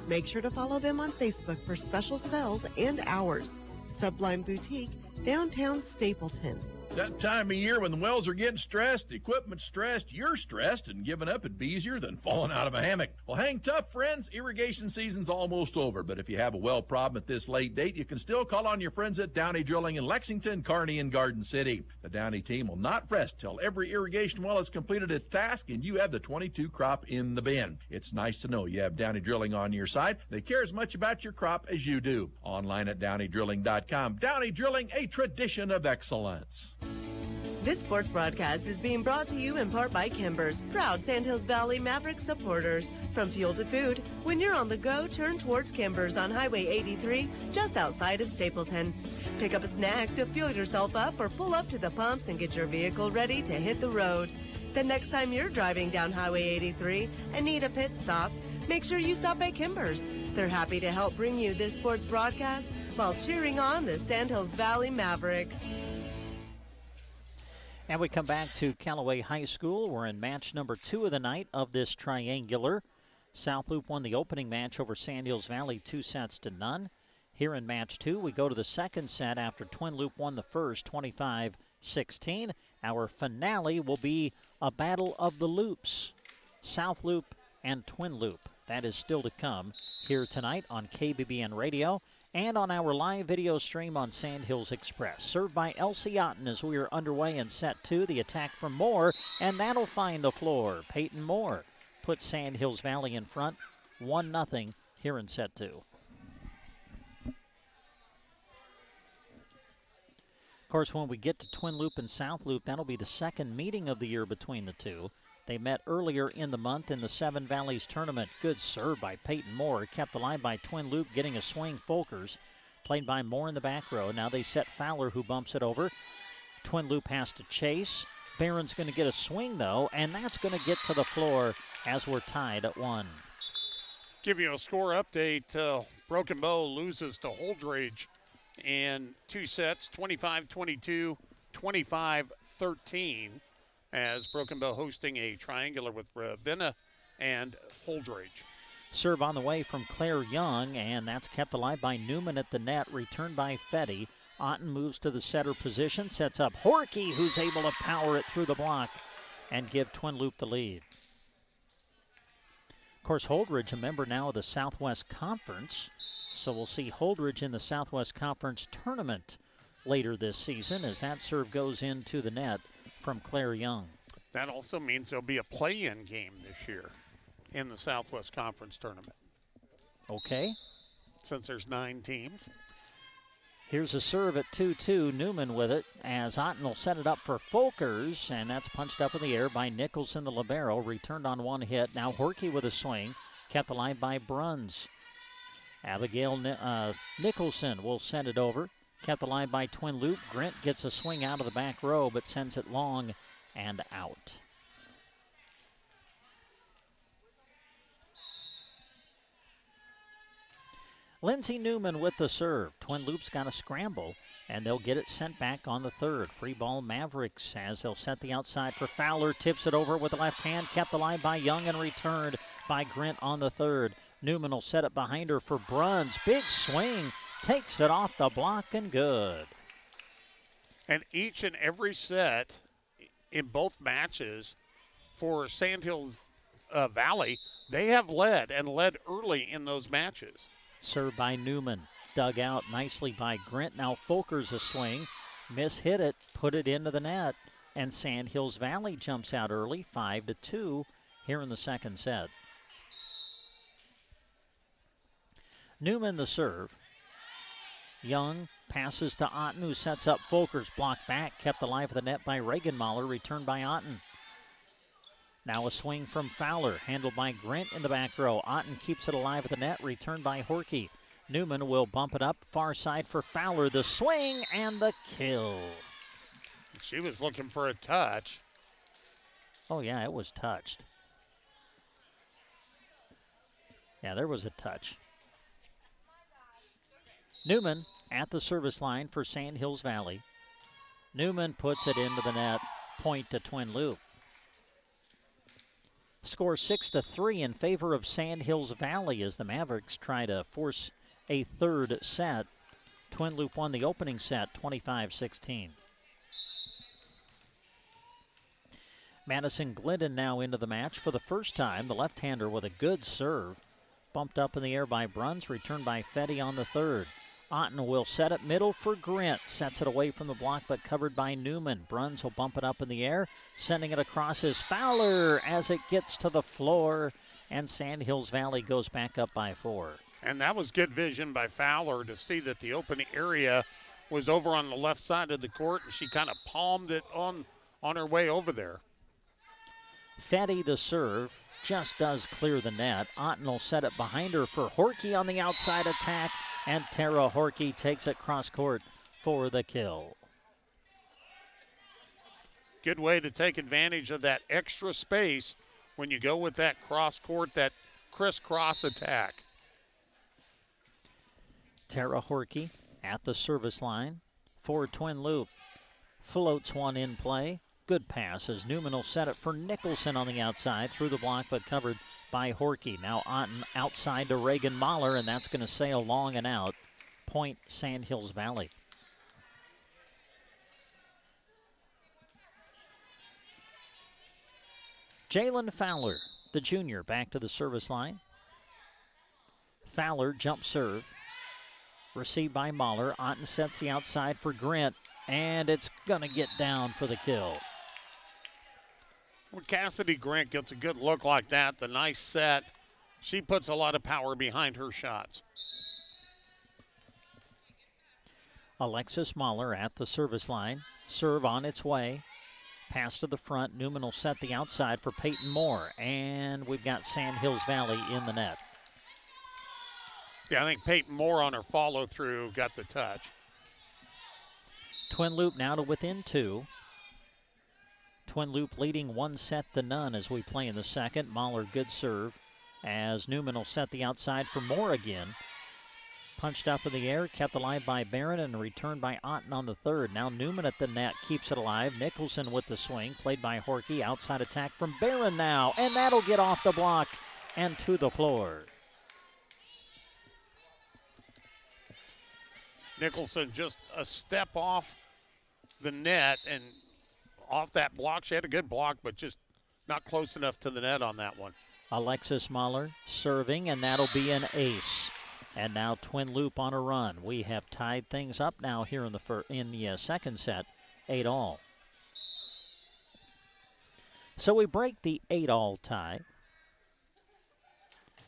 [SPEAKER 3] Make sure to follow them on Facebook for special sales and hours. Sublime Boutique, downtown Stapleton.
[SPEAKER 4] That time of year when the wells are getting stressed, the equipment's stressed, you're stressed, and giving up would be easier than falling out of a hammock. Well, hang tough, friends. Irrigation season's almost over, but if you have a well problem at this late date, you can still call on your friends at Downey Drilling in Lexington, Kearney, and Garden City. The Downey team will not rest till every irrigation well has completed its task and you have the 22 crop in the bin. It's nice to know you have Downey Drilling on your side. They care as much about your crop as you do. Online at DowneyDrilling.com. Downey Drilling, a tradition of excellence.
[SPEAKER 8] This sports broadcast is being brought to you in part by Kimber's, proud Sandhills Valley Maverick supporters. From fuel to food, when you're on the go, turn towards Kimber's on Highway 83, just outside of Stapleton. Pick up a snack to fuel yourself up or pull up to the pumps and get your vehicle ready to hit the road. The next time you're driving down Highway 83 and need a pit stop, make sure you stop at Kimber's. They're happy to help bring you this sports broadcast while cheering on the Sandhills Valley Mavericks.
[SPEAKER 2] And we come back to Callaway High School. We're in match number 2 of the night of this triangular. South Loup won the opening match over Sandhills Valley 2-0. Here in match 2, we go to the second set after Twin Loup won the first 25-16. Our finale will be a battle of the Loups, South Loup and Twin Loup. That is still to come here tonight on KBBN Radio and on our live video stream on Sandhills Express. Served by Elsie Otten as we are underway in set 2. The attack from Moore, and that'll find the floor. Peyton Moore puts Sandhills Valley in front, 1-0 here in set 2. Of course, when we get to Twin Loup and South Loup, that'll be the second meeting of the year between the two. They met earlier in the month in the Seven Valleys tournament. Good serve by Peyton Moore. Kept alive by Twin Loup, getting a swing. Folkers played by Moore in the back row. Now they set Fowler, who bumps it over. Twin Loup has to chase. Barron's going to get a swing, though, and that's going to get to the floor as we're tied at 1.
[SPEAKER 12] Give you a score update. Broken Bow loses to Holdridge in 2 sets, 25-22, 25-13. As Broken Bow hosting a triangular with Ravenna and Holdridge.
[SPEAKER 2] Serve on the way from Claire Young, and that's kept alive by Newman at the net, returned by Fetty. Otten moves to the setter position, sets up Horkey, who's able to power it through the block and give Twin Loup the lead. Of course, Holdridge, a member now of the Southwest Conference, so we'll see Holdridge in the Southwest Conference tournament later this season as that serve goes into the net from Claire Young.
[SPEAKER 12] That also means there'll be a play-in game this year in the Southwest Conference tournament.
[SPEAKER 2] Okay.
[SPEAKER 12] Since there's 9 teams.
[SPEAKER 2] Here's a serve at 2-2. Newman with it as Otten will set it up for Folkers, and that's punched up in the air by Nicholson, the libero. Returned on one hit. Now Horkey with a swing. Kept alive by Bruns. Abigail Nicholson will send it over. Kept alive by Twin Loup. Grint gets a swing out of the back row, but sends it long and out. Lindsey Newman with the serve. Twin Loup's got a scramble, and they'll get it sent back on the third. Free ball Mavericks as they'll set the outside for Fowler. Tips it over with the left hand. Kept alive by Young and returned by Grint on the third. Newman will set it behind her for Bruns. Big swing. Takes it off the block and good.
[SPEAKER 12] And each and every set in both matches, for Sandhills Valley. They have led early in those matches.
[SPEAKER 2] Served by Newman. Dug out nicely by Grint. Now Folkers a swing. Hit it, put it into the net. And Sandhills Valley jumps out early, 5-2 here in the second set. Newman the serve. Young passes to Otten, who sets up Folkers. Blocked back, kept alive of the net by Regenmaler, returned by Otten. Now a swing from Fowler, handled by Grint in the back row. Otten keeps it alive at the net, returned by Horkey. Newman will bump it up, far side for Fowler. The swing and the kill.
[SPEAKER 12] She was looking for a touch.
[SPEAKER 2] Oh, yeah, it was touched. Yeah, there was a touch. Newman at the service line for Sandhills Valley. Newman puts it into the net, point to Twin Loup. Score 6-3 in favor of Sandhills Valley as the Mavericks try to force a third set. Twin Loup won the opening set 25-16. Madison Glidden now into the match for the first time. The left-hander with a good serve. Bumped up in the air by Bruns, returned by Fetty on the third. Otten will set it middle for Grint. Sets it away from the block, but covered by Newman. Bruns will bump it up in the air. Sending it across is Fowler as it gets to the floor. And Sandhills Valley goes back up by 4.
[SPEAKER 12] And that was good vision by Fowler to see that the open area was over on the left side of the court, and she kind of palmed it on her way over there.
[SPEAKER 2] Fetty the serve just does clear the net. Otten will set it behind her for Horkey on the outside attack, and Tara Horkey takes it cross court for the kill.
[SPEAKER 12] Good way to take advantage of that extra space when you go with that cross court, that crisscross attack.
[SPEAKER 2] Tara Horkey at the service line for Twin Loup. Floats one in play. Good pass as Newman will set it for Nicholson on the outside through the block, but covered by Horkey. Now Otten outside to Reagan Mahler, and that's going to sail long and out. Point Sandhills Valley. Jalen Fowler, the junior, back to the service line. Fowler jump serve. Received by Mahler. Otten sets the outside for Grint, and it's going to get down for the kill.
[SPEAKER 12] When Cassidy Grint gets a good look like that, the nice set, she puts a lot of power behind her shots.
[SPEAKER 2] Alexis Mahler at the service line. Serve on its way. Pass to the front. Newman will set the outside for Peyton Moore. And we've got Sandhills Valley in the net.
[SPEAKER 12] Yeah, I think Peyton Moore on her follow-through got the touch.
[SPEAKER 2] Twin Loup now to within 2. Twin Loup leading 1-0 as we play in the second. Mahler good serve as Newman will set the outside for Moore again. Punched up in the air, kept alive by Barron, and returned by Otten on the third. Now Newman at the net keeps it alive. Nicholson with the swing, played by Horkey. Outside attack from Barron now, and that'll get off the block and to the floor.
[SPEAKER 12] Nicholson just a step off the net and off that block. She had a good block, but just not close enough to the net on that one.
[SPEAKER 2] Alexis Mahler serving, and that'll be an ace. And now Twin Loup on a run. We have tied things up now here in the second set, 8-all. So we break the 8-all tie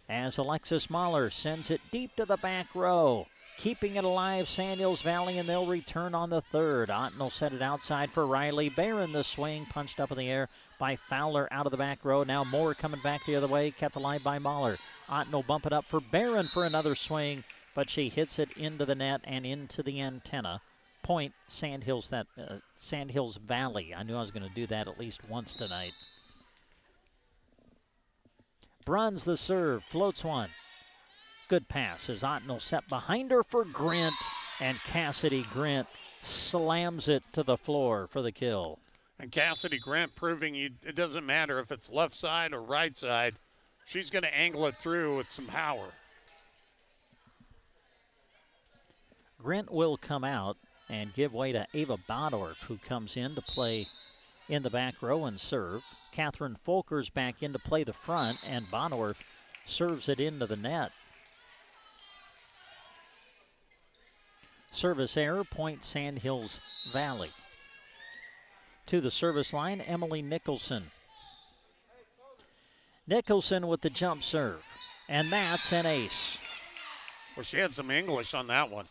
[SPEAKER 2] as Alexis Mahler sends it deep to the back row. Keeping it alive, Sandhills Valley, and they'll return on the third. Otten will set it outside for Riley. Barron the swing, punched up in the air by Fowler out of the back row. Now Moore coming back the other way, kept alive by Mahler. Otten will bump it up for Barron for another swing, but she hits it into the net and into the antenna. Point Sandhills Valley. I knew I was going to do that at least once tonight. Bruns the serve, floats one. Good pass as Otten will set behind her for Grint, and Cassidy Grint slams it to the floor for the kill.
[SPEAKER 12] And Cassidy Grint proving it doesn't matter if it's left side or right side. She's going to angle it through with some power.
[SPEAKER 2] Grint will come out and give way to Ava Bodorf, who comes in to play in the back row and serve. Catherine Folkers back in to play the front, and Bonorf serves it into the net. Service error, point Sandhills Valley. To the service line, Emily Nicholson. Nicholson with the jump serve, and that's an ace.
[SPEAKER 12] Well, she had some English on that one.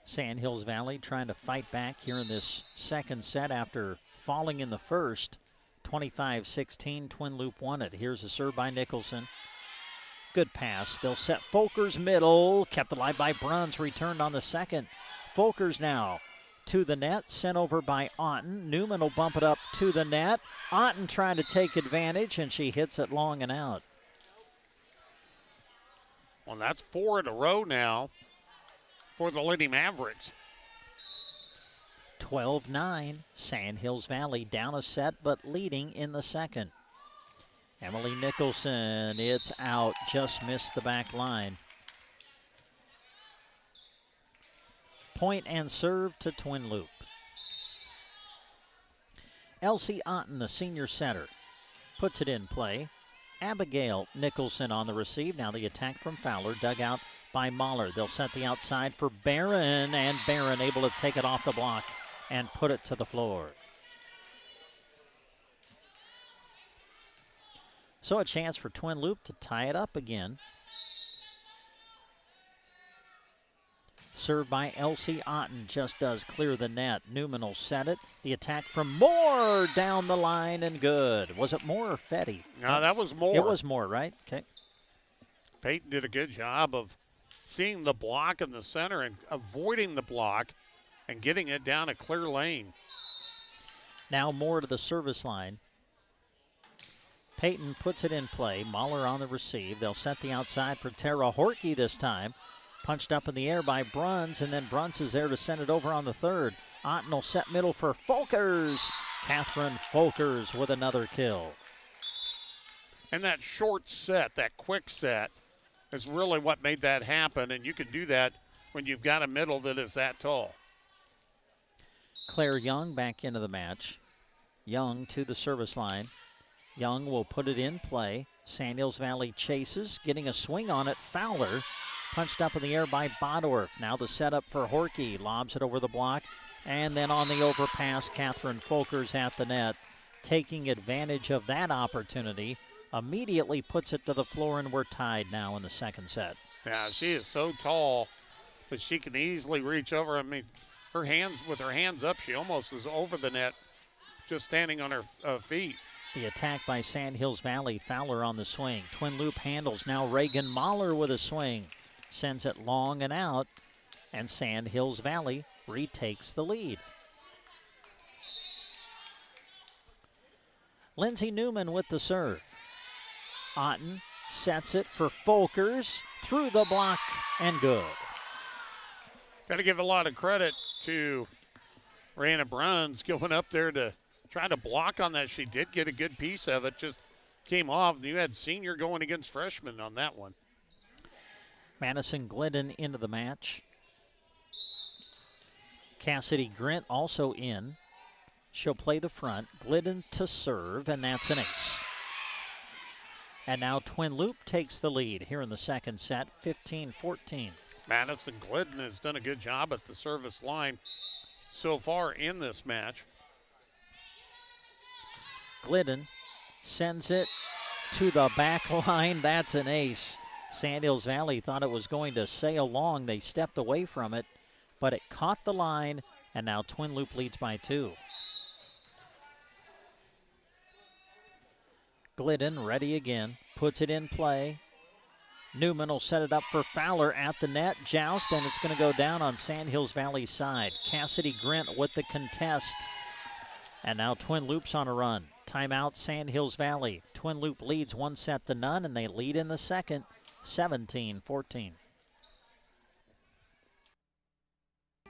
[SPEAKER 2] Sandhills Valley trying to fight back here in this second set after falling in the first. 25-16, Twin Loup won it. Here's a serve by Nicholson. Good pass. They'll set Folkers middle. Kept alive by Bruns. Returned on the second. Folkers now to the net. Sent over by Otten. Newman will bump it up to the net. Otten trying to take advantage, and she hits it long and out.
[SPEAKER 12] Well, that's 4 in a row now for the Lady Mavericks.
[SPEAKER 2] 12-9. Sandhills Valley down a set, but leading in the second. Emily Nicholson, it's out, just missed the back line. Point and serve to Twin Loup. Elsie Otten, the senior setter, puts it in play. Abigail Nicholson on the receive. Now the attack from Fowler, dug out by Mahler. They'll set the outside for Barron, and Barron able to take it off the block and put it to the floor. So a chance for Twin Loup to tie it up again. Served by Elsie Otten, just does clear the net. Newman will set it. The attack from Moore down the line and good. Was it Moore or Fetty?
[SPEAKER 12] No, that was Moore.
[SPEAKER 2] It was Moore, right? Okay.
[SPEAKER 12] Peyton did a good job of seeing the block in the center and avoiding the block and getting it down a clear lane.
[SPEAKER 2] Now Moore to the service line. Peyton puts it in play. Mahler on the receive. They'll set the outside for Tara Horkey this time. Punched up in the air by Bruns, and then Bruns is there to send it over on the third. Otten will set middle for Folkers. Catherine Folkers with another kill.
[SPEAKER 12] And that short set, that quick set, is really what made that happen, and you can do that when you've got a middle that is that tall.
[SPEAKER 2] Claire Young back into the match. Young to the service line. Young will put it in play. Sandhills Valley chases, getting a swing on it. Fowler punched up in the air by Bodorf. Now the setup for Horkey. Lobs it over the block. And then on the overpass, Catherine Folkers at the net. Taking advantage of that opportunity, immediately puts it to the floor, and we're tied now in the second set.
[SPEAKER 12] Yeah, she is so tall that she can easily reach over. I mean, her hands, with her hands up, she almost is over the net, just standing on her feet.
[SPEAKER 2] The attack by Sandhills Valley. Fowler on the swing. Twin Loup handles. Now Reagan Mahler with a swing. Sends it long and out, and Sandhills Valley retakes the lead. Lindsey Newman with the serve. Otten sets it for Folkers. Through the block and good.
[SPEAKER 12] Got to give a lot of credit to Brianna Bruns going up there to try to block on that. She did get a good piece of it, just came off. You had senior going against freshman on that one.
[SPEAKER 2] Madison Glidden into the match. Cassidy Grint also in. She'll play the front. Glidden to serve, and that's an ace. And now Twin Loup takes the lead here in the second set, 15-14.
[SPEAKER 12] Madison Glidden has done a good job at the service line so far in this match.
[SPEAKER 2] Glidden sends it to the back line. That's an ace. Sandhills Valley thought it was going to sail long. They stepped away from it, but it caught the line, and now Twin Loup leads by 2. Glidden ready again, puts it in play. Newman will set it up for Fowler at the net. Joust, and it's going to go down on Sandhills Valley's side. Cassidy Grint with the contest. And now Twin Loup's on a run. Timeout, Sandhills Valley. Twin Loup leads 1-0, and they lead in the second, 17-14.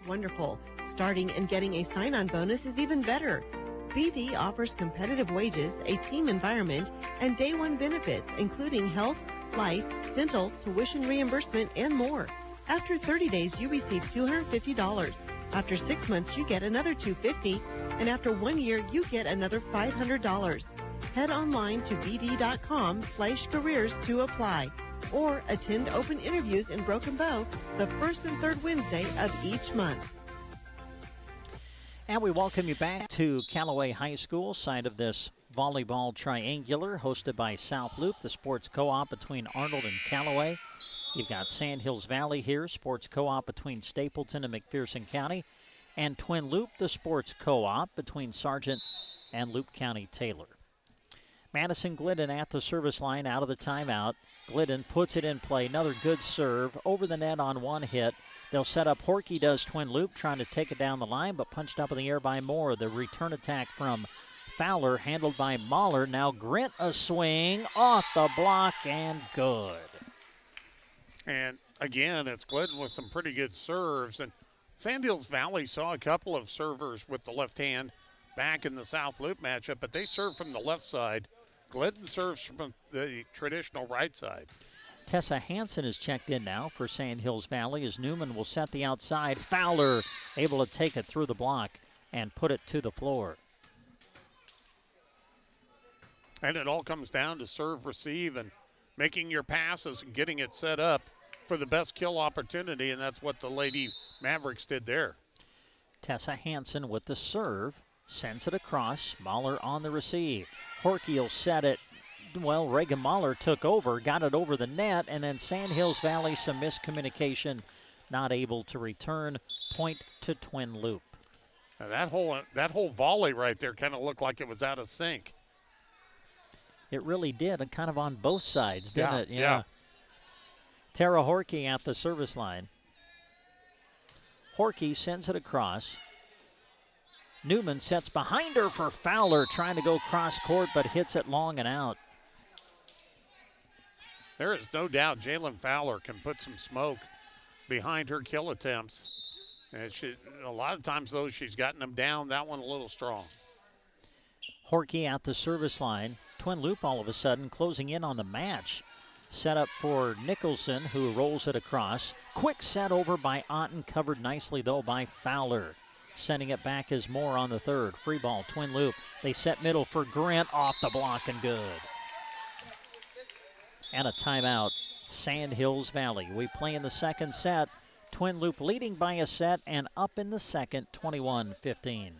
[SPEAKER 3] Wonderful. Starting and getting a sign-on bonus is even better. BD offers competitive wages, a team environment, and day one benefits, including health, life, dental, tuition reimbursement, and more. After 30 days, you receive $250. After 6 months, you get another $250, and after 1 year, you get another $500. Head online to bd.com/careers to apply, or attend open interviews in Broken Bow the first and third Wednesday of each month.
[SPEAKER 2] And we welcome you back to Callaway High School, side of this volleyball triangular hosted by South Loup, the sports co-op between Arnold and Callaway. You've got Sandhills Valley here, sports co-op between Stapleton and McPherson County, and Twin Loup, the sports co-op between Sargent and Loup County Taylor. Madison Glidden at the service line out of the timeout. Glidden puts it in play. Another good serve over the net on one hit. They'll set up. Horkey does Twin Loup, trying to take it down the line, but punched up in the air by Moore. The return attack from Fowler, handled by Mahler. Now Grint a swing off the block and good.
[SPEAKER 12] And again, it's Glidden with some pretty good serves. And Sandhills Valley saw a couple of servers with the left hand back in the South Loup matchup, but they serve from the left side. Glidden serves from the traditional right side.
[SPEAKER 2] Tessa Hansen is checked in now for Sandhills Valley as Newman will set the outside. Fowler able to take it through the block and put it to the floor.
[SPEAKER 12] And it all comes down to serve, receive, and making your passes and getting it set up for the best kill opportunity, and that's what the Lady Mavericks did there.
[SPEAKER 2] Tessa Hansen with the serve, sends it across. Mahler on the receive. Horkey will set it. Well, Reagan Mahler took over, got it over the net, and then Sandhills Valley, some miscommunication, not able to return. Point to Twin Loup.
[SPEAKER 12] Now that whole volley right there kind of looked like it was out of sync.
[SPEAKER 2] It really did, and kind of on both sides, didn't it?
[SPEAKER 12] Yeah.
[SPEAKER 2] Tara Horkey at the service line. Horkey sends it across. Newman sets behind her for Fowler, trying to go cross court, but hits it long and out.
[SPEAKER 12] There is no doubt Jalen Fowler can put some smoke behind her kill attempts. And a lot of times, though, she's gotten them down. That one a little strong.
[SPEAKER 2] Horkey at the service line. Twin Loup all of a sudden closing in on the match. Set up for Nicholson, who rolls it across. Quick set over by Otten, covered nicely, though, by Fowler. Sending it back is Moore on the third. Free ball, Twin Loup. They set middle for Grint, off the block and good. And a timeout, Sandhills Valley. We play in the second set. Twin Loup leading by a set and up in the second, 21-15.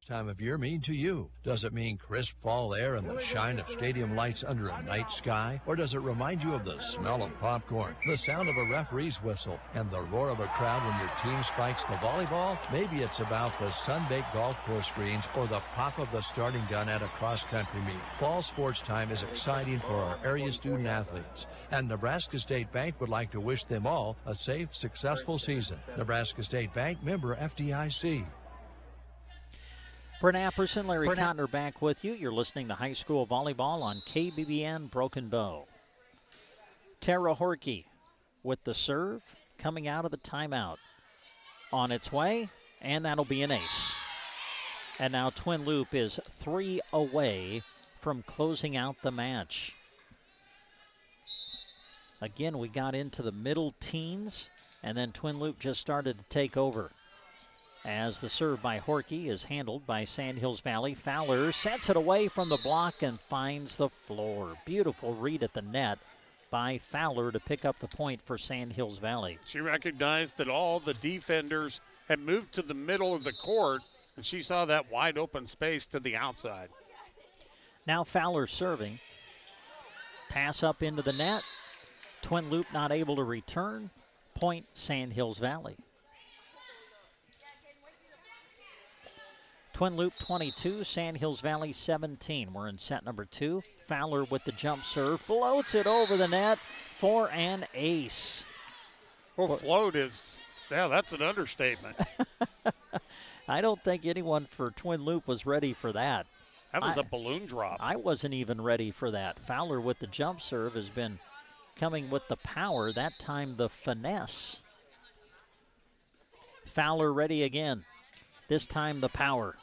[SPEAKER 13] Time of year mean to you? Does it mean crisp fall air and the shine of stadium lights under a night sky? Or does it remind you of the smell of popcorn, the sound of a referee's whistle, and the roar of a crowd when your team spikes the volleyball? Maybe it's about the sun-baked golf course greens or the pop of the starting gun at a cross-country meet. Fall sports time is exciting for our area student athletes, and Nebraska State Bank would like to wish them all a safe, successful season. Nebraska State Bank, member FDIC.
[SPEAKER 2] Brent Apperson, Larry Cotner back with you. You're listening to High School Volleyball on KBBN Broken Bow. Tara Horkey with the serve coming out of the timeout. On its way, and that'll be an ace. And now Twin Loup is 3 away from closing out the match. Again, we got into the middle teens, and then Twin Loup just started to take over. As the serve by Horkey is handled by Sandhills Valley. Fowler sets it away from the block and finds the floor. Beautiful read at the net by Fowler to pick up the point for Sandhills Valley.
[SPEAKER 12] She recognized that all the defenders had moved to the middle of the court, and she saw that wide open space to the outside.
[SPEAKER 2] Now Fowler serving. Pass up into the net. Twin Loup not able to return. Point Sandhills Valley. Twin Loup 22, Sandhills Valley 17. We're in set number 2. Fowler with the jump serve, floats it over the net for an ace.
[SPEAKER 12] Well, float is, that's an understatement.
[SPEAKER 2] I don't think anyone for Twin Loup was ready for that.
[SPEAKER 12] That was a balloon drop.
[SPEAKER 2] I wasn't even ready for that. Fowler with the jump serve has been coming with the power, that time the finesse. Fowler ready again. This time the power.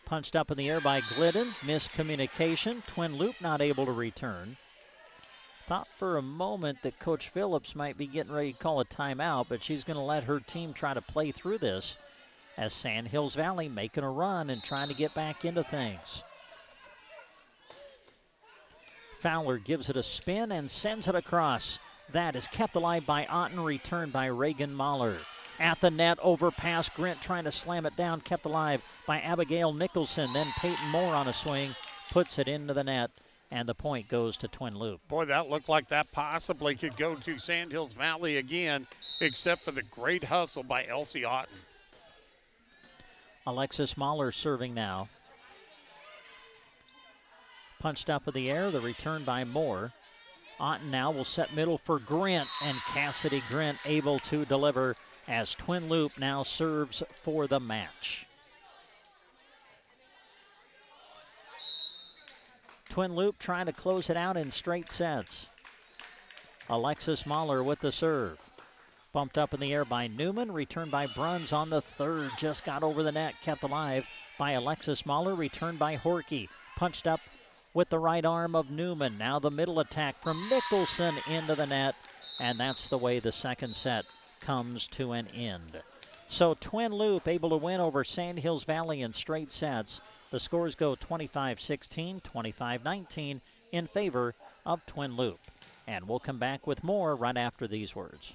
[SPEAKER 2] Punched up in the air by Glidden. Miscommunication. Twin Loup not able to return. Thought for a moment that Coach Phillips might be getting ready to call a timeout, but she's going to let her team try to play through this as Sandhills Valley making a run and trying to get back into things. Fowler gives it a spin and sends it across. That is kept alive by Otten, returned by Reagan Mahler. At the net, overpass, Grint trying to slam it down, kept alive by Abigail Nicholson. Then Peyton Moore on a swing, puts it into the net, and the point goes to Twin Loup.
[SPEAKER 12] Boy, that looked like that possibly could go to Sandhills Valley again, except for the great hustle by Elsie Otten.
[SPEAKER 2] Alexis Mahler serving now. Punched up in the air, the return by Moore. Otten now will set middle for Grint, and Cassidy Grint able to deliver as Twin Loup now serves for the match. Twin Loup trying to close it out in straight sets. Alexis Mahler with the serve. Bumped up in the air by Newman, returned by Bruns on the third. Just got over the net, kept alive by Alexis Mahler, returned by Horkey. Punched up with the right arm of Newman. Now the middle attack from Nicholson into the net, and that's the way the second set comes to an end. So Twin Loup able to win over Sandhills Valley in straight sets. The scores go 25-16, 25-19 in favor of Twin Loup. And we'll come back with more right after these words.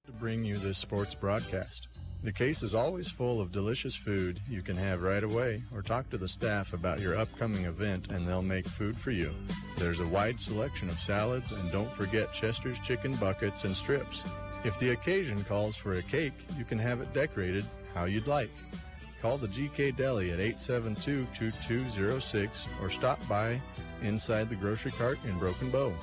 [SPEAKER 14] To bring you this sports broadcast. The case is always full of delicious food you can have right away, or talk to the staff about your upcoming event and they'll make food for you. There's a wide selection of salads, and don't forget Chester's chicken buckets and strips. If the occasion calls for a cake, you can have it decorated how you'd like. Call the GK Deli at 872-2206 or stop by inside the grocery cart in Broken Bow.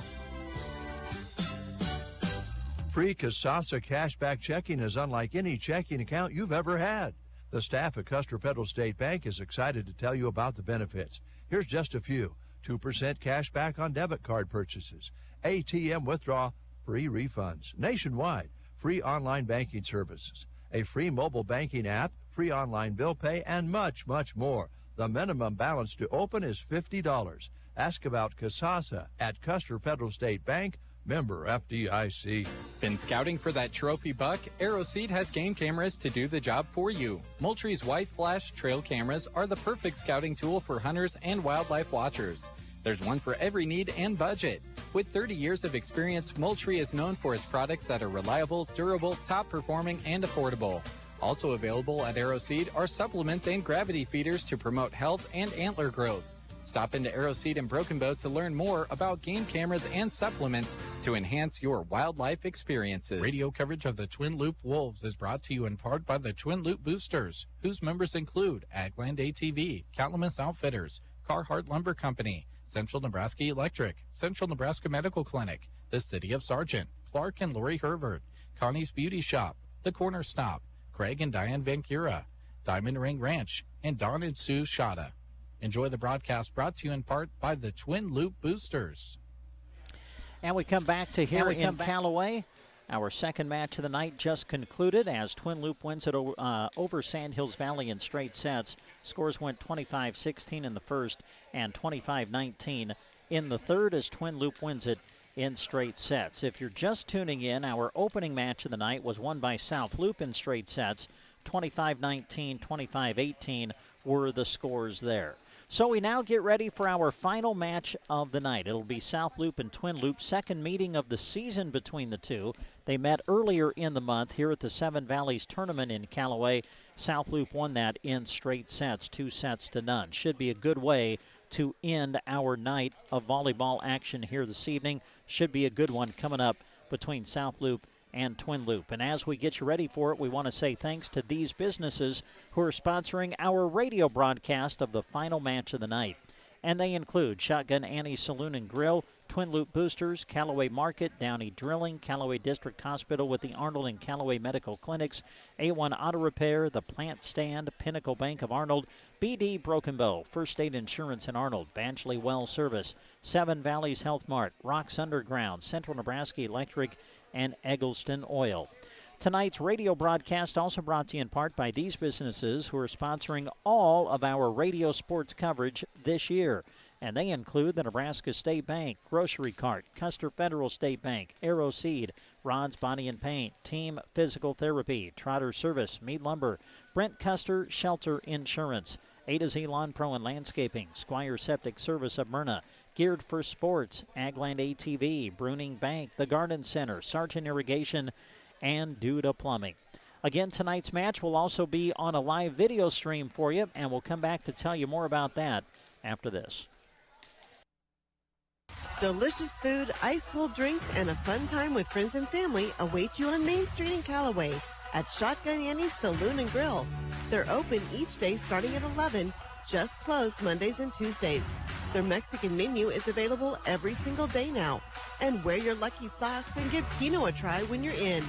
[SPEAKER 13] Free Casasa cashback checking is unlike any checking account you've ever had. The staff at Custer Federal State Bank is excited to tell you about the benefits. Here's just a few. 2% cash back on debit card purchases, ATM withdrawal, free refunds, nationwide, free online banking services, a free mobile banking app, free online bill pay, and much, much more. The minimum balance to open is $50. Ask about Casasa at Custer Federal State Bank, member FDIC.
[SPEAKER 21] Been scouting for that trophy buck? Arrowseed has game cameras to do the job for you. Moultrie's white flash trail cameras are the perfect scouting tool for hunters and wildlife watchers. There's one for every need and budget. With 30 years of experience, Moultrie is known for its products that are reliable, durable, top-performing, and affordable. Also available at Arrowseed are supplements and gravity feeders to promote health and antler growth. Stop into Arrowseed in Broken Bow to learn more about game cameras and supplements to enhance your wildlife experiences.
[SPEAKER 6] Radio coverage of the Twin Loup Wolves is brought to you in part by the Twin Loup Boosters, whose members include Agland ATV, Cattleman's Outfitters, Carhartt Lumber Company, Central Nebraska Electric, Central Nebraska Medical Clinic, the City of Sargent, Clark and Lori Hervert, Connie's Beauty Shop, The Corner Stop, Craig and Diane Vancura, Diamond Ring Ranch, and Don and Sue Shada. Enjoy the broadcast brought to you in part by the Twin Loup Boosters.
[SPEAKER 2] And we come back to here in Callaway. Our second match of the night just concluded as Twin Loup wins it over Sandhills Valley in straight sets. Scores went 25-16 in the first and 25-19 in the third as Twin Loup wins it in straight sets. If you're just tuning in, our opening match of the night was won by South Loup in straight sets. 25-19, 25-18 were the scores there. So we now get ready for our final match of the night. It'll be South Loup and Twin Loup, second meeting of the season between the two. They met earlier in the month here at the Seven Valleys Tournament in Callaway. South Loup won that in straight sets, 2-0. Should be a good way to end our night of volleyball action here this evening. Should be a good one coming up between South Loup and Twin Loup. And as we get you ready for it, we want to say thanks to these businesses who are sponsoring our radio broadcast of the final match of the night. And they include Shotgun Annie's Saloon and Grill, Twin Loup Boosters, Callaway Market, Downey Drilling, Callaway District Hospital with the Arnold and Callaway Medical Clinics, A1 Auto Repair, The Plant Stand, Pinnacle Bank of Arnold, BD Broken Bow, First State Insurance in Arnold, Badgley Well Service, Seven Valleys Health Mart, Rocks Underground, Central Nebraska Electric, and Eggleston Oil. Tonight's radio broadcast also brought to you in part by these businesses who are sponsoring all of our radio sports coverage this year. and they include the Nebraska State Bank, Grocery Cart, Custer Federal State Bank, Aero Seed, Rod's Body and Paint, Team Physical Therapy, Trotter Service, Mead Lumber, Brent Custer Shelter Insurance, A to Z Lawn Pro and Landscaping, Squire Septic Service of Myrna, Geared for Sports, Agland ATV, Bruning Bank, the Garden Center, Sargent Irrigation, and Duda Plumbing. Again, tonight's match will also be on a live video stream for you, and we'll come back to tell you more about that after this.
[SPEAKER 3] Delicious food, ice-cold drinks, and a fun time with friends and family await you on Main Street in Callaway at Shotgun Annie's Saloon and Grill. They're open each day starting at 11, just closed Mondays and Tuesdays. Their Mexican menu is available every single day now. And wear your lucky socks and give Keno a try when you're in.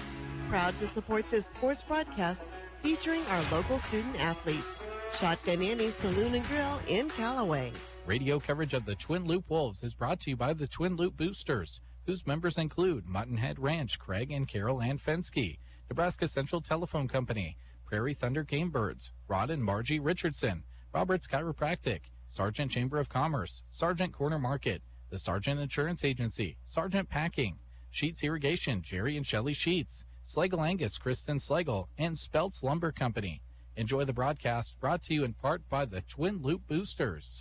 [SPEAKER 3] Proud to support this sports broadcast featuring our local student athletes. Shotgun Annie's Saloon and Grill in Callaway.
[SPEAKER 6] Radio coverage of the Twin Loup Wolves is brought to you by the Twin Loup Boosters, whose members include Muttonhead Ranch, Craig and Carol Ann Fensky, Nebraska Central Telephone Company, Prairie Thunder Game Birds, Rod and Margie Richardson, Roberts Chiropractic, Sargent Chamber of Commerce, Sargent Corner Market, the Sargent Insurance Agency, Sargent Packing, Sheets Irrigation, Jerry and Shelley Sheets, Schlegel Angus, Kristen Schlegel, and Speltz Lumber Company. Enjoy the broadcast brought to you in part by the Twin Loup Boosters.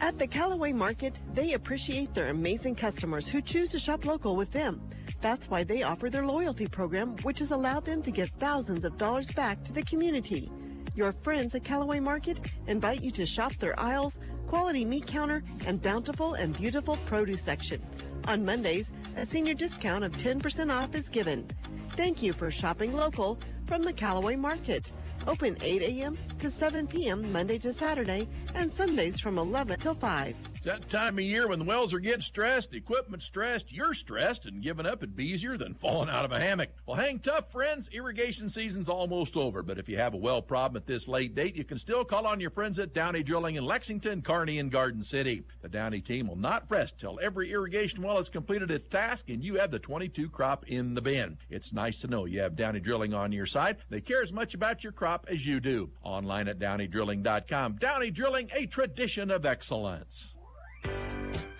[SPEAKER 3] At the Callaway Market, they appreciate their amazing customers who choose to shop local with them. That's why they offer their loyalty program, which has allowed them to give thousands of dollars back to the community. Your friends at Callaway Market invite you to shop their aisles, quality meat counter, and bountiful and beautiful produce section. On Mondays, a senior discount of 10% off is given. Thank you for shopping local from the Callaway Market. Open 8 a.m. to 7 p.m. Monday to Saturday and Sundays from 11 till 5.
[SPEAKER 4] It's that time of year when the wells are getting stressed, the equipment's stressed, you're stressed, and giving up would be easier than falling out of a hammock. Well, hang tough, friends. Irrigation season's almost over, but if you have a well problem at this late date, you can still call on your friends at Downey Drilling in Lexington, Kearney, and Garden City. The Downey team will not rest till every irrigation well has completed its task and you have the 22 crop in the bin. It's nice to know you have Downey Drilling on your side. They care as much about your crop as you do. Online at DowneyDrilling.com. Downey Drilling, a tradition of excellence.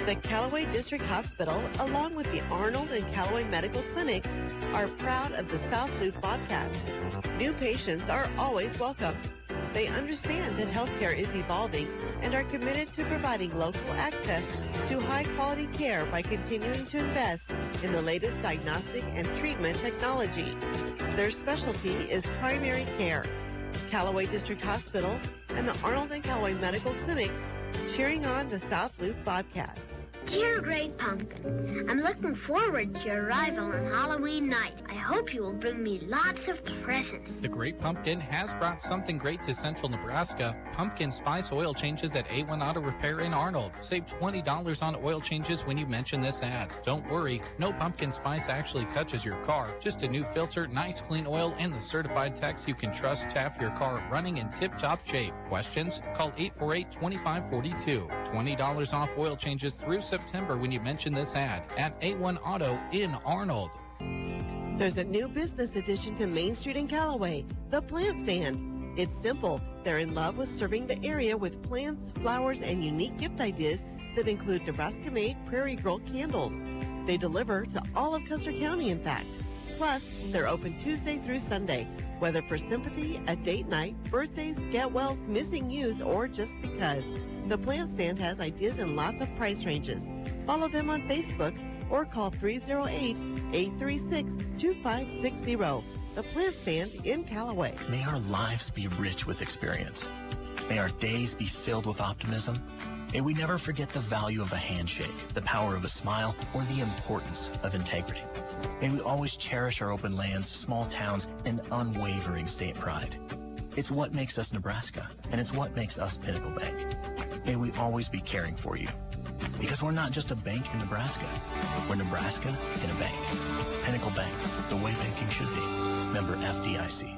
[SPEAKER 3] The Callaway District Hospital, along with the Arnold and Callaway Medical Clinics, are proud of the South Loop Bobcats. New patients are always welcome. They understand that healthcare is evolving and are committed to providing local access to high-quality care by continuing to invest in the latest diagnostic and treatment technology. Their specialty is primary care. Callaway District Hospital and the Arnold and Callaway Medical Clinics cheering on the South Loop Bobcats.
[SPEAKER 15] Dear Great Pumpkin, I'm looking forward to your arrival on Halloween night. I hope you will bring me lots of presents.
[SPEAKER 6] The Great Pumpkin has brought something great to Central Nebraska. Pumpkin Spice oil changes at A1 Auto Repair in Arnold. Save $20 on oil changes when you mention this ad. Don't worry, no pumpkin spice actually touches your car. Just a new filter, nice clean oil, and the certified techs you can trust to have your car running in tip-top shape. Questions? Call 848-2542. $20 off oil changes through September when you mention this ad at A1 Auto in Arnold.
[SPEAKER 3] There's a new business addition to Main Street in Callaway, the Plant Stand. It's simple. They're in love with serving the area with plants, flowers, and unique gift ideas that include Nebraska-made Prairie Girl candles. They deliver to all of Custer County, in fact. Plus, they're open Tuesday through Sunday, whether for sympathy, a date night, birthdays, get-wells, missing you's, or just because. The Plant Stand has ideas in lots of price ranges. Follow them on Facebook or call 308-836-2560. The Plant Stand in Callaway.
[SPEAKER 22] May our lives be rich with experience. May our days be filled with optimism. May we never forget the value of a handshake, the power of a smile, or the importance of integrity. May we always cherish our open lands, small towns, and unwavering state pride. It's what makes us Nebraska, and it's what makes us Pinnacle Bank. May we always be caring for you. Because we're not just a bank in Nebraska. We're Nebraska in a bank. Pinnacle Bank, the way banking should be. Member FDIC.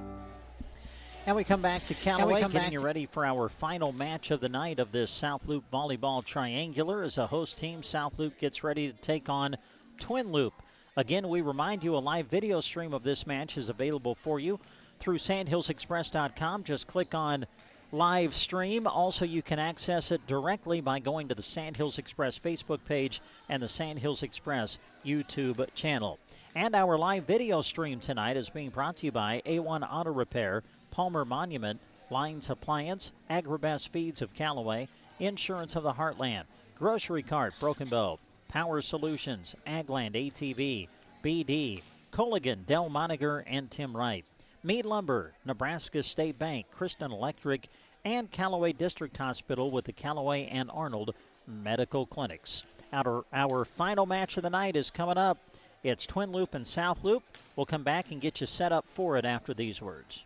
[SPEAKER 2] And we come back to Callaway, getting you ready for our final match of the night of this South Loop Volleyball Triangular. As a host team, South Loop gets ready to take on Twin Loup. Again, we remind you a live video stream of this match is available for you through sandhillsexpress.com. Just click on live stream. Also, you can access it directly by going to the Sandhills Express Facebook page and the Sandhills Express YouTube channel. And our live video stream tonight is being brought to you by A1 Auto Repair, Palmer Monument, Lines Appliance, Agribest Feeds of Callaway, Insurance of the Heartland, Grocery Cart, Broken Bow, Power Solutions, Agland ATV, BD, Colligan, Del Moniger, and Tim Wright. Mead Lumber, Nebraska State Bank, Kristen Electric, and Callaway District Hospital with the Callaway and Arnold Medical Clinics. Our final match of the night is coming up. It's Twin Loup and South Loup. We'll come back and get you set up for it after these words.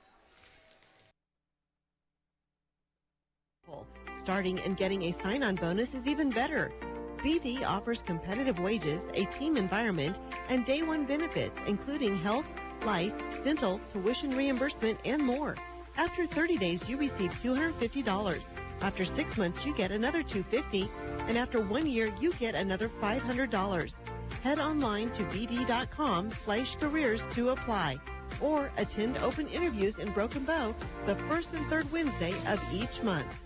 [SPEAKER 3] Starting and getting a sign-on bonus is even better. BD offers competitive wages, a team environment, and day one benefits, including health, life, dental, tuition reimbursement, and more. After 30 days, you receive $250. After 6 months, you get another $250, and after 1 year, you get another $500. Head online to bd.com/careers to apply, or attend open interviews in Broken Bow the first and third Wednesday of each month.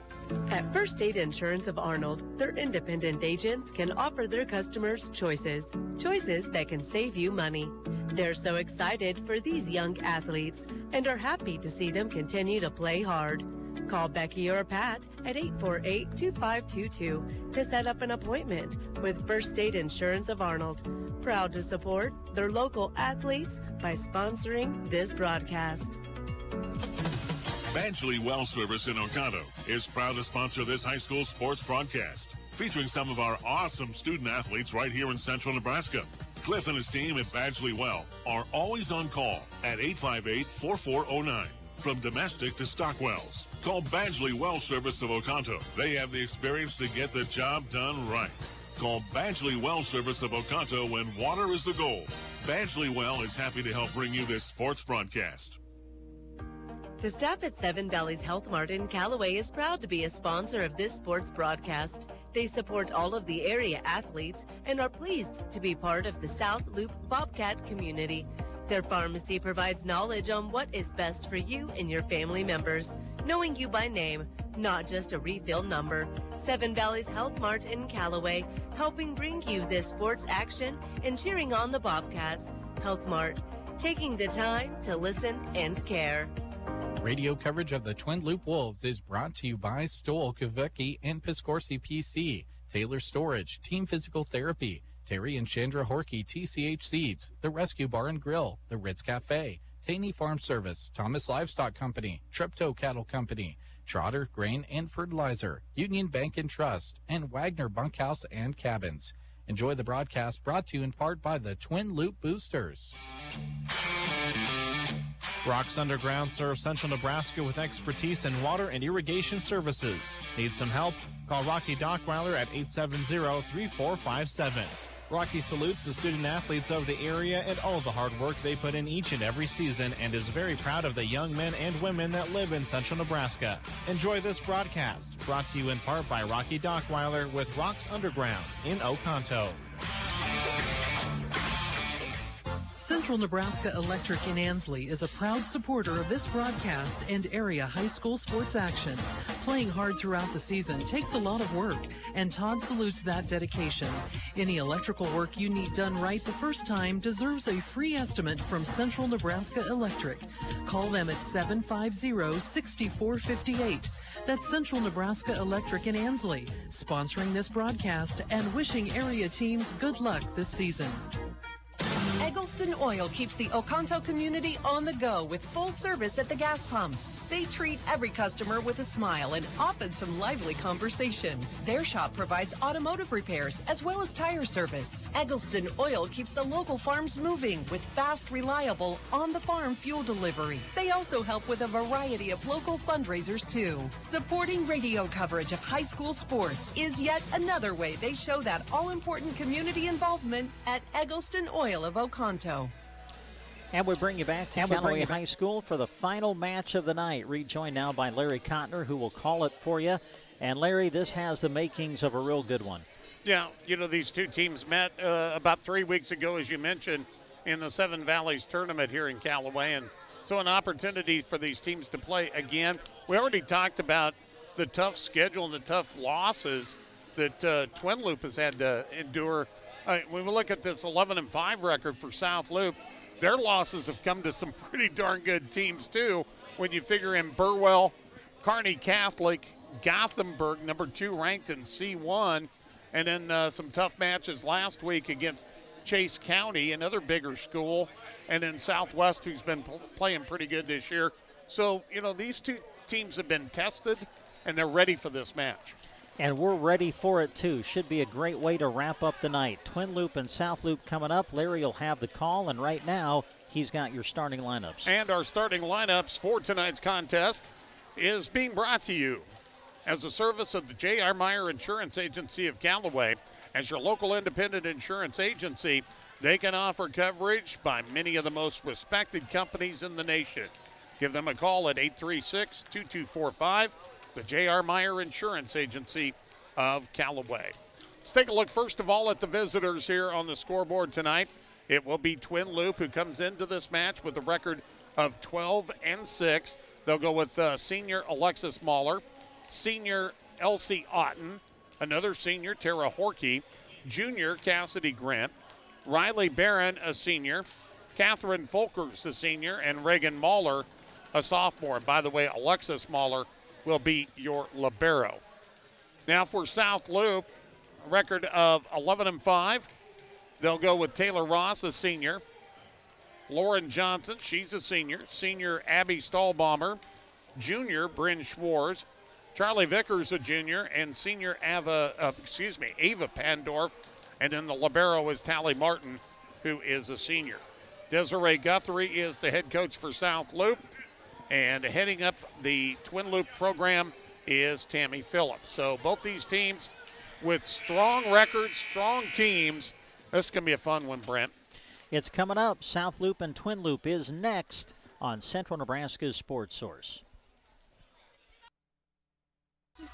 [SPEAKER 8] At First State Insurance of Arnold, their independent agents can offer their customers choices that can save you money. They're so excited for these young athletes and are happy to see them continue to play hard. Call Becky or Pat at 848-2522 to set up an appointment with First State Insurance of Arnold. Proud to support their local athletes by sponsoring this broadcast.
[SPEAKER 9] Badgley Well Service in Oconto is proud to sponsor this high school sports broadcast, featuring some of our awesome student athletes right here in central Nebraska. Cliff and his team at Badgley Well are always on call at 858-4409. From domestic to stock wells, call Badgley Well Service of Oconto. They have the experience to get the job done right. Call Badgley Well Service of Oconto when water is the goal. Badgley Well is happy to help bring you this sports broadcast.
[SPEAKER 8] The staff at Seven Valleys Health Mart in Callaway is proud to be a sponsor of this sports broadcast. They support all of the area athletes and are pleased to be part of the South Loup Bobcat community. Their pharmacy provides knowledge on what is best for you and your family members, knowing you by name, not just a refill number. Seven Valleys Health Mart in Callaway, helping bring you this sports action and cheering on the Bobcats. Health Mart, taking the time to listen and care.
[SPEAKER 6] Radio coverage of the Twin Loup Wolves is brought to you by Stoll, Kavicki, and Piscorsi PC, Taylor Storage, Team Physical Therapy, Terry and Chandra Horkey, TCH Seeds, The Rescue Bar and Grill, The Ritz Cafe, Taney Farm Service, Thomas Livestock Company, Treptow Cattle Company, Trotter Grain and Fertilizer, Union Bank and Trust, and Wagner Bunkhouse and Cabins. Enjoy the broadcast brought to you in part by the Twin Loup Boosters.
[SPEAKER 16] Rocks Underground serves central Nebraska with expertise in water and irrigation services. Need some help? Call Rocky Dockweiler at 870-3457. Rocky salutes the student athletes of the area and all the hard work they put in each and every season and is very proud of the young men and women that live in central Nebraska. Enjoy this broadcast, brought to you in part by Rocky Dockweiler with Rocks Underground in Oconto.
[SPEAKER 1] Central Nebraska Electric in Ansley is a proud supporter of this broadcast and area high school sports action. Playing hard throughout the season takes a lot of work, and Todd salutes that dedication. Any electrical work you need done right the first time deserves a free estimate from Central Nebraska Electric. Call them at 750-6458. That's Central Nebraska Electric in Ansley, sponsoring this broadcast and wishing area teams good luck this season.
[SPEAKER 20] Eggleston Oil keeps the Oconto community on the go with full service at the gas pumps. They treat every customer with a smile and often some lively conversation. Their shop provides automotive repairs as well as tire service. Eggleston Oil keeps the local farms moving with fast, reliable, on-the-farm fuel delivery. They also help with a variety of local fundraisers too. Supporting radio coverage of high school sports is yet another way they show that all-important community involvement at Eggleston Oil of Oconto.
[SPEAKER 2] And we bring you back to Callaway High School for the final match of the night. Rejoined now by Larry Cotner, who will call it for you. And Larry, this has the makings of a real good one.
[SPEAKER 12] Yeah, you know, these two teams met about 3 weeks ago, as you mentioned, in the Seven Valleys tournament here in Callaway. And So an opportunity for these teams to play again. We already talked about the tough schedule and the tough losses that Twin Loup has had to endure. When we look at this 11-5 record for South Loup, their losses have come to some pretty darn good teams too. When you figure in Burwell, Kearney Catholic, Gothenburg, number 2 ranked in C1, and then some tough matches last week against Chase County, another bigger school, and then Southwest, who's been playing pretty good this year. So, these two teams have been tested, and they're ready for this match.
[SPEAKER 2] And we're ready for it, too. Should be a great way to wrap up the night. Twin Loup and South Loup coming up. Larry will have the call, and right now he's got your starting lineups.
[SPEAKER 12] And our starting lineups for tonight's contest is being brought to you as a service of the J.R. Meyer Insurance Agency of Callaway. As your local independent insurance agency, they can offer coverage by many of the most respected companies in the nation. Give them a call at 836-2245, the J.R. Meyer Insurance Agency of Callaway. Let's take a look first of all at the visitors here on the scoreboard tonight. It will be Twin Loup, who comes into this match with a record of 12-6. They'll go with senior Alexis Mahler, senior Elsie Otten, another senior, Tara Horkey, junior Cassidy Grant, Riley Barron, a senior, Catherine Folkers, a senior, and Reagan Mahler, a sophomore. And by the way, Alexis Mahler will be your libero. Now for South Loup, a record of 11-5. They'll go with Taylor Ross, a senior, Lauren Johnson, she's a senior, senior Abby Stahlbaumer, junior Bryn Schwartz, Charlie Vickers, a junior, and senior Ava Pandorf. And then the libero is Tally Martin, who is a senior. Desiree Guthrie is the head coach for South Loup. And heading up the Twin Loup program is Tammy Phillips. So both these teams with strong records, strong teams. This is going to be a fun one, Brent.
[SPEAKER 2] It's coming up. South Loup and Twin Loup is next on Central Nebraska's Sports Source.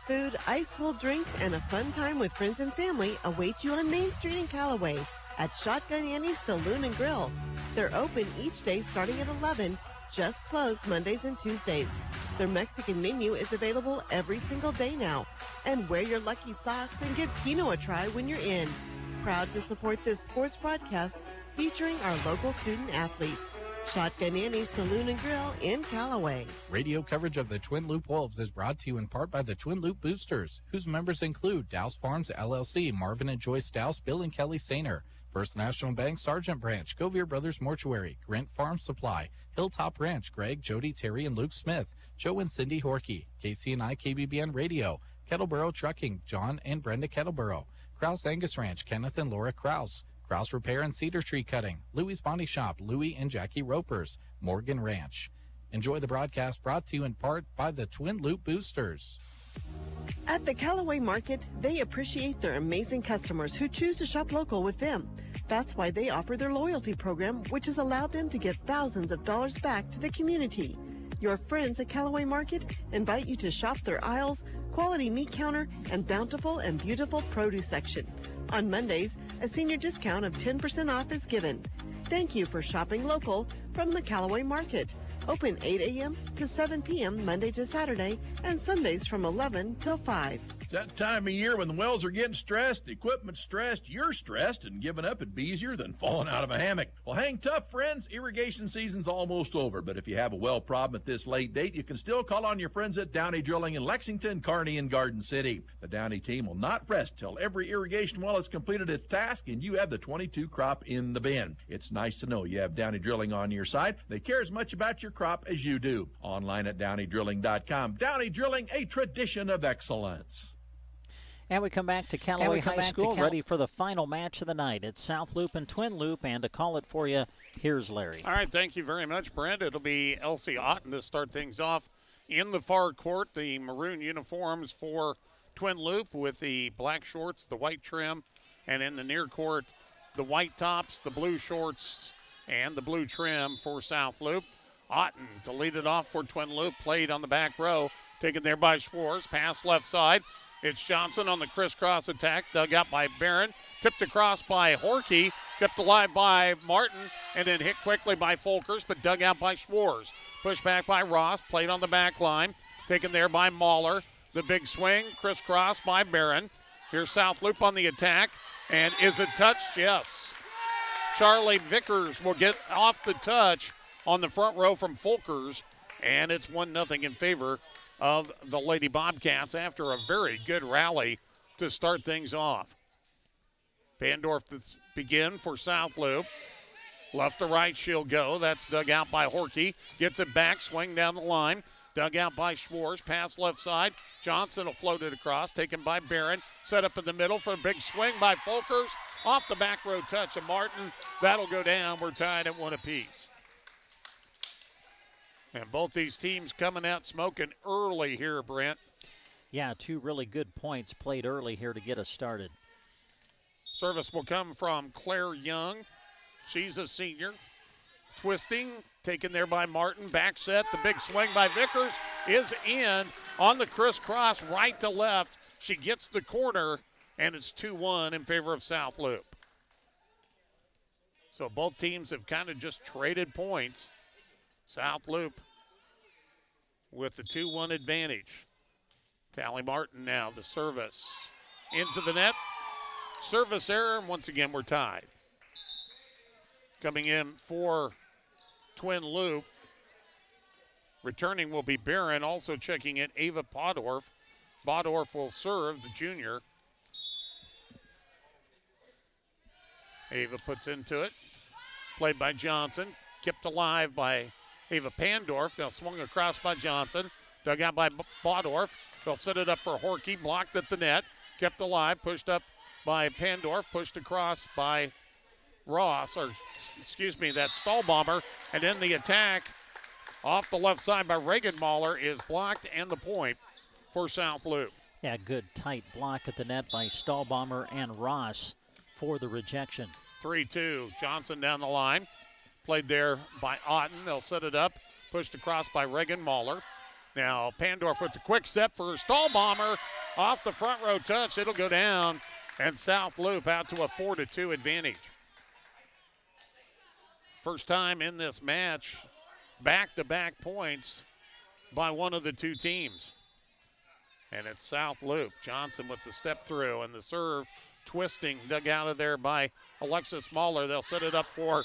[SPEAKER 3] Food, ice-cold drinks, and a fun time with friends and family await you on Main Street in Callaway at Shotgun Annie's Saloon and Grill. They're open each day starting at 11, just closed Mondays and Tuesdays. Their Mexican menu is available every single day now. And wear your lucky socks and give Keno a try when you're in. Proud to support this sports broadcast featuring our local student athletes. Shotgun Annie's Saloon and Grill in Callaway.
[SPEAKER 21] Radio coverage of the Twin Loup Wolves is brought to you in part by the Twin Loup Boosters, whose members include Douse Farms LLC, Marvin and Joyce Douse, Bill and Kelly Sainer, First National Bank Sargent Branch, Govier Brothers Mortuary, Grant Farm Supply, Hilltop Ranch, Greg, Jody, Terry, and Luke Smith, Joe and Cindy Horkey, KCNI KBBN Radio, Kettleboro Trucking, John and Brenda Kettleboro, Krause Angus Ranch, Kenneth and Laura Krause, Krause Repair and Cedar Tree Cutting, Louie's Body Shop, Louie and Jackie Ropers, Morgan Ranch. Enjoy the broadcast brought to you in part by the Twin Loup Boosters.
[SPEAKER 3] At the Callaway Market, they appreciate their amazing customers who choose to shop local with them. That's why they offer their loyalty program, which has allowed them to give thousands of dollars back to the community. Your friends at Callaway Market invite you to shop their aisles, quality meat counter, and bountiful and beautiful produce section. On Mondays, a senior discount of 10% off is given. Thank you for shopping local from the Callaway Market. Open 8 a.m. to 7 p.m. Monday to Saturday and Sundays from 11 till 5.
[SPEAKER 4] It's that time of year when the wells are getting stressed, the equipment's stressed, you're stressed, and giving up would be easier than falling out of a hammock. Well, hang tough, friends. Irrigation season's almost over, but if you have a well problem at this late date, you can still call on your friends at Downey Drilling in Lexington, Kearney, and Garden City. The Downey team will not rest till every irrigation well has completed its task and you have the 22 crop in the bin. It's nice to know you have Downey Drilling on your side. They care as much about your crop as you do. Online at DowneyDrilling.com. Downey Drilling, a tradition of excellence.
[SPEAKER 2] And we come back to Callaway High School, ready for the final match of the night. It's South Loup and Twin Loup, and to call it for you, here's Larry.
[SPEAKER 12] All right, thank you very much, Brent. It'll be Elsie Otten to start things off in the far court. The maroon uniforms for Twin Loup with the black shorts, the white trim, and in the near court, the white tops, the blue shorts, and the blue trim for South Loup. Otten to lead it off for Twin Loup, played on the back row, taken there by Schwartz, pass left side. It's Johnson on the crisscross attack, dug out by Barron, tipped across by Horkey, Kept alive by Martin and then hit quickly by Folkers, but dug out by Schwartz. Pushed back by Ross, played on the back line. Taken there by Mahler. The big swing, crisscross by Barron. Here's South Loup on the attack. And is it touched? Yes. Charlie Vickers will get off the touch on the front row from Folkers. And it's 1-0 in favor of the Lady Bobcats after a very good rally to start things off. Pandorf to begin for South Loup. Left to right, she'll go. That's dug out by Horkey. Gets it back, swing down the line. Dug out by Schwartz. Pass left side. Johnson will float it across. Taken by Barron. Set up in the middle for a big swing by Folkers. Off the back row touch of Martin. That'll go down. We're tied at 1 apiece. And both these teams coming out smoking early here, Brent.
[SPEAKER 2] Yeah, 2 really good points played early here to get us started.
[SPEAKER 12] Service will come from Claire Young. She's a senior. Twisting, taken there by Martin. Back set, the big swing by Vickers is in on the crisscross right to left. She gets the corner, and it's 2-1 in favor of South Loup. So both teams have kind of just traded points. South Loup with the 2-1 advantage. Tally Martin now, the service into the net. Service error, and once again we're tied. Coming in for Twin Loup. Returning will be Barron. Also checking in, Ava Bodorf. Bodorf will serve, the junior. Ava puts into it. Played by Johnson. Kept alive by Ava Pandorf. Now swung across by Johnson. Dug out by Bodorf. They'll set it up for Horkey. Blocked at the net. Kept alive. Pushed up by Pandorf. Pushed across by Ross, or excuse me, that's Stahlbomber. And then the attack off the left side by Reagan Mahler is blocked, and the point for South Loup.
[SPEAKER 2] Yeah, good tight block at the net by Stahlbomber and Ross for the rejection.
[SPEAKER 12] 3-2, Johnson down the line. Played there by Otten. They'll set it up. Pushed across by Reagan Mahler. Now Pandorf with the quick step for Stahlbomber. Off the front row touch, it'll go down, and South Loup out to a 4-2 advantage. First time in this match, back-to-back points by one of the two teams. And it's South Loup. Johnson with the step through and the serve, twisting, dug out of there by Alexis Mahler. They'll set it up for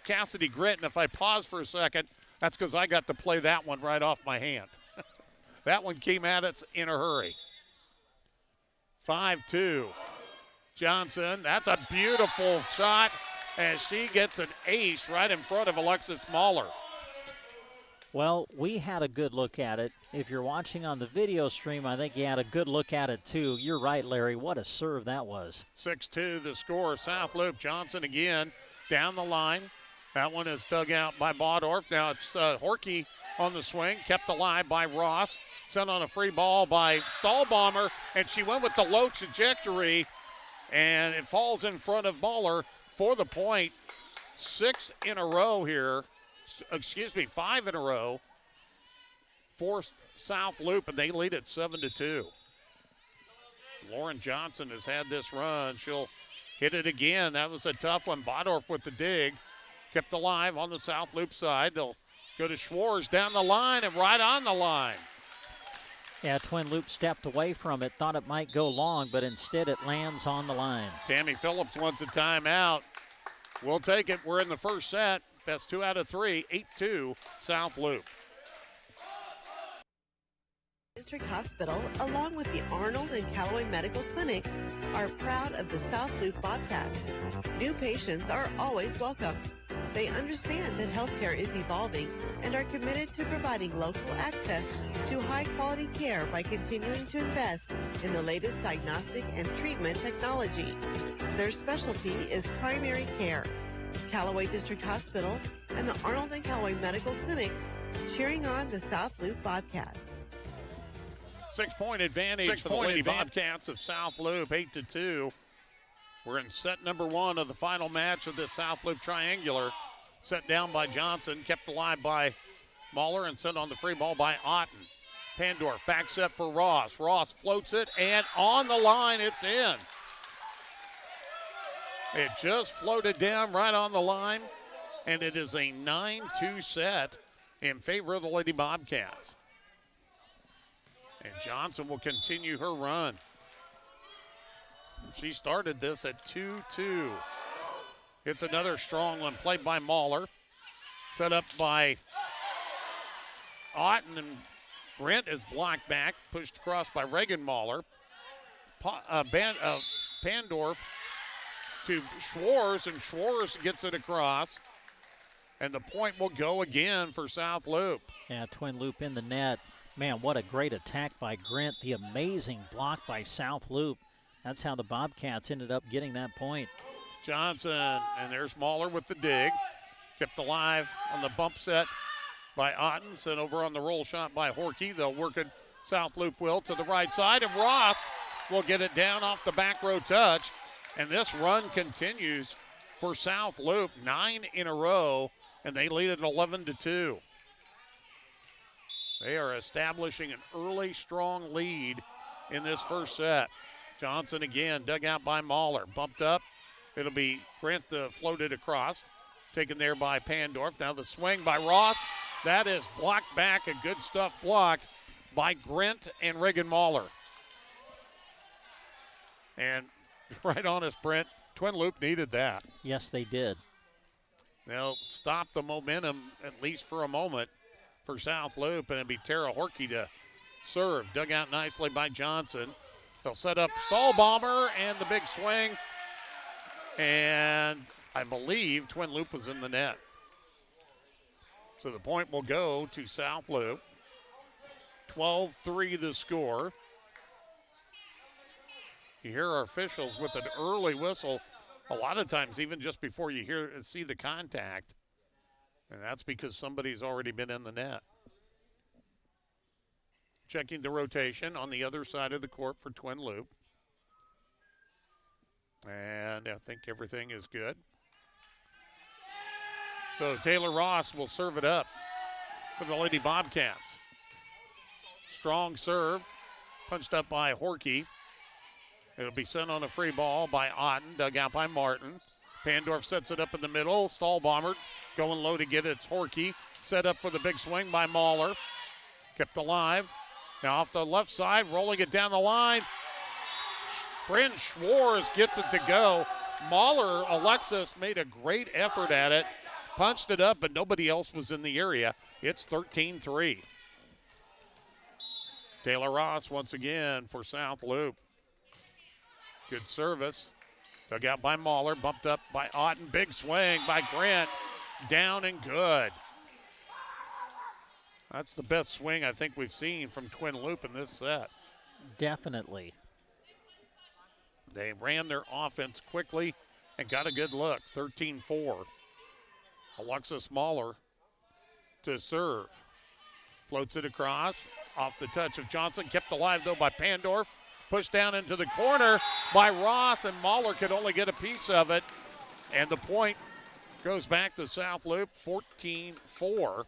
[SPEAKER 12] Cassidy Grit. And if I pause for a second, that's because I got to play that one right off my hand. That one came at us in a hurry. 5-2. Johnson, that's a beautiful shot as she gets an ace right in front of Alexis Mahler.
[SPEAKER 2] Well, we had a good look at it. If you're watching on the video stream, I think you had a good look at it too. You're right, Larry. What a serve that was.
[SPEAKER 12] 6-2 the score. South Loup. Johnson again down the line. That one is dug out by Bodorf. Now it's Horkey on the swing, kept alive by Ross. Sent on a free ball by Stahlbomber, and she went with the low trajectory, and it falls in front of Mahler for the point. 6 in a row here. 5 in a row for South Loup, and they lead at 7-2. Lauren Johnson has had this run. She'll hit it again. That was a tough one. Bodorf with the dig. Kept alive on the South Loup side. They'll go to Schwartz down the line and right on the line.
[SPEAKER 2] Yeah, Twin Loup stepped away from it, thought it might go long, but instead it lands on the line.
[SPEAKER 12] Tammy Phillips wants a timeout. We'll take it. We're in the first set. Best 2 out of 3, 8-2, South Loup.
[SPEAKER 3] District Hospital, along with the Arnold and Callaway Medical Clinics, are proud of the South Loup Bobcats. New patients are always welcome. They understand that healthcare is evolving and are committed to providing local access to high-quality care by continuing to invest in the latest diagnostic and treatment technology. Their specialty is primary care. Callaway District Hospital and the Arnold and Callaway Medical Clinics cheering on the South Loup Bobcats.
[SPEAKER 12] 6-point advantage for the Lady Bobcats of South Loup, 8-2. We're in set number 1 of the final match of this South Loup Triangular. Set down by Johnson, kept alive by Mahler, and sent on the free ball by Otten. Pandorf backs up for Ross. Ross floats it, and on the line, it's in. It just floated down right on the line, and it is a 9-2 set in favor of the Lady Bobcats. And Johnson will continue her run. She started this at 2-2. It's another strong one played by Mahler. Set up by Otten, and Brent is blocked back, pushed across by Reagan Mahler. Pandorf to Schwartz, and Schwartz gets it across. And the point will go again for South Loup.
[SPEAKER 2] Yeah, Twin Loup in the net. Man, what a great attack by Grant. The amazing block by South Loup. That's how the Bobcats ended up getting that point.
[SPEAKER 12] Johnson, and there's Mahler with the dig. Kept alive on the bump set by Otten. Sent over on the roll shot by Horkey. They'll work it. South Loup will to the right side, and Ross will get it down off the back row touch. And this run continues for South Loup. 9 in a row, and they lead at 11-2. They are establishing an early, strong lead in this first set. Johnson again, dug out by Mahler. Bumped up. It'll be Grant floated across. Taken there by Pandorf. Now the swing by Ross. That is blocked back. A good stuff block by Grant and Reagan Mahler. And right on us, Brent. Twin Loup needed that.
[SPEAKER 2] Yes, they did.
[SPEAKER 12] They'll stop the momentum, at least for a moment, for South Loup, and it'll be Tara Horkey to serve. Dug out nicely by Johnson. They'll set up Stahlbomber and the big swing. And I believe Twin Loup was in the net. So the point will go to South Loup. 12-3 the score. You hear our officials with an early whistle a lot of times, even just before you see the contact. And that's because somebody's already been in the net. Checking the rotation on the other side of the court for Twin Loup. And I think everything is good. So Taylor Ross will serve it up for the Lady Bobcats. Strong serve, punched up by Horkey. It'll be sent on a free ball by Otten, dug out by Martin. Pandorf sets it up in the middle. Stahlbomber going low to get it. It's Horkey. Set up for the big swing by Mahler. Kept alive. Now off the left side, rolling it down the line. Bryn Schwartz gets it to go. Mahler, Alexis, made a great effort at it. Punched it up, but nobody else was in the area. It's 13-3. Taylor Ross once again for South Loup. Good service. Dug out by Mahler, bumped up by Otten. Big swing by Grant. Down and good. That's the best swing I think we've seen from Twin Loup in this set.
[SPEAKER 2] Definitely.
[SPEAKER 12] They ran their offense quickly and got a good look. 13-4. Alexis Mahler to serve. Floats it across. Off the touch of Johnson. Kept alive, though, by Pandorf. Pushed down into the corner by Ross, and Mahler could only get a piece of it. And the point goes back to South Loup, 14-4.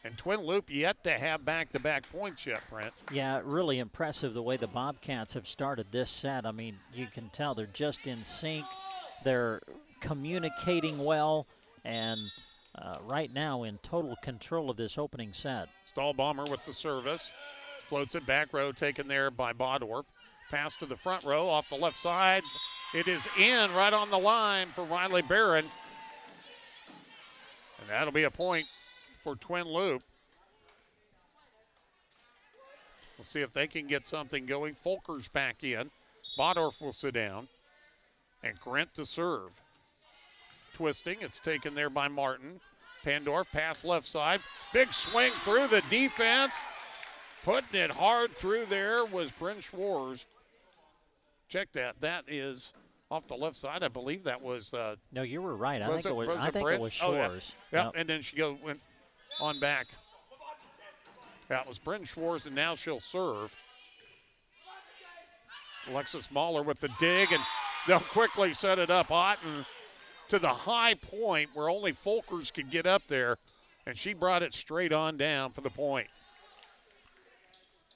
[SPEAKER 12] And Twin Loup yet to have back-to-back points yet, Brent.
[SPEAKER 2] Yeah, really impressive the way the Bobcats have started this set. I mean, you can tell they're just in sync. They're communicating well, and right now in total control of this opening set.
[SPEAKER 12] Stahlbomber with the service. Floats it back row, taken there by Bodorf. Pass to the front row off the left side. It is in right on the line for Riley Barron. And that'll be a point for Twin Loup. We'll see if they can get something going. Folker's back in. Bodorf will sit down. And Grant to serve. Twisting, it's taken there by Martin. Pandorf, pass left side. Big swing through the defense. Putting it hard through there was Bryn Schwartz. Check that. That is off the left side. I believe that was.
[SPEAKER 2] No, you were right. I think it was Schwartz.
[SPEAKER 12] Oh, yeah. Yep. And then she went on back. That was Bryn Schwartz, and now she'll serve. Alexis Mahler with the dig, and they'll quickly set it up. Otten to the high point where only Folkers could get up there, and she brought it straight on down for the point.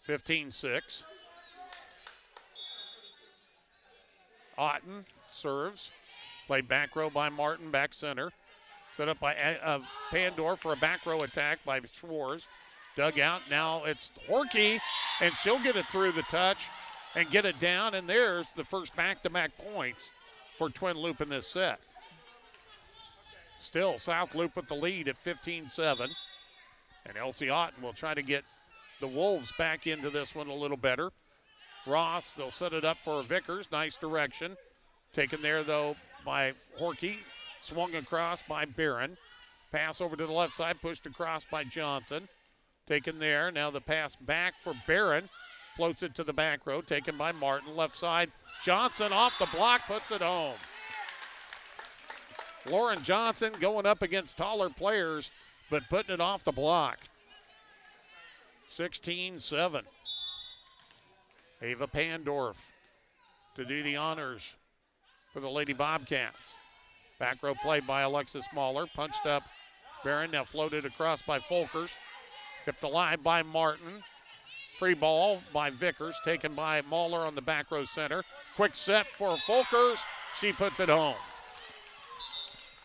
[SPEAKER 12] 15-6. Otten serves. Played back row by Martin, back center. Set up by Pandor for a back row attack by Schwartz. Dug out. Now it's Horkey, and she'll get it through the touch and get it down, and there's the first back-to-back points for Twin Loup in this set. Still South Loup with the lead at 15-7. And Elsie Otten will try to get the Wolves back into this one a little better. Ross, they'll set it up for Vickers. Nice direction. Taken there, though, by Horkey. Swung across by Barron. Pass over to the left side, pushed across by Johnson. Taken there. Now the pass back for Barron. Floats it to the back row. Taken by Martin. Left side. Johnson off the block, puts it home. Lauren Johnson going up against taller players, but putting it off the block. 16-7. Ava Pandorf to do the honors for the Lady Bobcats. Back row played by Alexis Mahler. Punched up Barron, now floated across by Folkers. Kept alive by Martin. Free ball by Vickers, taken by Mahler on the back row center. Quick set for Folkers. She puts it home.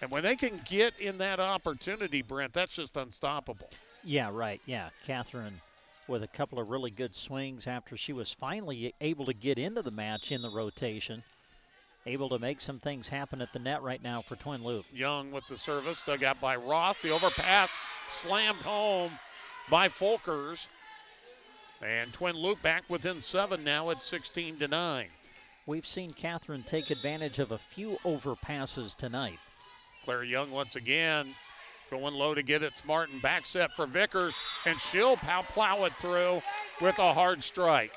[SPEAKER 12] And when they can get in that opportunity, Brent, that's just unstoppable.
[SPEAKER 2] Yeah, right. Yeah, Catherine with a couple of really good swings after she was finally able to get into the match in the rotation. Able to make some things happen at the net right now for Twin Loup.
[SPEAKER 12] Young with the service, dug out by Ross. The overpass slammed home by Folkers. And Twin Loup back within 7 now at 16-9.
[SPEAKER 2] We've seen Catherine take advantage of a few overpasses tonight.
[SPEAKER 12] Claire Young once again going low to get it. It's Martin. Back set for Vickers, and she'll plow it through with a hard strike.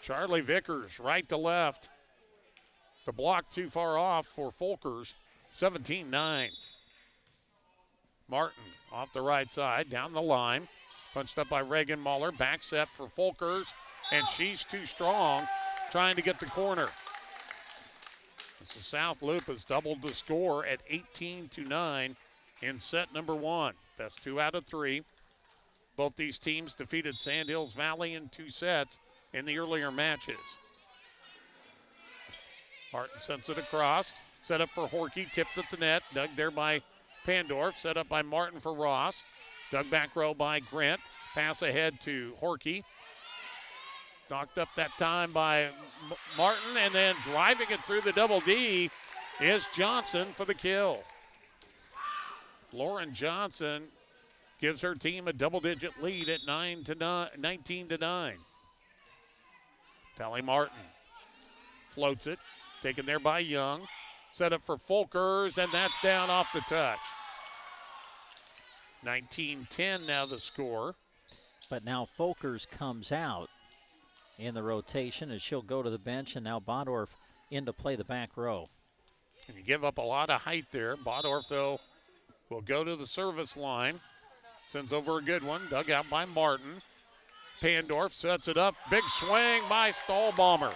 [SPEAKER 12] Charlie Vickers, right to left. The block too far off for Folkers. 17-9. Martin off the right side, down the line. Punched up by Reagan Mahler. Back set for Folkers, and she's too strong trying to get the corner. So South Loup has doubled the score at 18-9 in set number 1. Best 2 out of 3. Both these teams defeated Sandhills Valley in 2 sets in the earlier matches. Martin sends it across. Set up for Horkey. Tipped at the net. Dug there by Pandorf. Set up by Martin for Ross. Dug back row by Grant. Pass ahead to Horkey. Knocked up that time by Martin, and then driving it through the double D is Johnson for the kill. Lauren Johnson gives her team a double-digit lead at 19-9. Tally Martin floats it, taken there by Young. Set up for Folkers, and that's down off the touch. 19-10 now the score.
[SPEAKER 2] But now Folkers comes out in the rotation as she'll go to the bench, and now Bodorf in to play the back row.
[SPEAKER 12] And you give up a lot of height there. Bodorf, though, will go to the service line. Sends over a good one. Dug out by Martin. Pandorf sets it up. Big swing by Stahlbomber.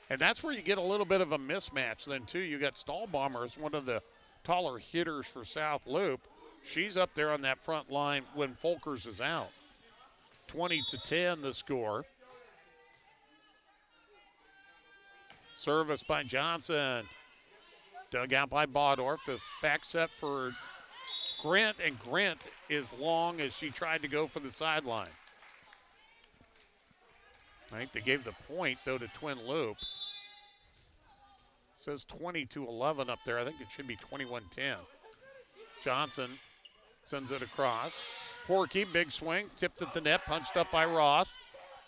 [SPEAKER 12] And that's where you get a little bit of a mismatch then, too. You got Stahlbomber as one of the taller hitters for South Loup. She's up there on that front line when Folkers is out. 20-10 the score. Service by Johnson. Dug out by Bodorf. This back set for Grant, and Grant is long as she tried to go for the sideline. I think they gave the point, though, to Twin Loup. Says 20-11 up there. I think it should be 21-10. Johnson sends it across. Horkey, big swing, tipped at the net, punched up by Ross.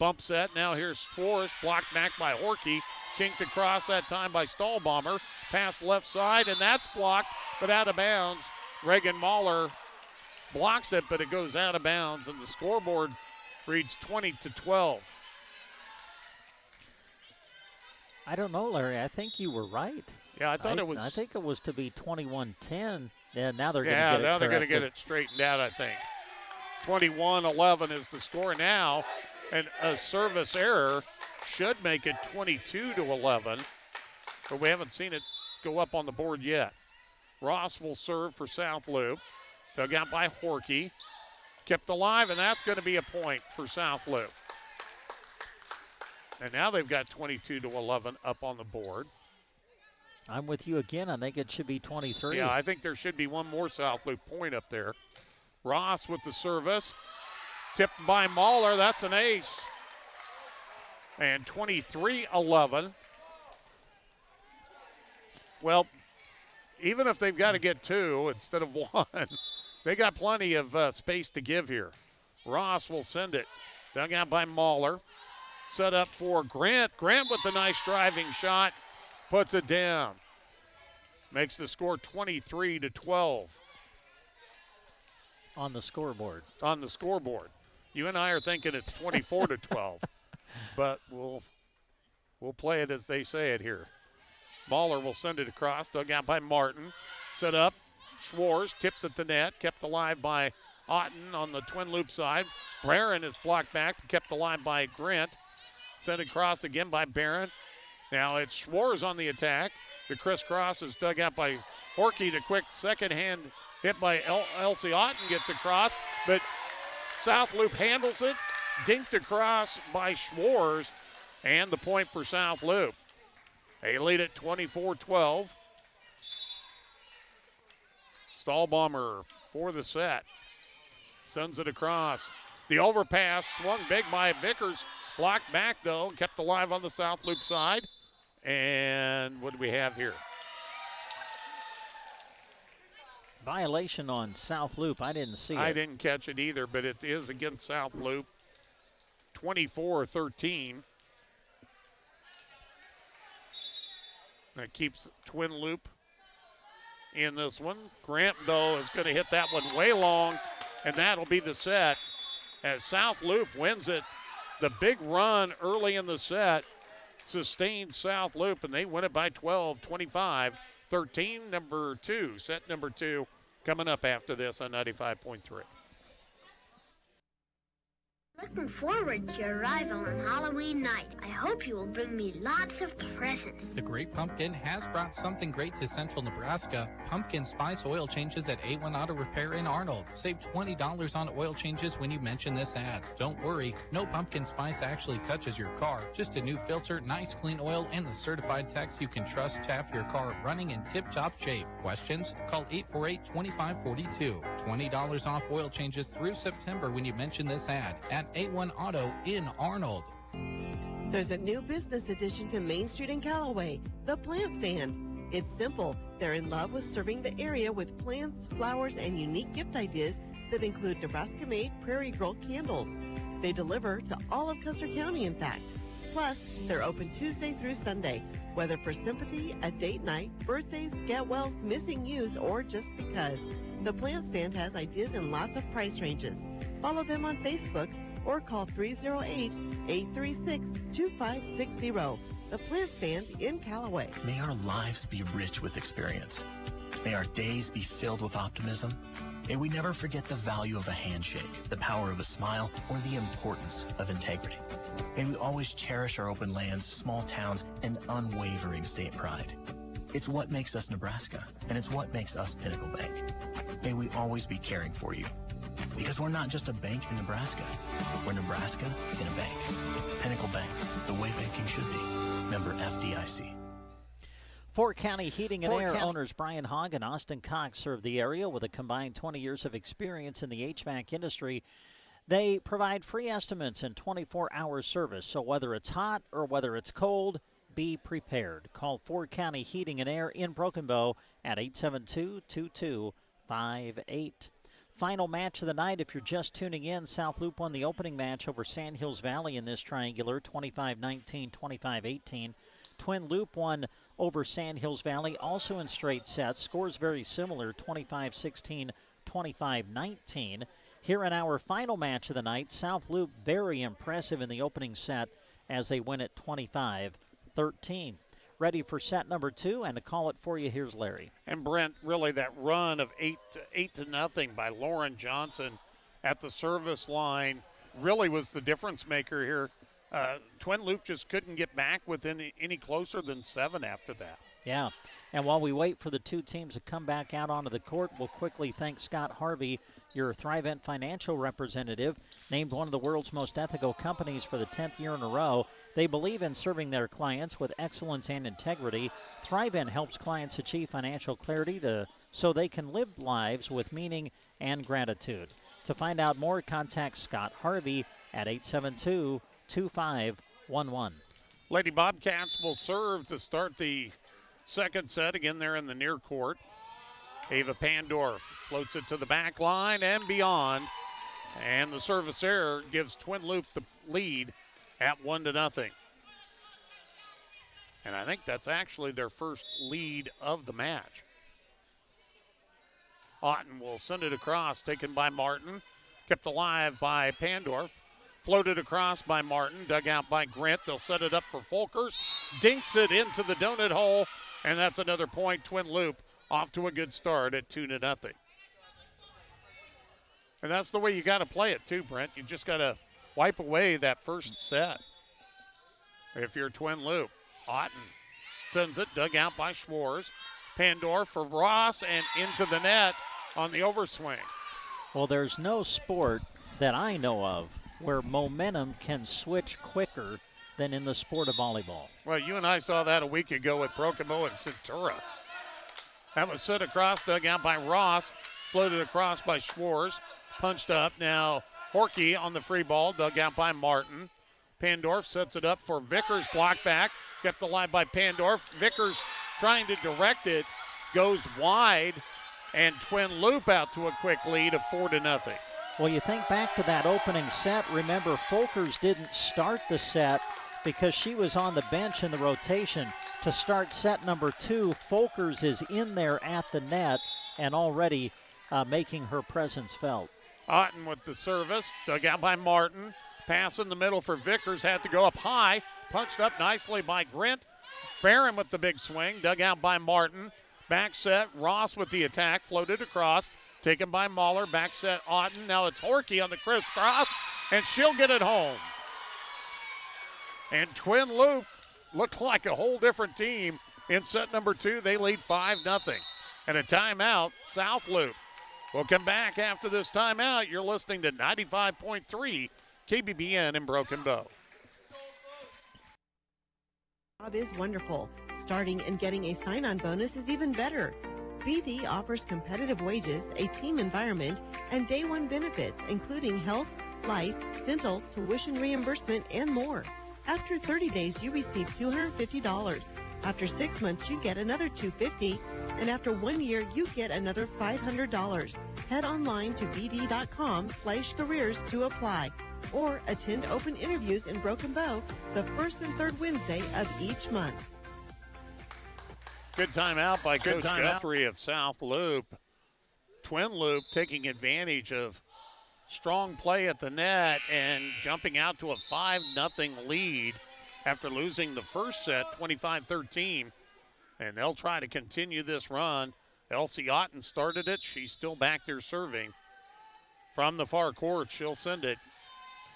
[SPEAKER 12] Bump set, now here's Forrest, blocked back by Horkey. Kinked across that time by Stahlbomber. Pass left side, and that's blocked, but out of bounds. Reagan Mahler blocks it, but it goes out of bounds, and the scoreboard reads 20-12.
[SPEAKER 2] I don't know, Larry. I think you were right.
[SPEAKER 12] Yeah, I thought it was.
[SPEAKER 2] I think it was to be 21-10. Yeah, now they're going to get it
[SPEAKER 12] now they're
[SPEAKER 2] corrected.
[SPEAKER 12] going to get it straightened out, I think. 21-11 is the score now, and a service error should make it 22-11, but we haven't seen it go up on the board yet. Ross will serve for South Loup. Dug out by Horkey. Kept alive, and that's going to be a point for South Loup. And now they've got 22-11 up on the board.
[SPEAKER 2] I'm with you again. I think it should be 23.
[SPEAKER 12] Yeah, I think there should be one more South Loop point up there. Ross with the service. Tipped by Mahler. That's an ace. And 23-11. Well, even if they've got to get 2 instead of 1, they got plenty of space to give here. Ross will send it. Dug out by Mahler. Set up for Grant. Grant with the nice driving shot. Puts it down. Makes the score 23-12.
[SPEAKER 2] On the scoreboard.
[SPEAKER 12] On the scoreboard. You and I are thinking it's 24-12. But we'll play it as they say it here. Mahler will send it across. Dug out by Martin. Set up. Schwartz tipped at the net. Kept alive by Otten on the Twin Loop side. Barron is blocked back. Kept alive by Grant. Sent across again by Barron. Now it's Schwartz on the attack. The crisscross is dug out by Horkey. The quick second hand hit by Elsie Otten gets across. But South Loop handles it. Dinked across by Schwartz. And the point for South Loop. They lead at 24-12. Stahlbomber for the set. Sends it across. The overpass swung big by Vickers. Blocked back, though. Kept alive on the South Loop side. And what do we have here?
[SPEAKER 2] Violation on South Loop. I didn't see it.
[SPEAKER 12] I didn't catch it either, but it is against South Loop. 24-13. That keeps Twin Loop in this one. Grant, though, is going to hit that one way long, and that'll be the set as South Loop wins it. The big run early in the set sustained South Loop, and they win it by 12, 25-13, number 2. Set number 2 coming up after this on 95.3.
[SPEAKER 15] Looking forward to your arrival on Halloween night. I hope you will bring me lots of presents.
[SPEAKER 6] The Great Pumpkin has brought something great to Central Nebraska. Pumpkin Spice oil changes at A1 Auto Repair in Arnold. Save $20 on oil changes when you mention this ad. Don't worry, no Pumpkin Spice actually touches your car. Just a new filter, nice clean oil, and the certified techs you can trust to have your car running in tip-top shape. Questions? Call 848-2542. $20 off oil changes through September when you mention this ad at A1 Auto in Arnold.
[SPEAKER 3] There's a new business addition to Main Street in Callaway, the Plant Stand. It's simple. They're in love with serving the area with plants, flowers, and unique gift ideas that include Nebraska-made Prairie Girl candles. They deliver to all of Custer County, in fact. Plus, they're open Tuesday through Sunday, whether for sympathy, a date night, birthdays, get-wells, missing you's, or just because. The Plant Stand has ideas in lots of price ranges. Follow them on Facebook or call 308-836-2560. The Plant Stand in Callaway.
[SPEAKER 22] May our lives be rich with experience. May our days be filled with optimism. May we never forget the value of a handshake, the power of a smile, or the importance of integrity. May we always cherish our open lands, small towns, and unwavering state pride. It's what makes us Nebraska, and it's what makes us Pinnacle Bank. May we always be caring for you. Because we're not just a bank in Nebraska. We're Nebraska in a bank. Pinnacle Bank, the way banking should be. Member FDIC.
[SPEAKER 2] Fort County Heating and Air owners Brian Hogg and Austin Cox serve the area with a combined 20 years of experience in the HVAC industry. They provide free estimates and 24-hour service, so whether it's hot or whether it's cold, be prepared. Call Fort County Heating and Air in Broken Bow at 872-2258. Final match of the night, if you're just tuning in, South Loop won the opening match over Sandhills Valley in this triangular, 25-19, 25-18. Twin Loop won over Sandhills Valley, also in straight sets. Scores very similar, 25-16, 25-19. Here in our final match of the night, South Loop very impressive in the opening set as they win at 25-13. Ready for set number 2, and to call it for you, here's Larry.
[SPEAKER 12] And Brent, really that run of 8 to nothing by Lauren Johnson at the service line really was the difference maker here. Twin Loop just couldn't get back within any closer than 7 after that.
[SPEAKER 2] Yeah. And while we wait for the two teams to come back out onto the court, we'll quickly thank Scott Harvey, your Thrivent financial representative, named one of the world's most ethical companies for the 10th year in a row. They believe in serving their clients with excellence and integrity. Thrivent helps clients achieve financial clarity so they can live lives with meaning and gratitude. To find out more, contact Scott Harvey at 872-2511.
[SPEAKER 12] Lady Bobcats will serve to start the second set. Again, they're in the near court. Ava Pandorf floats it to the back line and beyond. And the service error gives Twin Loup the lead at 1-0. And I think that's actually their first lead of the match. Otten will send it across, taken by Martin. Kept alive by Pandorf. Floated across by Martin, dug out by Grant. They'll set it up for Folkers. Dinks it into the donut hole, and that's another point. Twin Loup off to a good start at 2-0. And that's the way you got to play it too, Brent. You just got to wipe away that first set. If you're Twin Loup, Otten sends it, dug out by Schwartz. Pandorf for Ross and into the net on the overswing.
[SPEAKER 2] Well, there's no sport that I know of where momentum can switch quicker than in the sport of volleyball.
[SPEAKER 12] Well, you and I saw that a week ago at Broken Bow and Centura. That was set across, dug out by Ross, floated across by Schwartz, punched up. Now Horkey on the free ball, dug out by Martin. Pandorf sets it up for Vickers, block back, kept alive by Pandorf. Vickers trying to direct it, goes wide, and Twin Loup out to a quick lead of 4-0.
[SPEAKER 2] Well, you think back to that opening set. Remember, Folkers didn't start the set because she was on the bench in the rotation. To start set number 2, Folkers is in there at the net and already making her presence felt.
[SPEAKER 12] Otten with the service, dug out by Martin. Pass in the middle for Vickers, had to go up high. Punched up nicely by Grint. Barron with the big swing, dug out by Martin. Back set, Ross with the attack, floated across. Taken by Mahler, back set Otten. Now it's Horkey on the crisscross, and she'll get it home. And Twin Loup looked like a whole different team in set number 2. They lead 5-0. And a timeout, South Loup. We'll come back after this timeout. You're listening to 95.3 KBBN in Broken Bow.
[SPEAKER 3] Job is wonderful. Starting and getting a sign-on bonus is even better. BD offers competitive wages, a team environment, and day one benefits, including health, life, dental, tuition reimbursement, and more. After 30 days, you receive $250. After 6 months, you get another $250. And after 1 year, you get another $500. Head online to bd.com/careers to apply. Or attend open interviews in Broken Bow the first and third Wednesday of each month.
[SPEAKER 12] Good timeout by Coach Guthrie of South Loup. Twin Loup taking advantage of strong play at the net and jumping out to a 5-0 lead after losing the first set, 25-13. And they'll try to continue this run. Elsie Otten started it. She's still back there serving. From the far court, she'll send it.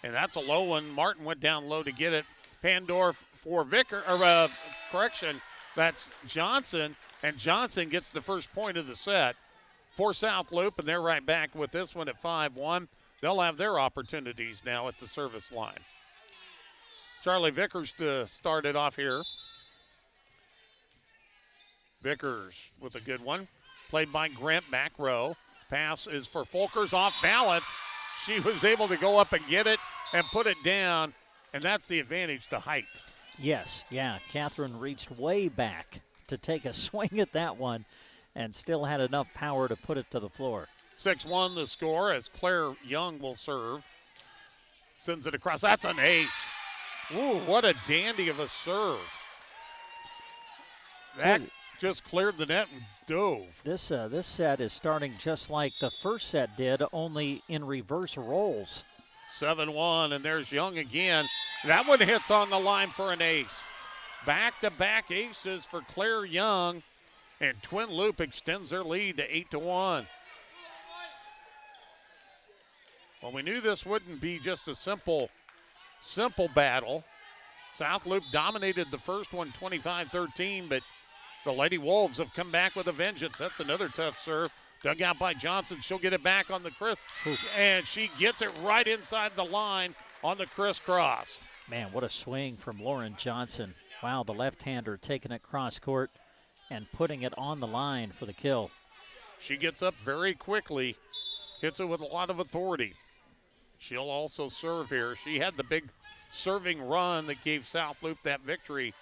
[SPEAKER 12] And that's a low one. Martin went down low to get it. Pandorf for that's Johnson, and Johnson gets the first point of the set for South Loup, and they're right back with this one at 5-1. They'll have their opportunities now at the service line. Charlie Vickers to start it off here. Vickers with a good one. Played by Grant, back row. Pass is for Folkers, off balance. She was able to go up and get it and put it down, and that's the advantage to height.
[SPEAKER 2] Yes, yeah. Catherine reached way back to take a swing at that one and still had enough power to put it to the floor.
[SPEAKER 12] 6-1 the score as Claire Young will serve. Sends it across. That's an ace. Ooh, what a dandy of a serve. That just cleared the net and dove.
[SPEAKER 2] This set is starting just like the first set did, only in reverse rolls.
[SPEAKER 12] 7-1, and there's Young again. That one hits on the line for an ace. Back-to-back aces for Claire Young, and Twin Loup extends their lead to 8-1. Well, we knew this wouldn't be just a simple battle. South Loup dominated the first one 25-13, but The Lady Wolves have come back with a vengeance. That's another tough serve. Dug out by Johnson. She'll get it back on the and she gets it right inside the line on the crisscross.
[SPEAKER 2] Man, what a swing from Lauren Johnson. Wow, the left-hander taking it cross court and putting it on the line for the kill.
[SPEAKER 12] She gets up very quickly, hits it with a lot of authority. She'll also serve here. She had the big serving run that gave South Loup that victory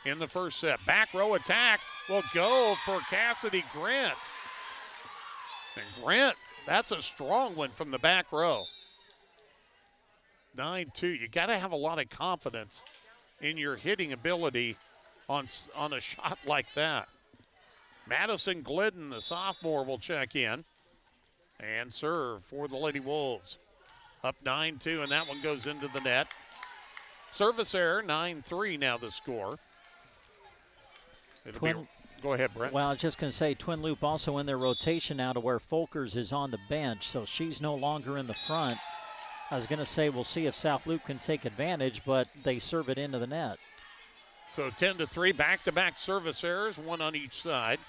[SPEAKER 12] in the first set. Back row attack will go for Cassidy Grant. And Grant, that's a strong one from the back row. 9-2. You got to have a lot of confidence in your hitting ability on a shot like that. Madison Glidden, the sophomore, will check in and serve for the Lady Wolves. Up 9-2, and that one goes into the net. Service error, 9-3 now the score. Go ahead, Brent.
[SPEAKER 2] Well, I was just going to say, Twin Loup also in their rotation now to where Folkers is on the bench, so she's no longer in the front. I was going to say we'll see if South Loup can take advantage, but they serve it into the net.
[SPEAKER 12] So 10-3, back-to-back service errors, one on each side.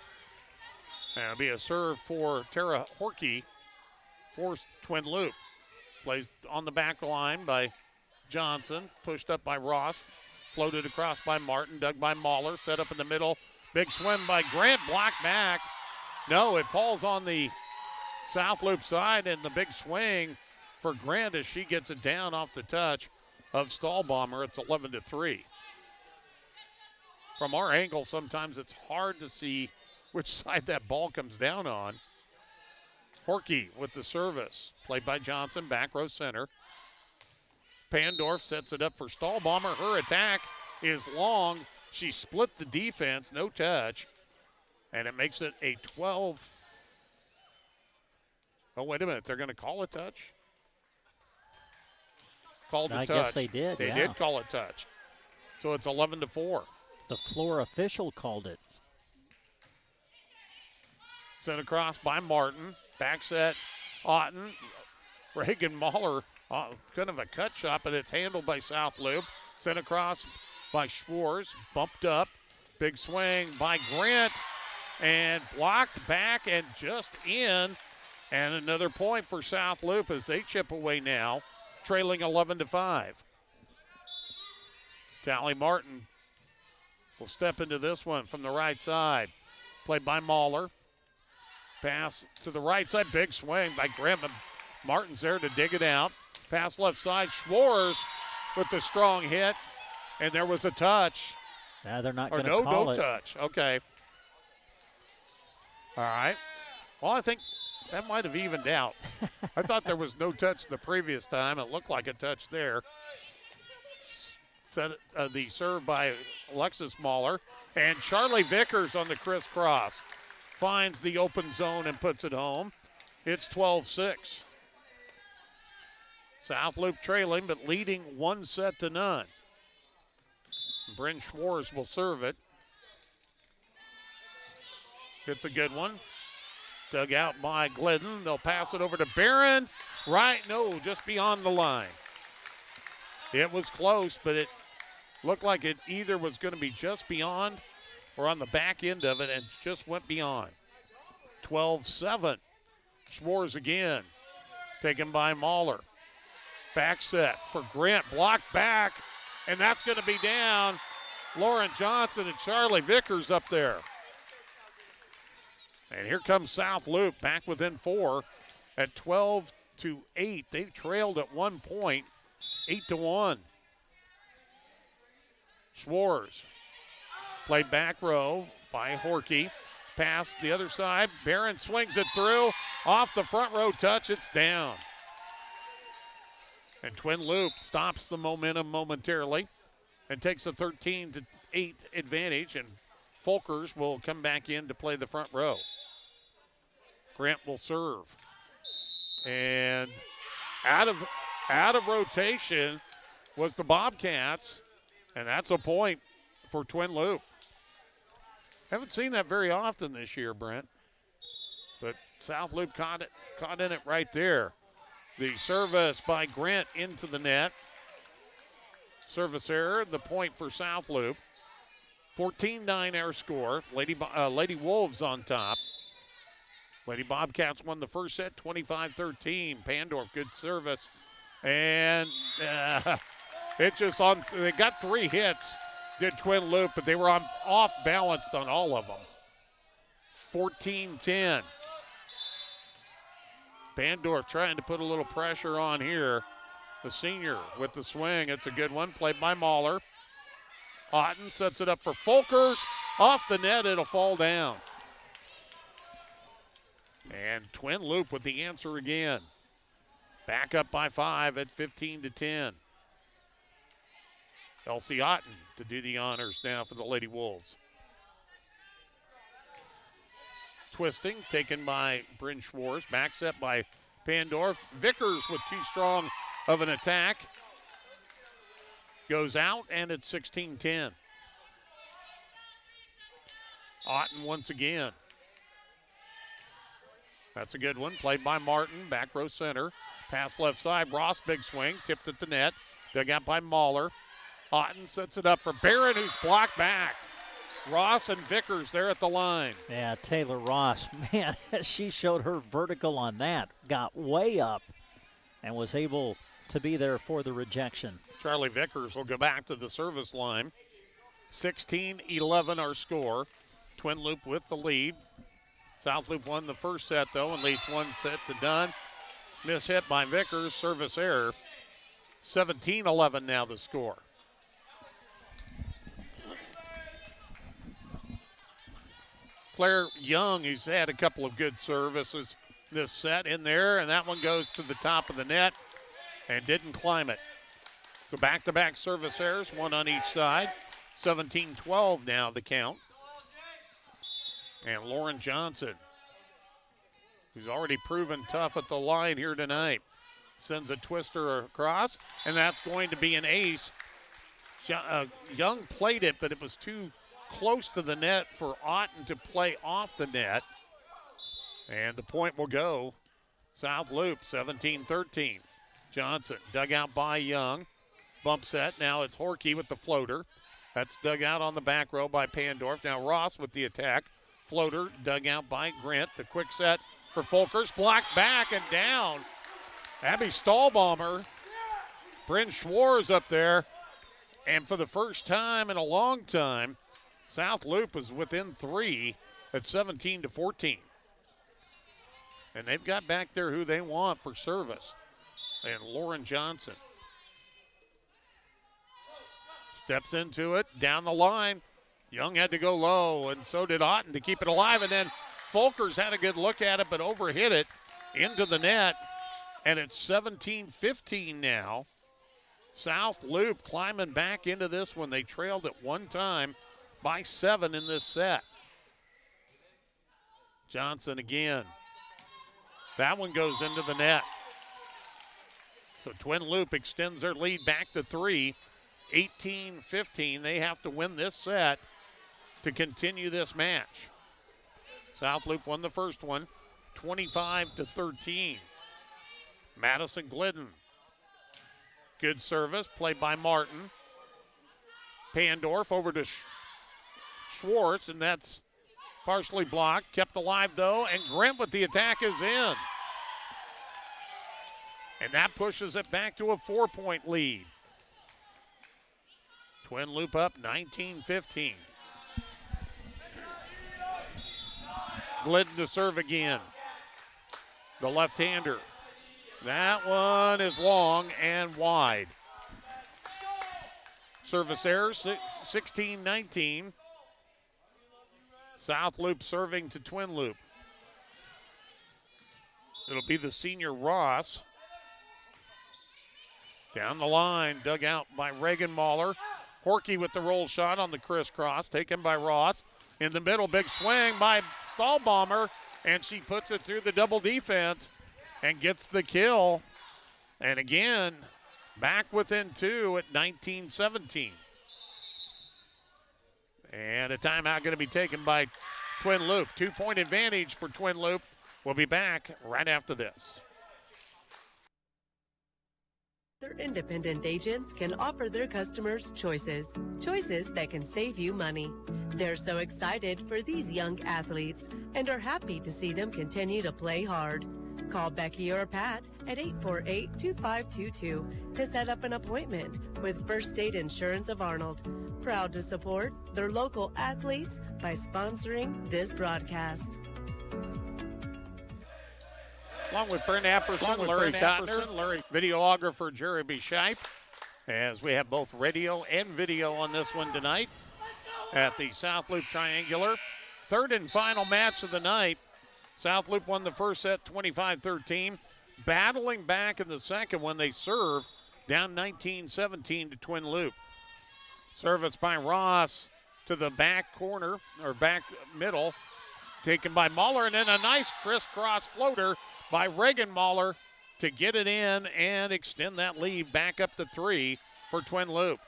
[SPEAKER 12] That'll be a serve for Tara Horkey for Twin Loup. Plays on the back line by Johnson, pushed up by Ross, floated across by Martin, dug by Mahler, set up in the middle. Big swim by Grant, blocked back. No, it falls on the South Loup side, and the big swing for Grant as she gets it down off the touch of Stahlbomber. It's 11-3. From our angle, sometimes it's hard to see which side that ball comes down on. Horkey with the service, played by Johnson, back row center. Pandorf sets it up for Stahlbomber. Her attack is long. She split the defense, no touch, and it makes it a 12. Oh, wait a minute. They're going to call a touch? Called a touch.
[SPEAKER 2] I guess they did,
[SPEAKER 12] They did call a touch. So it's 11-4.
[SPEAKER 2] The floor official called it.
[SPEAKER 12] Sent across by Martin. Back set, Otten. Reagan Mahler, kind of a cut shot, but it's handled by South Loup. Sent across by Schwartz, bumped up. Big swing by Grant, and blocked back and just in. And another point for South Loup as they chip away now, trailing 11-5. Tally Martin will step into this one from the right side. Played by Mahler. Pass to the right side. Big swing by Grant. Martin's there to dig it out. Pass left side. Schwartz with the strong hit. And there was a touch.
[SPEAKER 2] Yeah, they're not going to call it.
[SPEAKER 12] No touch. Okay. All right. Well, I think that might have evened out. I thought there was no touch the previous time. It looked like a touch there. The serve by Alexis Mahler. And Charlie Vickers on the crisscross finds the open zone and puts it home. It's 12-6. South Loup trailing, but leading 1-0. Bryn Schwartz will serve it. It's a good one. Dug out by Glidden. They'll pass it over to Barron. Just beyond the line. It was close, but it looked like it either was going to be just beyond or on the back end of it and just went beyond. 12-7. Schwartz again. Taken by Mahler. Back set for Grant. Blocked back. And that's going to be down. Lauren Johnson and Charlie Vickers up there. And here comes South Loup back within 4 at 12-8. They trailed at 1 point, 8-1. Schwartz played back row by Horkey. Pass the other side. Barron swings it through. Off the front row touch, it's down. And Twin Loup stops the momentum momentarily and takes a 13-8 advantage, and Folkers will come back in to play the front row. Grant will serve. And out of rotation was the Bobcats, and that's a point for Twin Loup. Haven't seen that very often this year, Brent. But South Loup caught in it right there. The service by Grant into the net. Service error, the point for South Loup. 14-9 our score. Lady Wolves on top. Lady Bobcats won the first set, 25-13. Pandorf, good service. And it just they got 3 hits, did Twin Loup, but they were off balanced on all of them. 14-10. Pandorf trying to put a little pressure on here. The senior with the swing. It's a good one, played by Mahler. Otten sets it up for Folkers. Off the net, it'll fall down. And Twin Loup with the answer again. Back up by 5 at 15-10. Elsie Otten to do the honors now for the Lady Wolves. Twisting, taken by Bryn Schwartz. Back set by Pandorf. Vickers with too strong of an attack. Goes out, and it's 16-10. Otten once again. That's a good one. Played by Martin, back row center. Pass left side. Ross, big swing. Tipped at the net. Dug out by Mahler. Otten sets it up for Barron, who's blocked back. Ross and Vickers there at the line.
[SPEAKER 2] Yeah, Taylor Ross, man, she showed her vertical on that. Got way up and was able to be there for the rejection.
[SPEAKER 12] Charlie Vickers will go back to the service line. 16-11 our score. Twin Loup with the lead. South Loup won the first set, though, and leads 1 set to none. Miss hit by Vickers, service error. 17-11 now the score. Claire Young, who's had a couple of good services this set in there, and that one goes to the top of the net and didn't climb it. So back-to-back service errors, 1 on each side. 17-12 now the count. And Lauren Johnson, who's already proven tough at the line here tonight, sends a twister across, and that's going to be an ace. Young played it, but it was too close to the net for Otten to play off the net. And the point will go South Loup, 17-13. Johnson dug out by Young. Bump set. Now it's Horkey with the floater. That's dug out on the back row by Pandorf. Now Ross with the attack. Floater dug out by Grant. The quick set for Folkers. Blocked back and down. Abby Stahlbaumer. Bryn Schwartz up there. And for the first time in a long time, South Loup is within 3 at 17-14. And they've got back there who they want for service. And Lauren Johnson steps into it, down the line. Young had to go low, and so did Otten to keep it alive. And then Folkers had a good look at it, but overhit it into the net. And it's 17-15 now. South Loup climbing back into this one. They trailed at one time by 7 in this set. Johnson again. That one goes into the net. So Twin Loup extends their lead back to 3. 18-15. They have to win this set to continue this match. South Loup won the first one, 25-13. Madison Glidden. Good service, played by Martin. Pandorf over to Schwartz, and that's partially blocked. Kept alive, though, and Grant with the attack is in. And that pushes it back to a 4-point lead. Twin Loup up 19-15. Glidden to serve again. The left-hander. That one is long and wide. Service error, 16-19. South Loup serving to Twin Loup. It'll be the senior Ross. Down the line, dug out by Reagan Mahler. Horkey with the roll shot on the crisscross, taken by Ross. In the middle, big swing by Stahlbaumer, and she puts it through the double defense and gets the kill. And again, back within 2 at 19-17. And a timeout going to be taken by Twin Loup. 2-point advantage for Twin Loup. We'll be back right after this.
[SPEAKER 8] Their independent agents can offer their customers choices that can save you money. They're so excited for these young athletes and are happy to see them continue to play hard. Call Becky or Pat at 848-2522 to set up an appointment with First State Insurance of Arnold. Proud to support their local athletes by sponsoring this broadcast.
[SPEAKER 12] Along with Brent Apperson, Larry Cotner, videographer Jerry B. Shipe, as we have both radio and video on this one tonight at the South Loop Triangular. Third and final match of the night. South Loop won the first set 25-13. Battling back in the second when they served down 19-17 to Twin Loup. Service by Ross to the back corner, or back middle, taken by Mahler, and then a nice crisscross floater by Reagan Mahler to get it in and extend that lead back up to 3 for Twin Loup.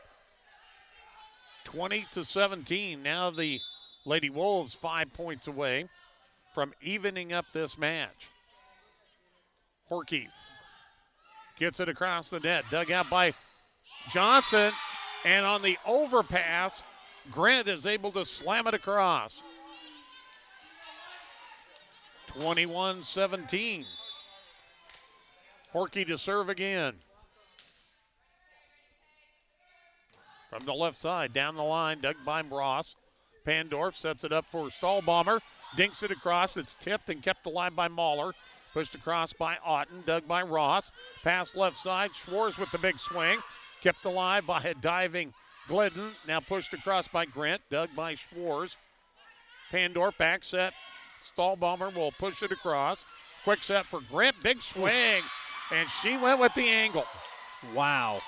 [SPEAKER 12] 20-17. Now the Lady Wolves 5 points away from evening up this match. Horkey gets it across the net, dug out by Johnson, and on the overpass, Grant is able to slam it across. 21-17. Horkey to serve again. From the left side, down the line, dug by Ross. Pandorf sets it up for Stahlbaumer. Dinks it across. It's tipped and kept alive by Mahler. Pushed across by Otten, dug by Ross. Pass left side, Schwartz with the big swing. Kept alive by a diving Glidden. Now pushed across by Grant, dug by Schwartz. Pandorf back set. Stahlbaumer will push it across. Quick set for Grant, big swing. And she went with the angle.
[SPEAKER 2] Wow.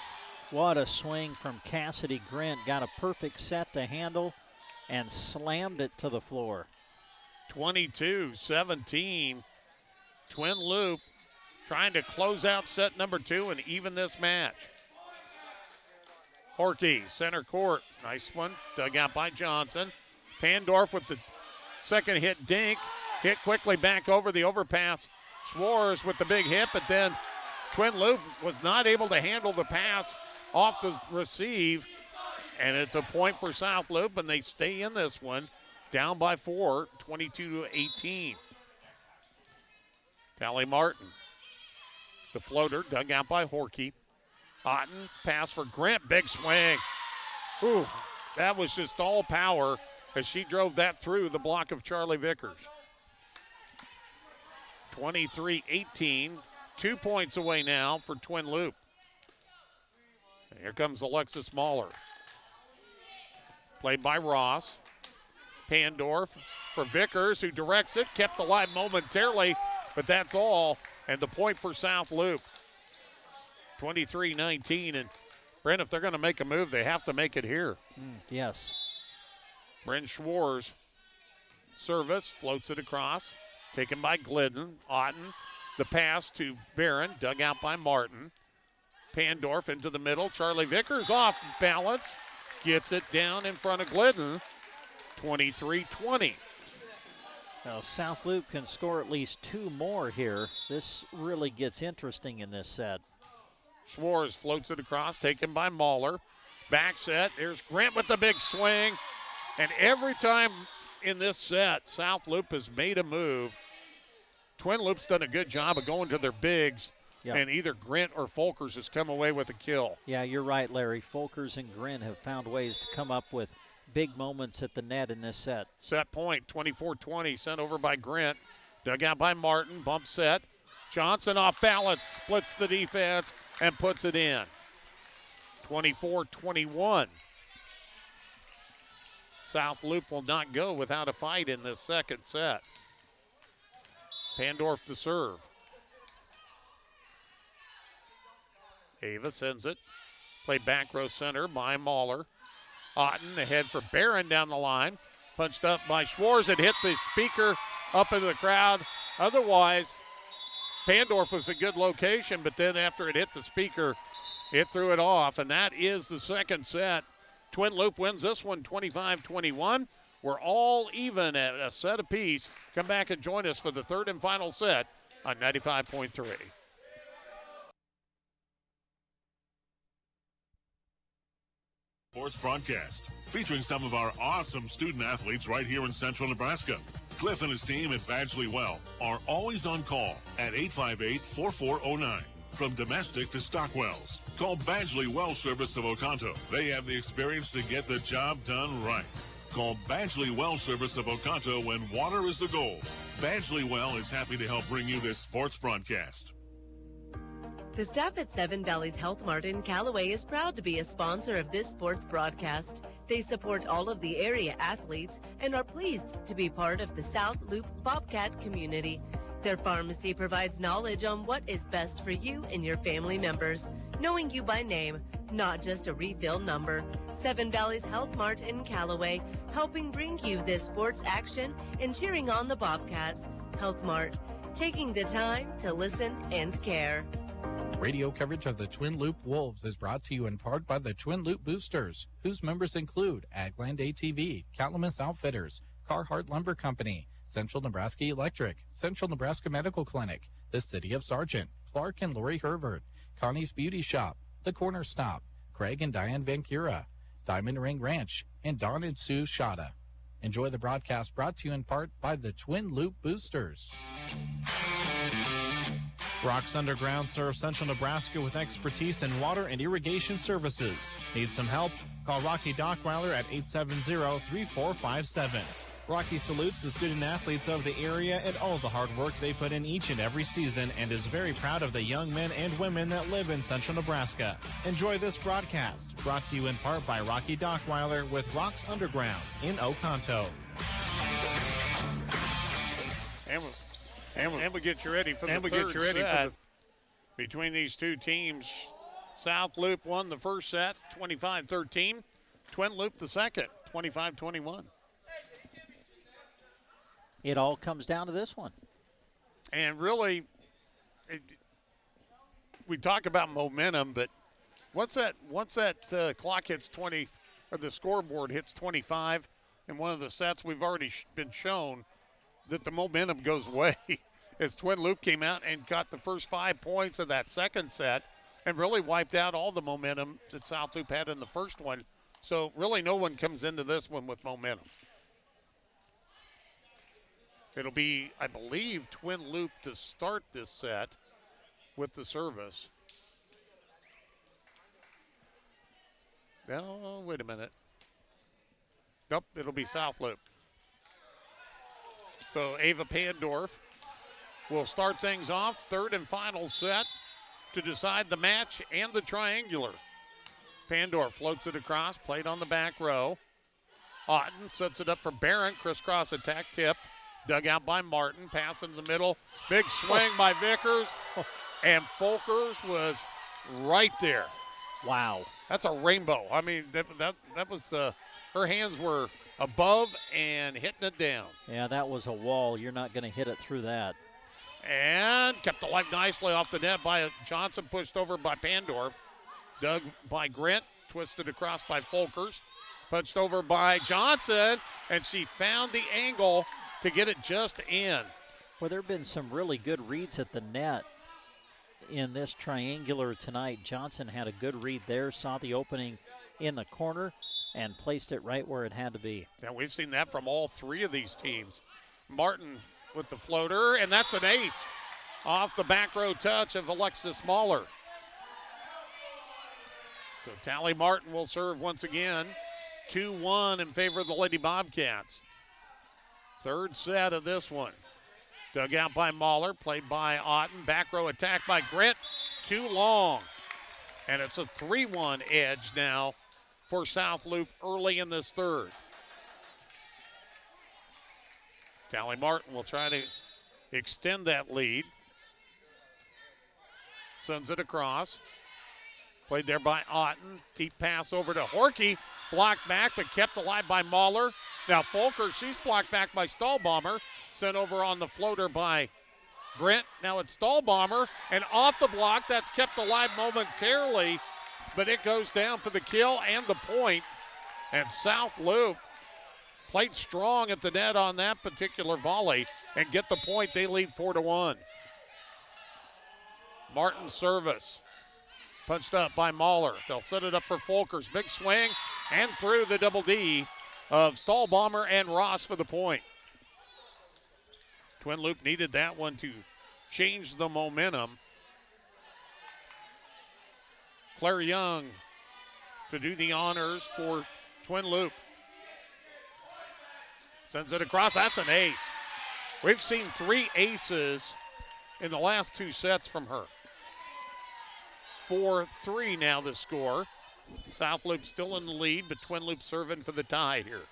[SPEAKER 2] What a swing from Cassidy Grant. Got a perfect set to handle and slammed it to the floor.
[SPEAKER 12] 22-17. Twin Loup trying to close out set number 2 and even this match. Horkey, center court. Nice one. Dug out by Johnson. Pandorf with the second hit. Dink. Hit quickly back over the overpass. Schwartz with the big hit, but then Twin Loup was not able to handle the pass off the receive, and it's a point for South Loop, and they stay in this one, down by 4, 22-18. Callie Martin, the floater, dug out by Horkey. Otten, pass for Grant, big swing. Ooh, that was just all power as she drove that through the block of Charlie Vickers. 23-18, 2 points away now for Twin Loup. And here comes Alexis Mahler. Played by Ross. Pandorf for Vickers, who directs it, kept alive momentarily, but that's all. And the point for South Loop. 23-19, and Brent, if they're going to make a move, they have to make it here.
[SPEAKER 2] Yes.
[SPEAKER 12] Bryn Schwartz, service, floats it across. Taken by Glidden. Otten, the pass to Barron, dug out by Martin. Pandorf into the middle. Charlie Vickers off balance. Gets it down in front of Glidden. 23-20.
[SPEAKER 2] Now, if South Loop can score at least 2 more here, this really gets interesting in this set.
[SPEAKER 12] Schwartz floats it across, taken by Mahler. Back set, here's Grant with the big swing. And every time in this set, South Loop has made a move. Twin Loop's done a good job of going to their bigs, and either Grant or Folkers has come away with a kill.
[SPEAKER 2] Yeah, you're right, Larry. Folkers and Grant have found ways to come up with big moments at the net in this set.
[SPEAKER 12] Set point, 24-20, sent over by Grant. Dug out by Martin, bump set. Johnson off balance, splits the defense, and puts it in. 24-21. South Loop will not go without a fight in this second set. Pandorf to serve. Ava sends it. Played back row center by Mahler. Otten ahead for Barron down the line. Punched up by Schwartz. It hit the speaker up into the crowd. Otherwise, Pandorf was a good location, but then after it hit the speaker, it threw it off, and that is the second set. Twin Loup wins this one 25-21. We're all even at a set apiece. Come back and join us for the third and final set on 95.3.
[SPEAKER 9] Sports broadcast, featuring some of our awesome student athletes right here in central Nebraska. Cliff and his team at Badgley Well are always on call at 858-4409. From domestic to stock wells, call Badgley Well Service of Oconto. They have the experience to get the job done right. Call Badgley Well Service of Oconto when water is the goal. Badgley Well is happy to help bring you this sports broadcast.
[SPEAKER 8] The staff at Seven Valleys Health Mart in Callaway is proud to be a sponsor of this sports broadcast. They support all of the area athletes and are pleased to be part of the South Loup Bobcat community. Their pharmacy provides knowledge on what is best for you and your family members, knowing you by name, not just a refill number. Seven Valleys Health Mart in Callaway, helping bring you this sports action and cheering on the Bobcats. Health Mart, taking the time to listen and care.
[SPEAKER 21] Radio coverage of the Twin Loup Wolves is brought to you in part by the Twin Loup Boosters, whose members include Agland ATV, Cattleman's Outfitters, Carhartt Lumber Company, Central Nebraska Electric, Central Nebraska Medical Clinic, the City of Sargent, Clark and Lori Hervert, Connie's Beauty Shop, The Corner Stop, Craig and Diane Vancura, Diamond Ring Ranch, and Don and Sue Shada. Enjoy the broadcast brought to you in part by the Twin Loup Boosters.
[SPEAKER 16] Rocks Underground serves Central Nebraska with expertise in water and irrigation services. Need some help? Call Rocky Dockweiler at 870-3457. Rocky salutes the student athletes of the area and all the hard work they put in each and every season and is very proud of the young men and women that live in Central Nebraska. Enjoy this broadcast, brought to you in part by Rocky Dockweiler with Rocks Underground in Oconto.
[SPEAKER 12] And we get you ready for the third set. Between these two teams, South Loup won the first set, 25-13. Twin Loup the second, 25-21.
[SPEAKER 2] It all comes down to this one.
[SPEAKER 12] And really, we talk about momentum, but once that clock hits 20, or the scoreboard hits 25, in one of the sets we've already been shown that the momentum goes away. As Twin Loup came out and got the first 5 points of that second set and really wiped out all the momentum that South Loup had in the first one. So really no one comes into this one with momentum. It'll be, I believe, Twin Loup to start this set with the service. Oh, wait a minute. Nope, it'll be South Loup. So Ava Pandorf will start things off, third and final set to decide the match and the triangular. Pandorf floats it across, played on the back row. Otten sets it up for Barron, crisscross attack tipped, dug out by Martin, pass into the middle, big swing by Vickers, and Folkers was right there.
[SPEAKER 2] Wow.
[SPEAKER 12] That's a rainbow. I mean, that was her hands were above and hitting it down.
[SPEAKER 2] Yeah, that was a wall. You're not going to hit it through that.
[SPEAKER 12] And kept alive nicely off the net by Johnson, pushed over by Pandorf. Dug by Grint, twisted across by Folkers. Punched over by Johnson, and she found the angle to get it just in.
[SPEAKER 2] Well, there have been some really good reads at the net in this triangular tonight. Johnson had a good read there, saw the opening in the corner, and placed it right where it had to be.
[SPEAKER 12] Now, we've seen that from all three of these teams. Martin with the floater, and that's an ace off the back row touch of Alexis Mahler. So Tally Martin will serve once again, 2-1 in favor of the Lady Bobcats. Third set of this one. Dug out by Mahler, played by Otten. Back row attack by Grint, too long. And it's a 3-1 edge now for South Loup early in this third. Tally Martin will try to extend that lead. Sends it across. Played there by Otten. Deep pass over to Horkey. Blocked back, but kept alive by Mahler. Now Folkers, she's blocked back by Stahlbomber. Sent over on the floater by Grint. Now it's Stahlbomber, and off the block. That's kept alive momentarily, but it goes down for the kill and the point. And South Loup played strong at the net on that particular volley and get the point. They lead 4-1. Martin's service. Punched up by Mahler. They'll set it up for Folkers. Big swing and through the double D of Stahlbomber and Ross for the point. Twin Loup needed that one to change the momentum. Claire Young to do the honors for Twin Loup. Sends it across. That's an ace. We've seen 3 aces in the last 2 sets from her. 4-3 now the score. South Loop still in the lead, but Twin Loup serving for the tie here.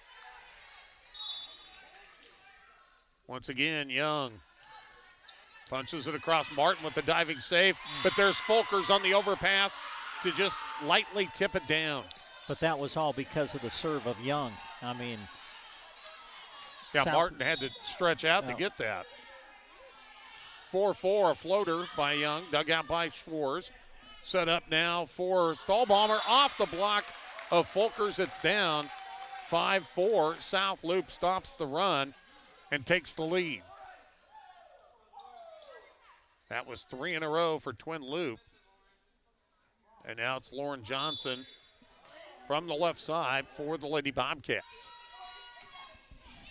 [SPEAKER 12] Once again, Young punches it across. Martin with the diving save, but there's Folkers on the overpass to just lightly tip it down.
[SPEAKER 2] But that was all because of the serve of Young. I mean,
[SPEAKER 12] yeah, Martin had to stretch out to get that. 4-4, a floater by Young, dug out by Schwartz. Set up now for Stahlbomber off the block of Folkers. It's down 5-4. South Loop stops the run and takes the lead. That was 3 in a row for Twin Loup. And now it's Lauren Johnson from the left side for the Lady Bobcats.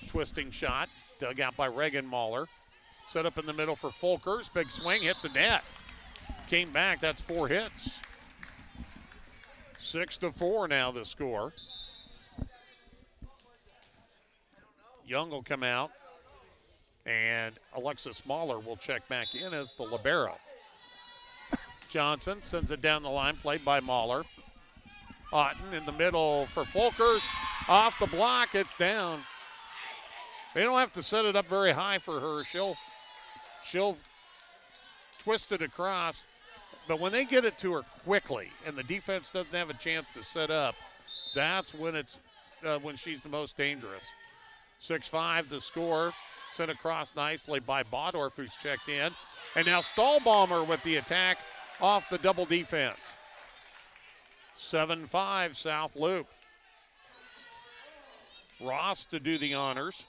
[SPEAKER 12] Twisting shot, dug out by Reagan Mahler. Set up in the middle for Folkers. Big swing, hit the net. Came back, that's 4 hits. 6-4 now the score. Young will come out, and Alexis Mahler will check back in as the libero. Johnson sends it down the line, played by Mahler. Otten in the middle for Folkers. Off the block, it's down. They don't have to set it up very high for her. She'll twist it across. But when they get it to her quickly and the defense doesn't have a chance to set up, that's when when she's the most dangerous. 6-5 the score. Sent across nicely by Bodorf, who's checked in. And now Stahlbomber with the attack off the double defense. 7-5 South Loop. Ross to do the honors.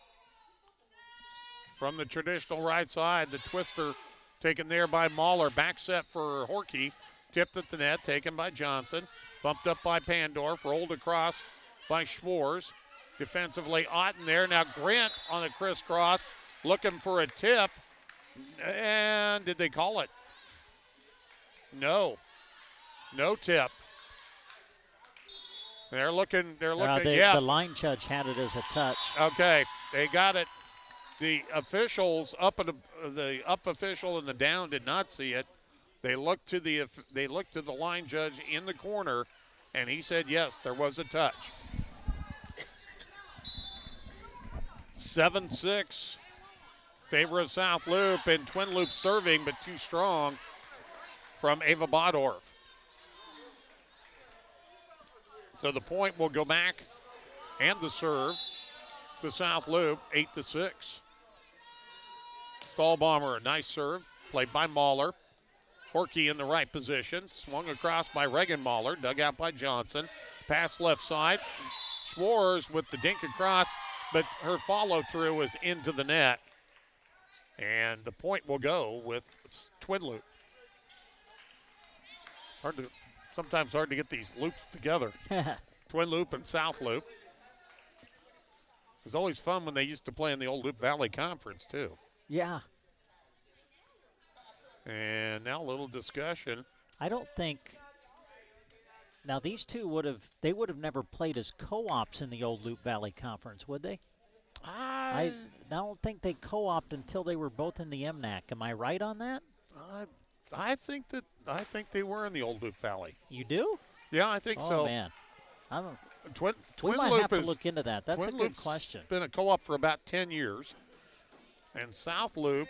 [SPEAKER 12] From the traditional right side, the twister taken there by Mahler. Back set for Horkey. Tipped at the net, taken by Johnson. Bumped up by Pandorf, rolled across by Schwartz. Defensively, Otten there. Now Grant on a crisscross, looking for a tip. And did they call it? No. No tip. They're looking, yeah.
[SPEAKER 2] The line judge had it as a touch.
[SPEAKER 12] Okay, they got it. The officials the up official and the down did not see it. They looked to the line judge in the corner, and he said yes, there was a touch. 7-6, favor of South Loop, and Twin Loop serving, but too strong from Ava Bodorf. So the point will go back, and the serve to South Loop, 8-6. Stahlbomber, a nice serve, played by Mahler. Horkey in the right position, swung across by Reagan Mahler, dug out by Johnson. Pass left side. Schwartz with the dink across, but her follow-through was into the net. And the point will go with Twin Loop. Sometimes hard to get these loops together. Twin Loop and South Loop. It was always fun when they used to play in the old Loup Valley Conference, too.
[SPEAKER 2] Yeah.
[SPEAKER 12] And now a little discussion.
[SPEAKER 2] I don't think. Now these two would have never played as co-ops in the old Loup Valley Conference, would they? I don't think they co-opted until they were both in the MNAC. Am I right on that?
[SPEAKER 12] I think they were in the old Loup Valley.
[SPEAKER 2] You do?
[SPEAKER 12] Yeah, I think so.
[SPEAKER 2] Oh man,
[SPEAKER 12] Twin
[SPEAKER 2] we might
[SPEAKER 12] Loop
[SPEAKER 2] have to look into that. That's a good question.
[SPEAKER 12] Been a co-op for about 10 years, and South Loop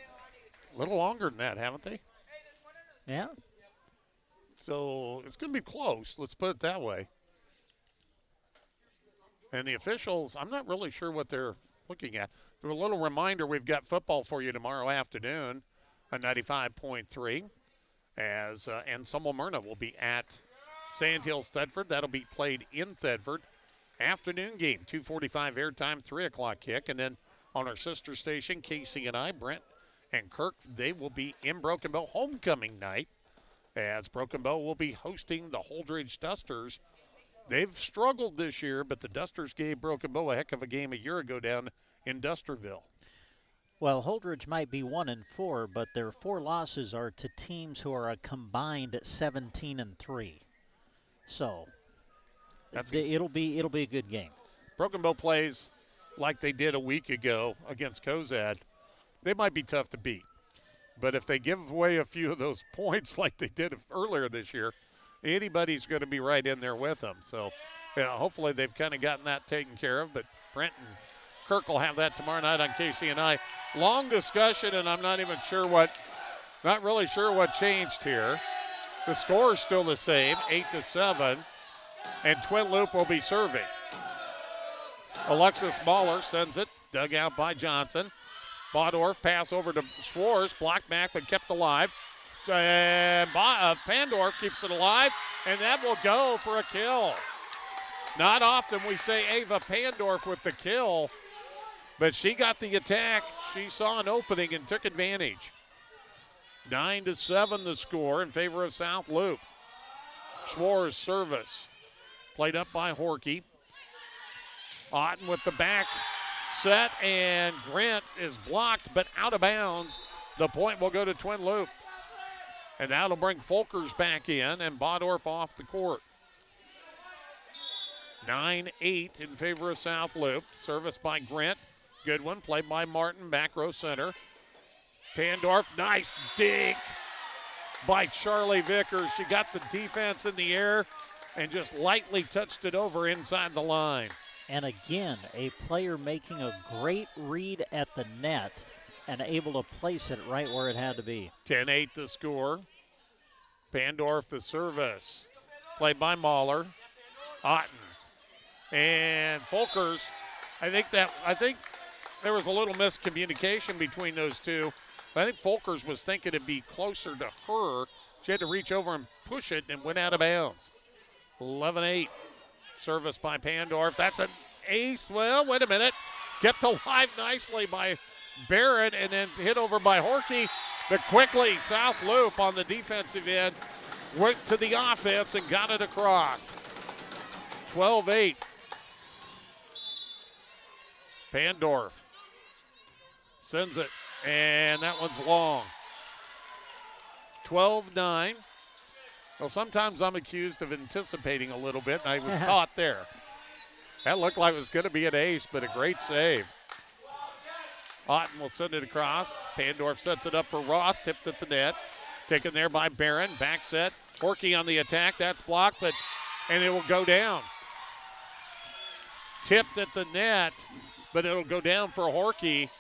[SPEAKER 12] a little longer than that, haven't they?
[SPEAKER 2] Yeah.
[SPEAKER 12] So it's going to be close. Let's put it that way. And the officials, I'm not really sure what they're looking at. A little reminder: we've got football for you tomorrow afternoon on 95.3. As Anselmo Myrna will be at Sandhills Thedford. That'll be played in Thedford. Afternoon game, 2:45 airtime, 3 o'clock kick. And then on our sister station, KCNI, Brent and Kirk, they will be in Broken Bow homecoming night, as Broken Bow will be hosting the Holdridge Dusters they've struggled this year, but the Dusters gave Broken Bow a heck of a game a year ago down in Dusterville.
[SPEAKER 2] Well, Holdridge might be 1-4, but their 4 losses are to teams who are a combined 17-3. So it'll be a good game.
[SPEAKER 12] Broken Bow plays like they did a week ago against Cozad. They might be tough to beat, but if they give away a few of those points like they did earlier this year, anybody's going to be right in there with them. So hopefully they've kind of gotten that taken care of, but Brent and Kirk will have that tomorrow night on KCNI. Long discussion, and I'm not really sure what changed here. The score is still the same, 8-7, and Twin Loup will be serving. Alexis Mahler sends it, dug out by Johnson. Baudorf pass over to Schwartz, blocked back but kept alive. And Pandorf keeps it alive, and that will go for a kill. Not often we say Ava Pandorf with the kill, but she got the attack. She saw an opening and took advantage. 9-7 the score in favor of South Loup. Schwartz service. Played up by Horkey. Otten with the back set, and Grant is blocked but out of bounds. The point will go to Twin Loup. And that'll bring Folkers back in and Baudorf off the court. 9-8 in favor of South Loup. Service by Grant. Good one. Played by Martin, back row center. Pandorf, nice dink by Charlie Vickers. She got the defense in the air and just lightly touched it over inside the line.
[SPEAKER 2] And again, a player making a great read at the net and able to place it right where it had to be.
[SPEAKER 12] 10-8 the score. Pandorf the service. Played by Mahler. Otten. And Folkers. I think there was a little miscommunication between those two. I think Folkers was thinking it'd be closer to her. She had to reach over and push it and went out of bounds. 11-8. Service by Pandorf. That's an ace. Well, wait a minute. Kept alive nicely by Barrett and then hit over by Horkey. But quickly, South Loup on the defensive end went to the offense and got it across. 12-8. Pandorf sends it, and that one's long. 12-9. Well, sometimes I'm accused of anticipating a little bit, and I was caught there. That looked like it was going to be an ace, but a great save. Otten will send it across. Pandorf sets it up for Ross, tipped at the net. Taken there by Barron, back set. Horkey on the attack, that's blocked, and it will go down. Tipped at the net, but it'll go down for Horkey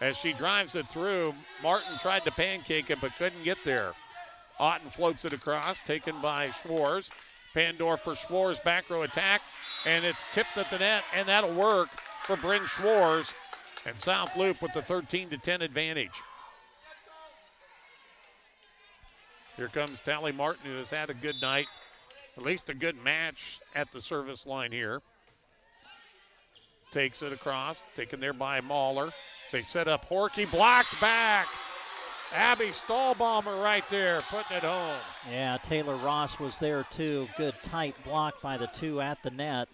[SPEAKER 12] as she drives it through. Martin tried to pancake it, but couldn't get there. Otten floats it across, taken by Schwartz. Pandorf for Schwartz, back row attack, and it's tipped at the net, and that'll work for Bryn Schwartz. And South Loup with the 13-10 advantage. Here comes Tally Martin, who has had a good night, at least a good match at the service line here. Takes it across, taken there by Mahler. They set up Horkey, blocked back. Abby Stahlbaumer right there, putting it home.
[SPEAKER 2] Yeah, Taylor Ross was there too. Good tight block by the two at the net.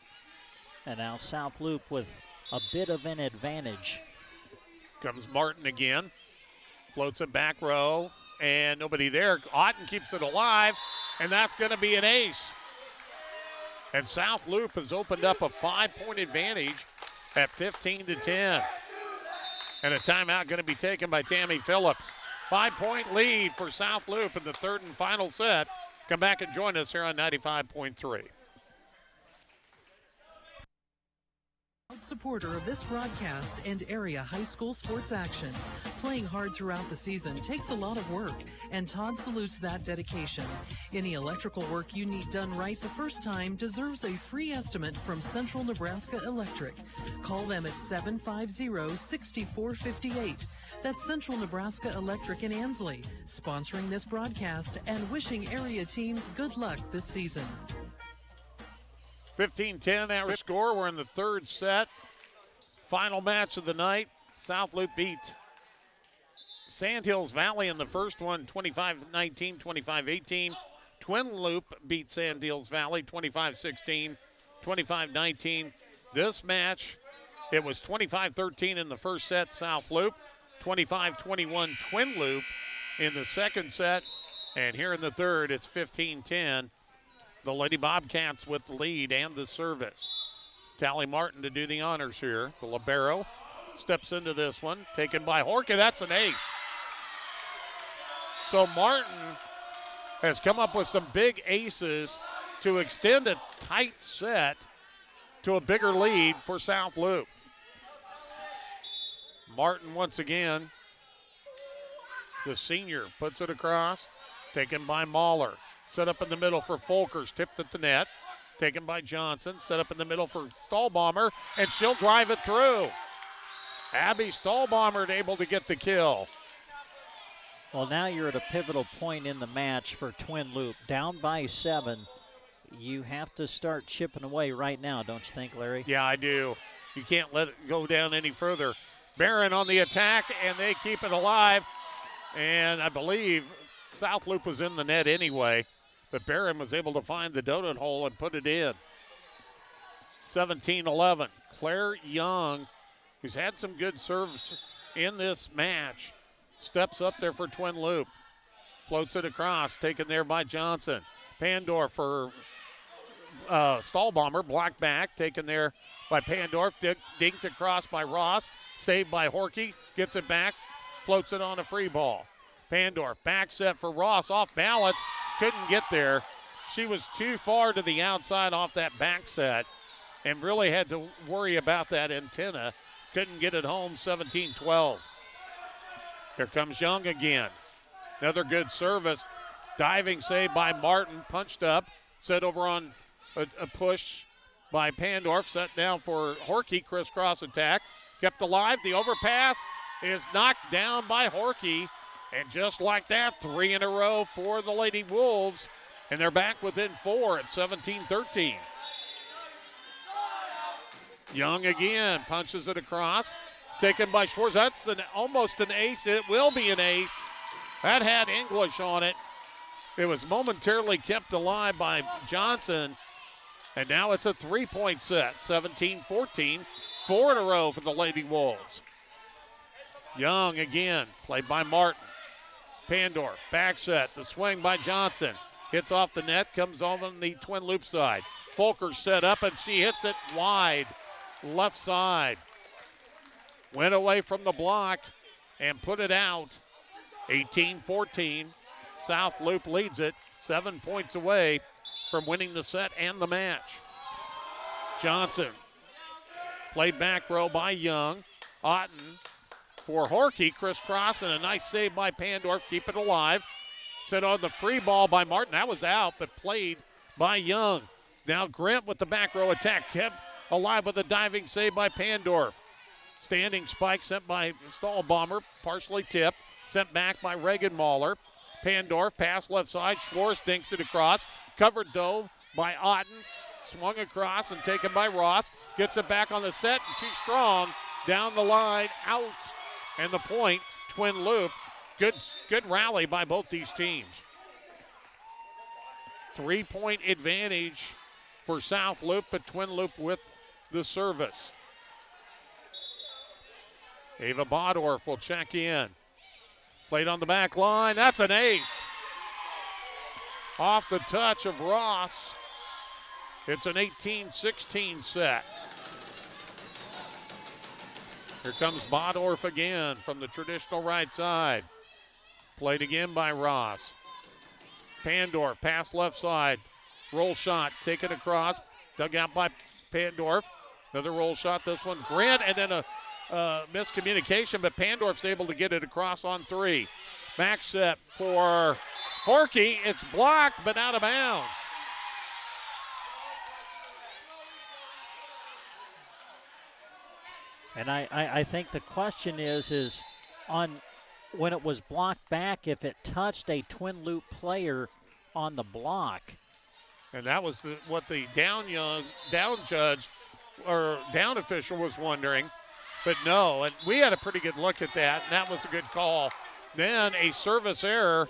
[SPEAKER 2] And now South Loup with a bit of an advantage.
[SPEAKER 12] Comes Martin again. Floats it back row, and nobody there. Otten keeps it alive, and that's going to be an ace. And South Loup has opened up a 5-point advantage at 15-10. And a timeout going to be taken by Tammy Phillips. 5-point lead for South Loup in the third and final set. Come back and join us here on 95.3.
[SPEAKER 1] Supporter of this broadcast and area high school sports action. Playing hard throughout the season takes a lot of work, and Todd salutes that dedication. Any electrical work you need done right the first time deserves a free estimate from Central Nebraska Electric. Call them at 750-6458. That's Central Nebraska Electric in Ansley, sponsoring this broadcast and wishing area teams good luck this season.
[SPEAKER 12] 15-10 our score. We're in the third set. Final match of the night. South Loup beat Sandhills Valley in the first one, 25-19, 25-18. Twin Loup beat Sandhills Valley 25-16, 25-19. This match, it was 25-13 in the first set, South Loup. 25-21 Twin Loup in the second set. And here in the third, it's 15-10. The Lady Bobcats with the lead and the service. Tally Martin to do the honors here. The libero steps into this one, taken by Horka. That's an ace. So Martin has come up with some big aces to extend a tight set to a bigger lead for South Loup. Martin once again, the senior, puts it across, taken by Mahler. Set up in the middle for Folkers, tipped at the net. Taken by Johnson, set up in the middle for Stahlbomber, and she'll drive it through. Abby Stahlbomber able to get the kill.
[SPEAKER 2] Well, now you're at a pivotal point in the match for Twin Loup. Down by 7. You have to start chipping away right now, don't you think, Larry?
[SPEAKER 12] Yeah, I do. You can't let it go down any further. Barron on the attack, and they keep it alive. And I believe South Loup was in the net anyway, but Barron was able to find the donut hole and put it in. 17-11. Claire Young, who's had some good serves in this match, steps up there for Twin Loup. Floats it across, taken there by Johnson. Pandorf for Stahlbomber, blocked back, taken there by Pandorf, dinked across by Ross, saved by Horky, gets it back, floats it on a free ball. Pandorf, back set for Ross, off balance, couldn't get there. She was too far to the outside off that back set and really had to worry about that antenna. Couldn't get it home, 17-12. Here comes Young again. Another good service. Diving save by Martin, punched up, set over on a push by Pandorf, set down for Horky, crisscross attack, kept alive. The overpass is knocked down by Horky, and just like that, 3 in a row for the Lady Wolves, and they're back within 4 at 17-13. Young again punches it across, taken by Schwartz. That's almost an ace. It will be an ace. That had English on it. It was momentarily kept alive by Johnson, and now it's a 3-point set, 17-14, 4 in a row for the Lady Wolves. Young again, played by Martin. Pandorf, back set, the swing by Johnson. Hits off the net, comes on the Twin Loup side. Folkers set up, and she hits it wide, left side. Went away from the block and put it out. 18-14. South Loup leads it, 7 points away from winning the set and the match. Johnson, played back row by Young. Otten for Horky, crisscross, and a nice save by Pandorf, keep it alive. Set on the free ball by Martin. That was out, but played by Young. Now Grant with the back row attack, kept alive with a diving save by Pandorf. Standing spike sent by Stahlbomber, partially tipped, sent back by Reagan Mahler. Pandorf, pass left side, Schwartz dinks it across, covered though by Otten, swung across and taken by Ross, gets it back on the set, and too strong, down the line, out, and the point, Twin Loup. Good rally by both these teams. 3-point advantage for South Loup, but Twin Loup with the service. Ava Bodorf will check in. Played on the back line. That's an ace. Off the touch of Ross. It's an 18-16 set. Here comes Bodorf again from the traditional right side. Played again by Ross. Pandorf, pass left side. Roll shot, taken across. Dug out by Pandorf. Another roll shot, this one. Grant, and then a miscommunication, but Pandorf's able to get it across on 3. Back set for Horky. It's blocked, but out of bounds.
[SPEAKER 2] And I think the question is on when it was blocked back, if it touched a Twin Loup player on the block.
[SPEAKER 12] And that was what the down judge or down official was wondering. But no, and we had a pretty good look at that, and that was a good call. Then a service error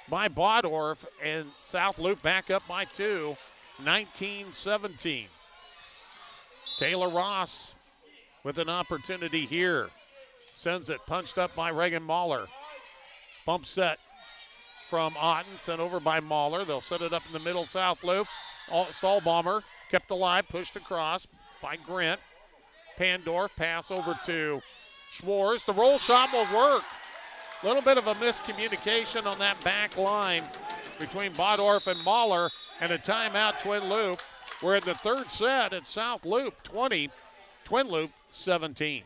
[SPEAKER 12] by Bodorf, and South Loup back up by 2, 19-17. Taylor Ross with an opportunity here. Sends it, punched up by Reagan Mahler. Bump set from Otten, sent over by Mahler. They'll set it up in the middle, South Loup. Stahlbomber kept alive, pushed across by Grant. Pandorf, pass over to Schwartz. The roll shot will work. A little bit of a miscommunication on that back line between Bodorf and Mahler, and a timeout, Twin Loup. We're in the third set at South Loup 20, Twin Loup 17.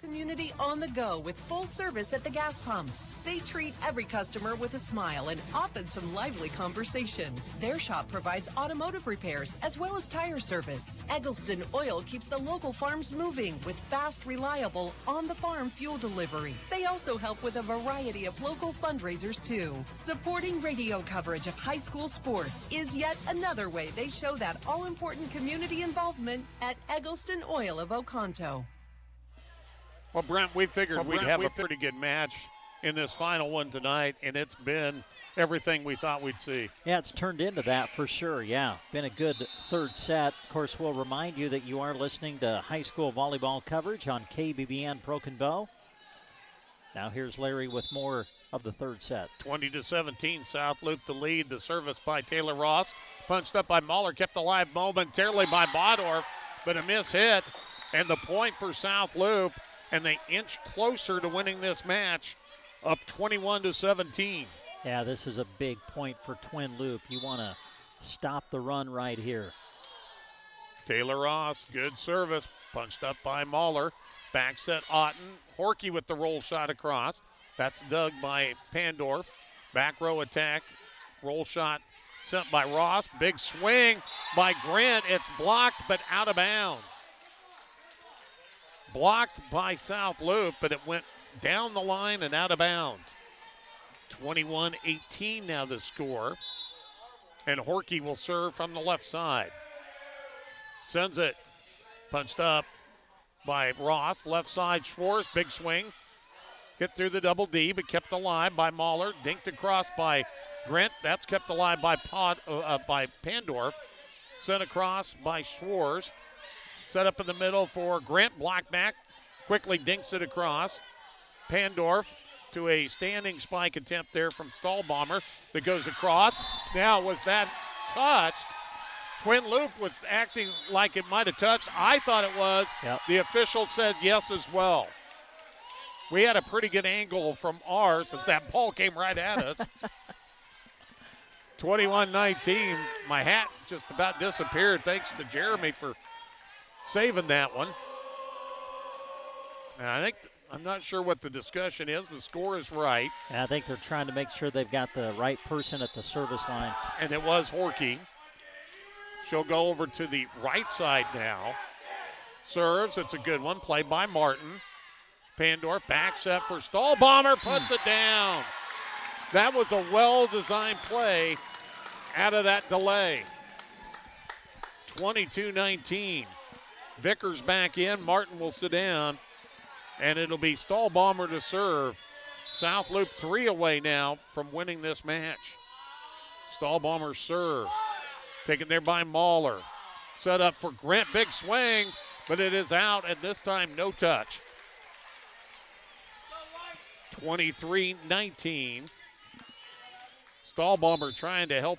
[SPEAKER 20] Community on the go with full service at the gas pumps. They treat every customer with a smile and often some lively conversation. Their shop provides automotive repairs as well as tire service. Eggleston Oil keeps the local farms moving with fast, reliable, on-the-farm fuel delivery. They also help with a variety of local fundraisers too. Supporting radio coverage of high school sports is yet another way they show that all-important community involvement at Eggleston Oil of Oconto.
[SPEAKER 12] Well, Brent, we figured we'd have a pretty good match in this final one tonight, and it's been everything we thought we'd see.
[SPEAKER 2] Yeah, it's turned into that for sure, yeah. Been a good third set. Of course, we'll remind you that you are listening to high school volleyball coverage on KBBN Broken Bow. Now here's Larry with more of the third set.
[SPEAKER 12] 20-17, South Loup the lead. The service by Taylor Ross. Punched up by Mahler, kept alive momentarily by Bodorf, but a miss hit, and the point for South Loup. And they inch closer to winning this match, up 21-17.
[SPEAKER 2] Yeah, this is a big point for Twin Loup. You want to stop the run right here.
[SPEAKER 12] Taylor Ross, good service, punched up by Mahler. Back set Otten. Horkey with the roll shot across. That's dug by Pandorf. Back row attack. Roll shot sent by Ross. Big swing by Grant. It's blocked but out of bounds. Blocked by South Loup, but it went down the line and out of bounds. 21-18 now the score. And Horkey will serve from the left side. Sends it. Punched up by Ross. Left side, Schwartz. Big swing. Hit through the double D, but kept alive by Mahler. Dinked across by Grant. That's kept alive by Pandorf. Sent across by Schwartz. Set up in the middle for Grant, block back, quickly dinks it across. Pandorf to a standing spike attempt there from Stahlbomber that goes across. Now, was that touched? Twin Loup was acting like it might have touched. I thought it was.
[SPEAKER 2] Yep.
[SPEAKER 12] The official said yes as well. We had a pretty good angle from ours as that ball came right at us. 21-19. My hat just about disappeared thanks to Jeremy for saving that one. And I'm not sure what the discussion is. The score is right.
[SPEAKER 2] Yeah, I think they're trying to make sure they've got the right person at the service line.
[SPEAKER 12] And it was Horkey. She'll go over to the right side now. Serves. It's a good one. Played by Martin. Pandorf backs up for Stahlbomber. Puts it down. That was a well-designed play out of that delay. 22-19. Vickers back in. Martin will sit down. And it'll be Stahlbomber to serve. South Loup 3 away now from winning this match. Stahlbomber serve. Taken there by Mahler. Set up for Grant. Big swing, but it is out, and this time no touch. 23-19. Stahlbomber trying to help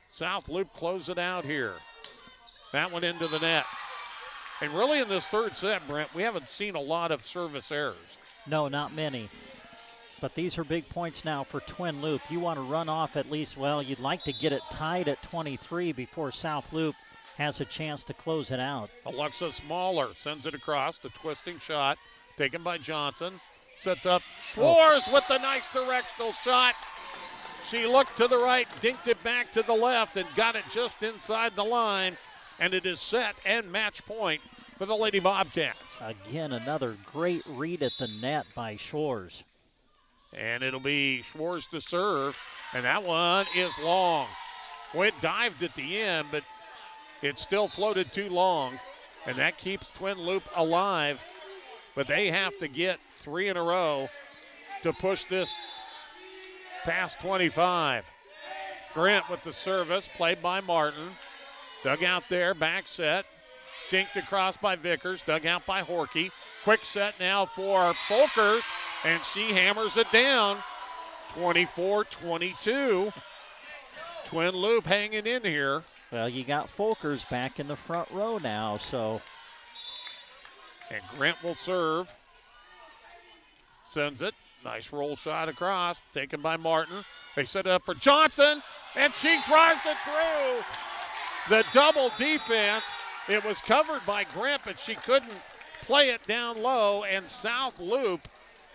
[SPEAKER 12] South Loup close it out here. That one into the net. And really in this third set, Brent, we haven't seen a lot of service errors.
[SPEAKER 2] No, not many. But these are big points now for Twin Loup. You want to run off at least, well, you'd like to get it tied at 23 before South Loup has a chance to close it out.
[SPEAKER 12] Alexis Mahler sends it across. The twisting shot taken by Johnson. Sets up Schwartz with the nice directional shot. She looked to the right, dinked it back to the left, and got it just inside the line. And it is set and match point for the Lady Bobcats.
[SPEAKER 2] Again, another great read at the net by Schwartz.
[SPEAKER 12] And it'll be Schwartz to serve, and that one is long. Well, it dived at the end, but it still floated too long, and that keeps Twin Loup alive. But they have to get 3 in a row to push this past 25. Grant with the service, played by Martin. Dug out there, back set. Dinked across by Vickers, dug out by Horkey. Quick set now for Folkers, and she hammers it down. 24-22. Twin Loup hanging in here.
[SPEAKER 2] Well, you got Folkers back in the front row now, so.
[SPEAKER 12] And Grant will serve. Sends it. Nice roll shot across, taken by Martin. They set it up for Johnson, and she drives it through. The double defense. It was covered by Grant, but she couldn't play it down low, and South Loup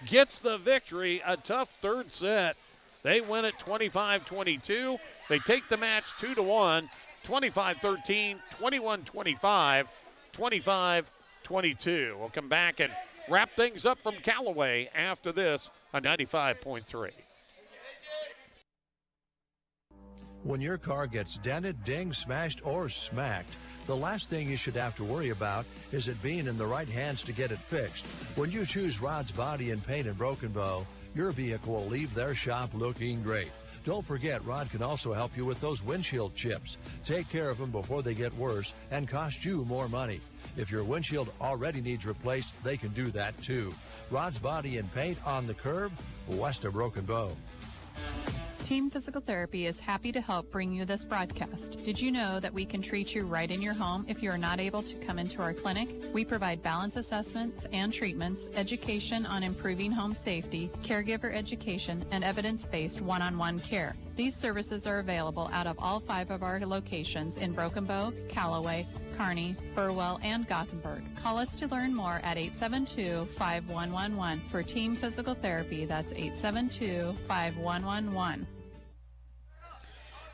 [SPEAKER 12] gets the victory. A tough third set. They win it 25-22. They take the match 2-1, 25-13, 21-25, 25-22. We'll come back and wrap things up from Callaway after this on 95.3.
[SPEAKER 13] When your car gets dented, dinged, smashed, or smacked, the last thing you should have to worry about is it being in the right hands to get it fixed. When you choose Rod's Body and Paint in Broken Bow, your vehicle will leave their shop looking great. Don't forget, Rod can also help you with those windshield chips. Take care of them before they get worse and cost you more money. If your windshield already needs replaced, they can do that too. Rod's Body and Paint on the curb, west of Broken Bow.
[SPEAKER 17] Team Physical Therapy is happy to help bring you this broadcast. Did you know that we can treat you right in your home if you are not able to come into our clinic? We provide balance assessments and treatments, education on improving home safety, caregiver education, and evidence-based one-on-one care. These services are available out of all 5 of our locations in Broken Bow, Callaway, Kearney, Burwell, and Gothenburg. Call us to learn more at 872-5111 for Team Physical Therapy. That's 872-5111.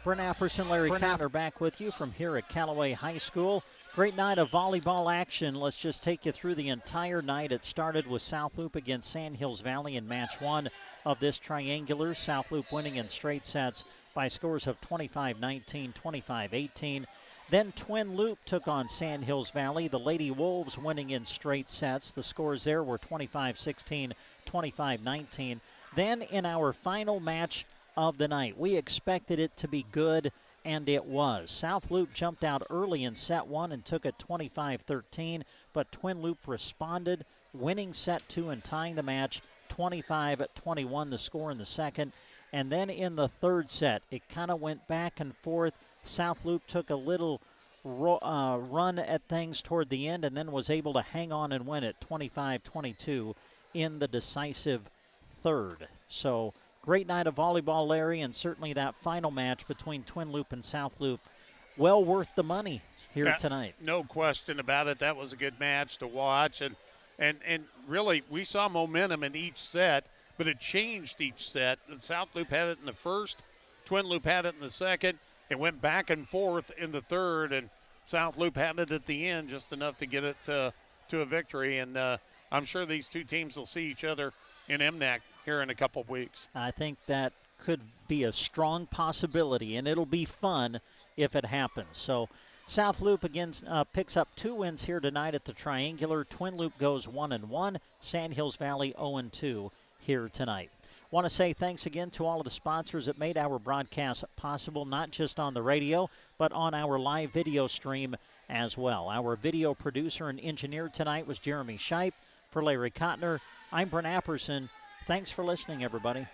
[SPEAKER 2] Brent Apperson, Larry Cotner back with you from here at Callaway High School. Great night of volleyball action. Let's just take you through the entire night. It started with South Loup against Sandhills Valley in match 1 of this triangular. South Loup winning in straight sets by scores of 25-19, 25-18. Then Twin Loup took on Sandhills Valley. The Lady Wolves winning in straight sets. The scores there were 25-16, 25-19. Then in our final match of the night, we expected it to be good, and it was. South Loup jumped out early in set 1 and took it 25-13, but Twin Loup responded, winning set 2 and tying the match 25-21, the score in the second. And then in the third set, it kind of went back and forth. South Loup took a little run at things toward the end and then was able to hang on and win it 25-22 in the decisive third. So great night of volleyball, Larry, and certainly that final match between Twin Loup and South Loup, well worth the money here tonight.
[SPEAKER 12] No question about it. That was a good match to watch, and really we saw momentum in each set, but it changed each set. And South Loup had it in the first, Twin Loup had it in the second. It went back and forth in the third, and South Loup had it at the end just enough to get it to a victory. And I'm sure these two teams will see each other in MNAC here in a couple of weeks.
[SPEAKER 2] I think that could be a strong possibility, and it'll be fun if it happens. So South Loup again picks up 2 wins here tonight at the Triangular. Twin Loup goes 1-1. Sandhills Valley 0-2 here tonight. Want to say thanks again to all of the sponsors that made our broadcast possible, not just on the radio, but on our live video stream as well. Our video producer and engineer tonight was Jeremy Scheip. For Larry Cotner, I'm Brent Apperson. Thanks for listening, everybody.